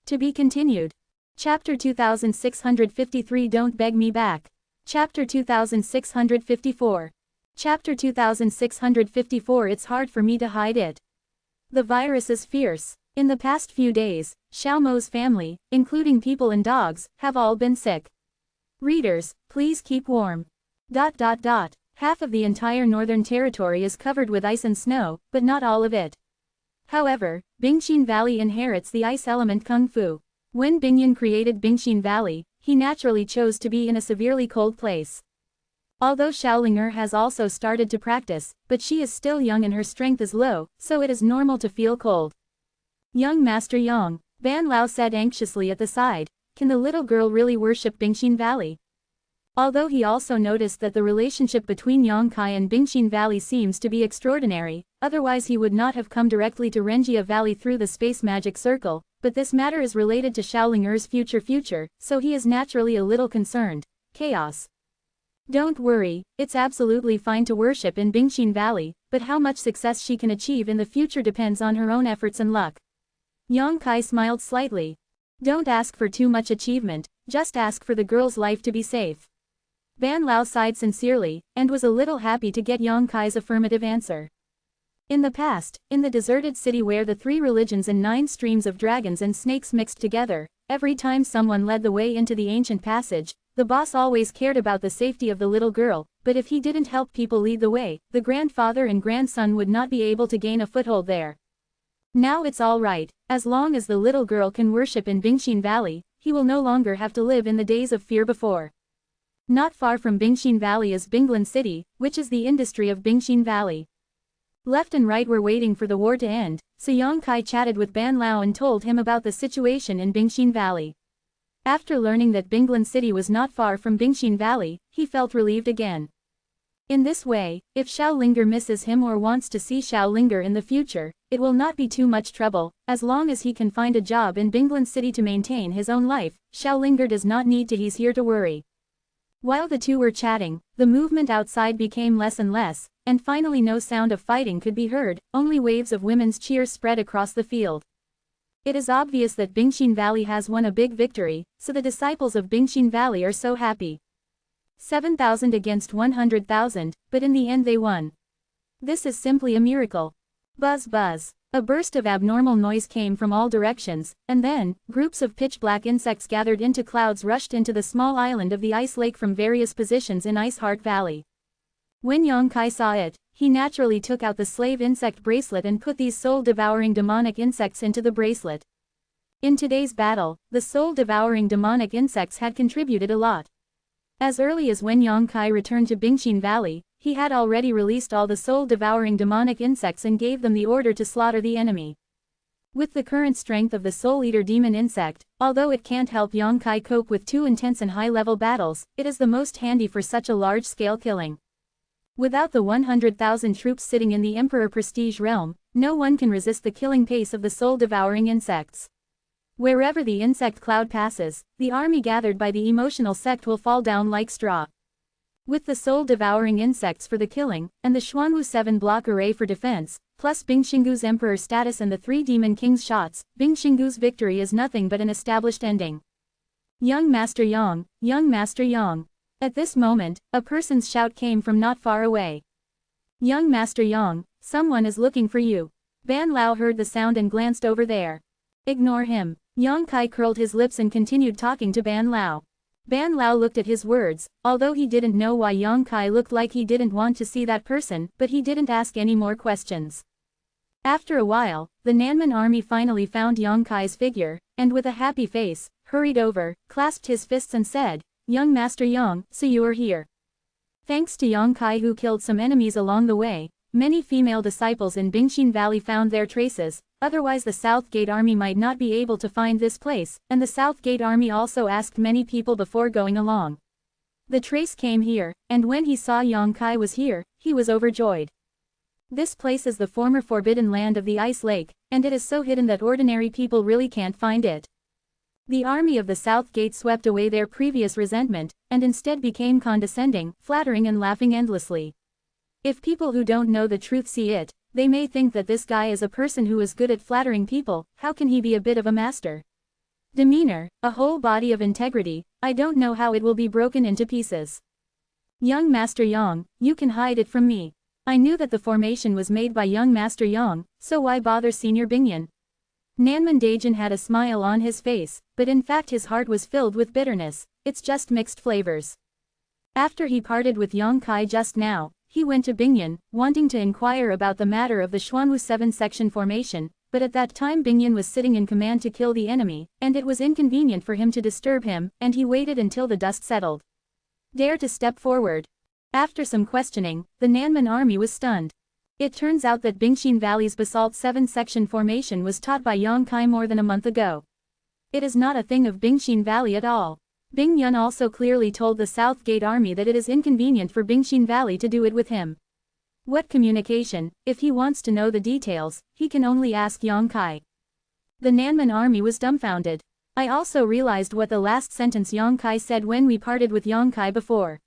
A: To be continued. Chapter 2653 Don't Beg Me Back. Chapter 2654. Chapter 2654 It's hard for me to hide it. The virus is fierce. In the past few days, Xiaomo's family, including people and dogs, have all been sick. Readers, please keep warm. Half of the entire northern territory is covered with ice and snow, but not all of it. However, Bingxin Valley inherits the ice element Kung Fu. When Bingyan created Bingxin Valley, he naturally chose to be in a severely cold place. Although Xiaoling has also started to practice, but she is still young and her strength is low, so it is normal to feel cold. "Young Master Yang," Ban Lao said anxiously at the side, "can the little girl really worship Bingxin Valley?" Although he also noticed that the relationship between Yang Kai and Bingxin Valley seems to be extraordinary, otherwise he would not have come directly to Renjia Valley through the space magic circle, but this matter is related to Xiaoling's future, so he is naturally a little concerned. Chaos. "Don't worry, it's absolutely fine to worship in Bingxin Valley, but how much success she can achieve in the future depends on her own efforts and luck." Yang Kai smiled slightly. "Don't ask for too much achievement, just ask for the girl's life to be safe." Ban Lao sighed sincerely, and was a little happy to get Yang Kai's affirmative answer. In the past, in the deserted city where the 3 religions and 9 streams of dragons and snakes mixed together, every time someone led the way into the ancient passage, the boss always cared about the safety of the little girl, but if he didn't help people lead the way, the grandfather and grandson would not be able to gain a foothold there. Now it's all right, as long as the little girl can worship in Bingxin Valley, he will no longer have to live in the days of fear before. Not far from Bingshin Valley is Binglan City, which is the industry of Bingshin Valley. Left and right were waiting for the war to end, so Yang Kai chatted with Ban Lao and told him about the situation in Bingshin Valley. After learning that Binglan City was not far from Bingshin Valley, he felt relieved again. In this way, if Xiaolinger misses him or wants to see Xiaolinger in the future, it will not be too much trouble, as long as he can find a job in Binglan City to maintain his own life. Xiaolinger does not need to, he's here to worry. While the two were chatting, the movement outside became less and less, and finally no sound of fighting could be heard, only waves of women's cheers spread across the field. It is obvious that Bingshin Valley has won a big victory, so the disciples of Bingshin Valley are so happy. 7,000 against 100,000, but in the end they won. This is simply a miracle. Buzz buzz. A burst of abnormal noise came from all directions, and then, groups of pitch-black insects gathered into clouds rushed into the small island of the ice lake from various positions in Ice Heart Valley. When Yang Kai saw it, he naturally took out the slave insect bracelet and put these soul-devouring demonic insects into the bracelet. In today's battle, the soul-devouring demonic insects had contributed a lot. As early as when Yang Kai returned to Bingshin Valley, he had already released all the soul-devouring demonic insects and gave them the order to slaughter the enemy. With the current strength of the soul-eater demon insect, although it can't help Yang Kai cope with too intense and high-level battles, it is the most handy for such a large-scale killing. Without the 100,000 troops sitting in the Emperor Prestige realm, no one can resist the killing pace of the soul-devouring insects. Wherever the insect cloud passes, the army gathered by the emotional sect will fall down like straw. With the soul-devouring insects for the killing, and the Xuanwu 7-block array for defense, plus Bingxingu's Emperor status and the 3 Demon King's shots, Bingxingu's victory is nothing but an established ending. Young Master Yang, Young Master Yang. At this moment, a person's shout came from not far away. Young Master Yang, someone is looking for you. Ban Lao heard the sound and glanced over there. Ignore him. Yang Kai curled his lips and continued talking to Ban Lao. Ban Lao looked at his words, although he didn't know why Yang Kai looked like he didn't want to see that person, but he didn't ask any more questions. After a while, the Nanman army finally found Yang Kai's figure, and with a happy face, hurried over, clasped his fists and said, Young Master Yang, so you are here. Thanks to Yang Kai who killed some enemies along the way, many female disciples in Bingshin Valley found their traces, otherwise the South Gate Army might not be able to find this place, and the South Gate Army also asked many people before going along. The trace came here, and when he saw Yang Kai was here, he was overjoyed. This place is the former forbidden land of the Ice Lake, and it is so hidden that ordinary people really can't find it. The army of the South Gate swept away their previous resentment, and instead became condescending, flattering and laughing endlessly. If people who don't know the truth see it, they may think that this guy is a person who is good at flattering people. How can he be a bit of a master? Demeanor, a whole body of integrity, I don't know how it will be broken into pieces. Young Master Yang, you can hide it from me. I knew that the formation was made by Young Master Yang, so why bother Senior Bingyan? Nanman Daijin had a smile on his face, but in fact his heart was filled with bitterness. It's just mixed flavors. After he parted with Yang Kai just now, he went to Bingyan, wanting to inquire about the matter of the Xuanwu 7-section formation, but at that time Bingyan was sitting in command to kill the enemy, and it was inconvenient for him to disturb him, and he waited until the dust settled. Dare to step forward. After some questioning, the Nanman army was stunned. It turns out that Bingshin Valley's Basalt 7-section formation was taught by Yang Kai more than a month ago. It is not a thing of Bingshin Valley at all. Bing Yun also clearly told the South Gate Army that it is inconvenient for Bingshin Valley to do it with him. What communication? If he wants to know the details, he can only ask Yang Kai. The Nanman army was dumbfounded. I also realized what the last sentence Yang Kai said when we parted with Yang Kai before.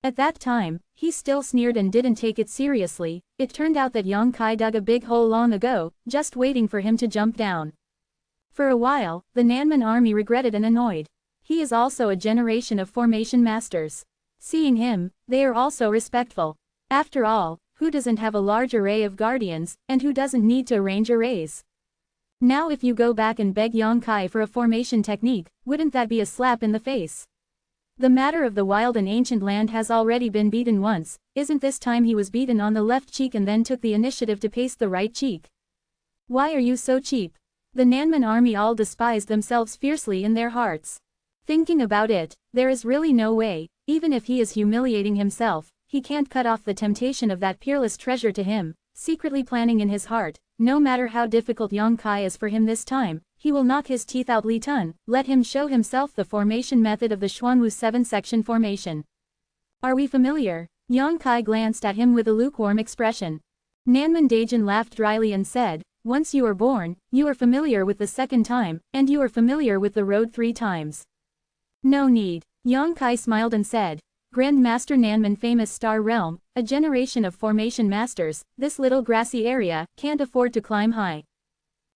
A: At that time, he still sneered and didn't take it seriously. It turned out that Yang Kai dug a big hole long ago, just waiting for him to jump down. For a while, the Nanman army regretted and annoyed. He is also a generation of formation masters. Seeing him, they are also respectful. After all, who doesn't have a large array of guardians, and who doesn't need to arrange arrays? Now if you go back and beg Yang Kai for a formation technique, wouldn't that be a slap in the face? The matter of the wild and ancient land has already been beaten once, isn't this time he was beaten on the left cheek and then took the initiative to paste the right cheek? Why are you so cheap? The Nanman army all despised themselves fiercely in their hearts. Thinking about it, there is really no way, even if he is humiliating himself, he can't cut off the temptation of that peerless treasure to him, secretly planning in his heart, no matter how difficult Yongkai is for him this time, he will knock his teeth out. Li Tun, let him show himself the formation method of the Xuanwu 7-section formation. Are we familiar? Yongkai glanced at him with a lukewarm expression. Nanman Daijin laughed dryly and said, once you are born, you are familiar with the second time, and you are familiar with the road 3 times. No need. Yongkai smiled and said, Grand Master Nanman, famous Star Realm, a generation of formation masters, this little grassy area can't afford to climb high.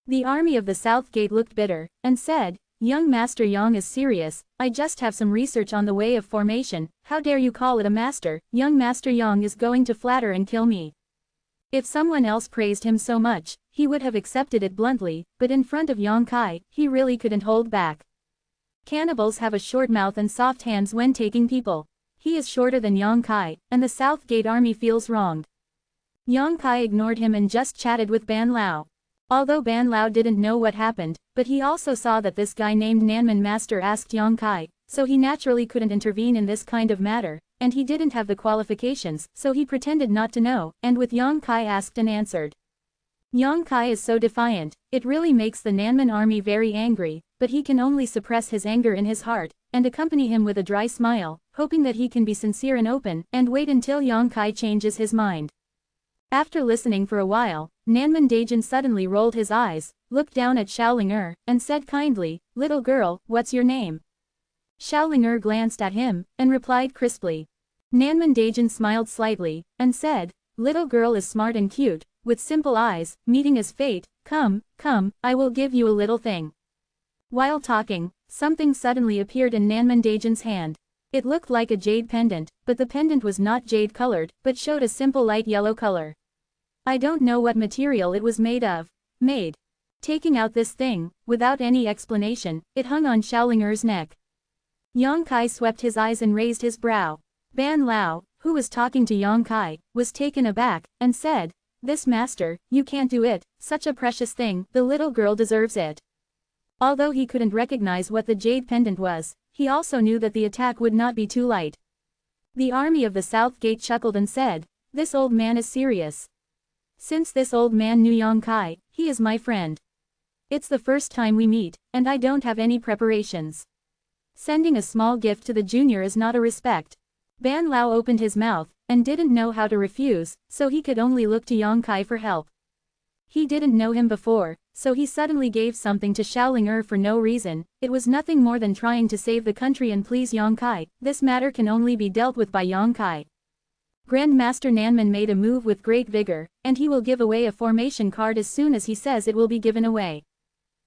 A: The army of the South Gate looked bitter, and said, young Master Yang is serious, I just have some research on the way of formation, how dare you call it a master? Young Master Yang is going to flatter and kill me. If someone else praised him so much, he would have accepted it bluntly, but in front of Yongkai, he really couldn't hold back. Cannibals have a short mouth and soft hands when taking people. He is shorter than Yongkai, and the South Gate army feels wronged. Yongkai ignored him and just chatted with Ban Lao. Although Ban Lao didn't know what happened, but he also saw that this guy named Nanman Master asked Yongkai, so he naturally couldn't intervene in this kind of matter, and he didn't have the qualifications, so he pretended not to know, and with Yongkai asked and answered. Yongkai is so defiant, it really makes the Nanman army very angry, but he can only suppress his anger in his heart, and accompany him with a dry smile, hoping that he can be sincere and open, and wait until Yongkai changes his mind. After listening for a while, Nanman Daijin suddenly rolled his eyes, looked down at Xiaoling, and said kindly, little girl, what's your name? Xiaoling glanced at him, and replied crisply. Nanman Daijin smiled slightly, and said, little girl is smart and cute, with simple eyes, meeting is fate, come, I will give you a little thing. While talking, something suddenly appeared in Nanman Daijin's hand. It looked like a jade pendant, but the pendant was not jade-colored, but showed a simple light yellow color. I don't know what material it was made of. Taking out this thing, without any explanation, it hung on Xiaoling's neck. Yongkai swept his eyes and raised his brow. Ban Lao, who was talking to Yongkai, was taken aback, and said, this master, you can't do it, such a precious thing, the little girl deserves it. Although he couldn't recognize what the jade pendant was, he also knew that the attack would not be too light. The army of the South Gate chuckled and said, this old man is serious. Since this old man knew Yongkai, he is my friend. It's the first time we meet, and I don't have any preparations. Sending a small gift to the junior is not a respect. Ban Lao opened his mouth, and didn't know how to refuse, so he could only look to Yongkai for help. He didn't know him before, so he suddenly gave something to Xiaoling for no reason. It was nothing more than trying to save the country and please Yongkai. This matter can only be dealt with by Yongkai. Grand Master Nanman made a move with great vigor, and he will give away a formation card as soon as he says it will be given away.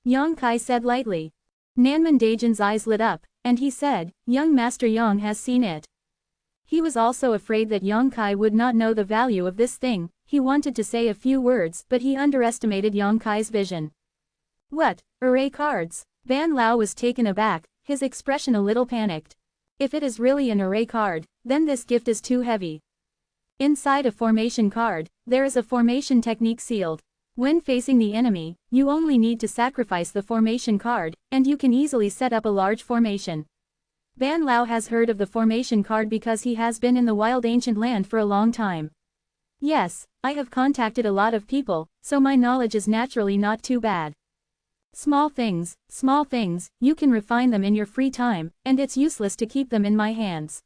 A: Yongkai said lightly. Nanman Daijin's eyes lit up, and he said, young Master Yang has seen it. He was also afraid that Yongkai would not know the value of this thing. He wanted to say a few words, but he underestimated Yongkai's vision. What? Array cards? Ban Lao was taken aback, his expression a little panicked. If it is really an array card, then this gift is too heavy. Inside a formation card, there is a formation technique sealed. When facing the enemy, you only need to sacrifice the formation card, and you can easily set up a large formation. Ban Lao has heard of the formation card because he has been in the wild ancient land for a long time. Yes, I have contacted a lot of people, so my knowledge is naturally not too bad. Small things, you can refine them in your free time, and it's useless to keep them in my hands.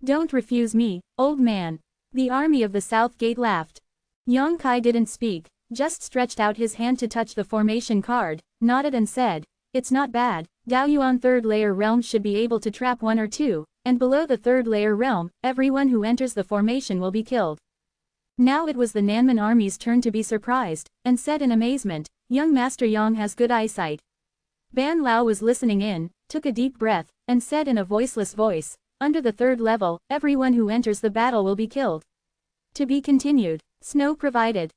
A: Don't refuse me, old man. The army of the South Gate laughed. Yongkai didn't speak, just stretched out his hand to touch the formation card, nodded and said, it's not bad. Daoyuan third layer realm should be able to trap 1 or 2, and below the third layer realm, everyone who enters the formation will be killed. Now it was the Nanman army's turn to be surprised, and said in amazement, young Master Yang has good eyesight. Ban Lao was listening in, took a deep breath, and said in a voiceless voice, under the third level, everyone who enters the battle will be killed. To be continued. Snow provided.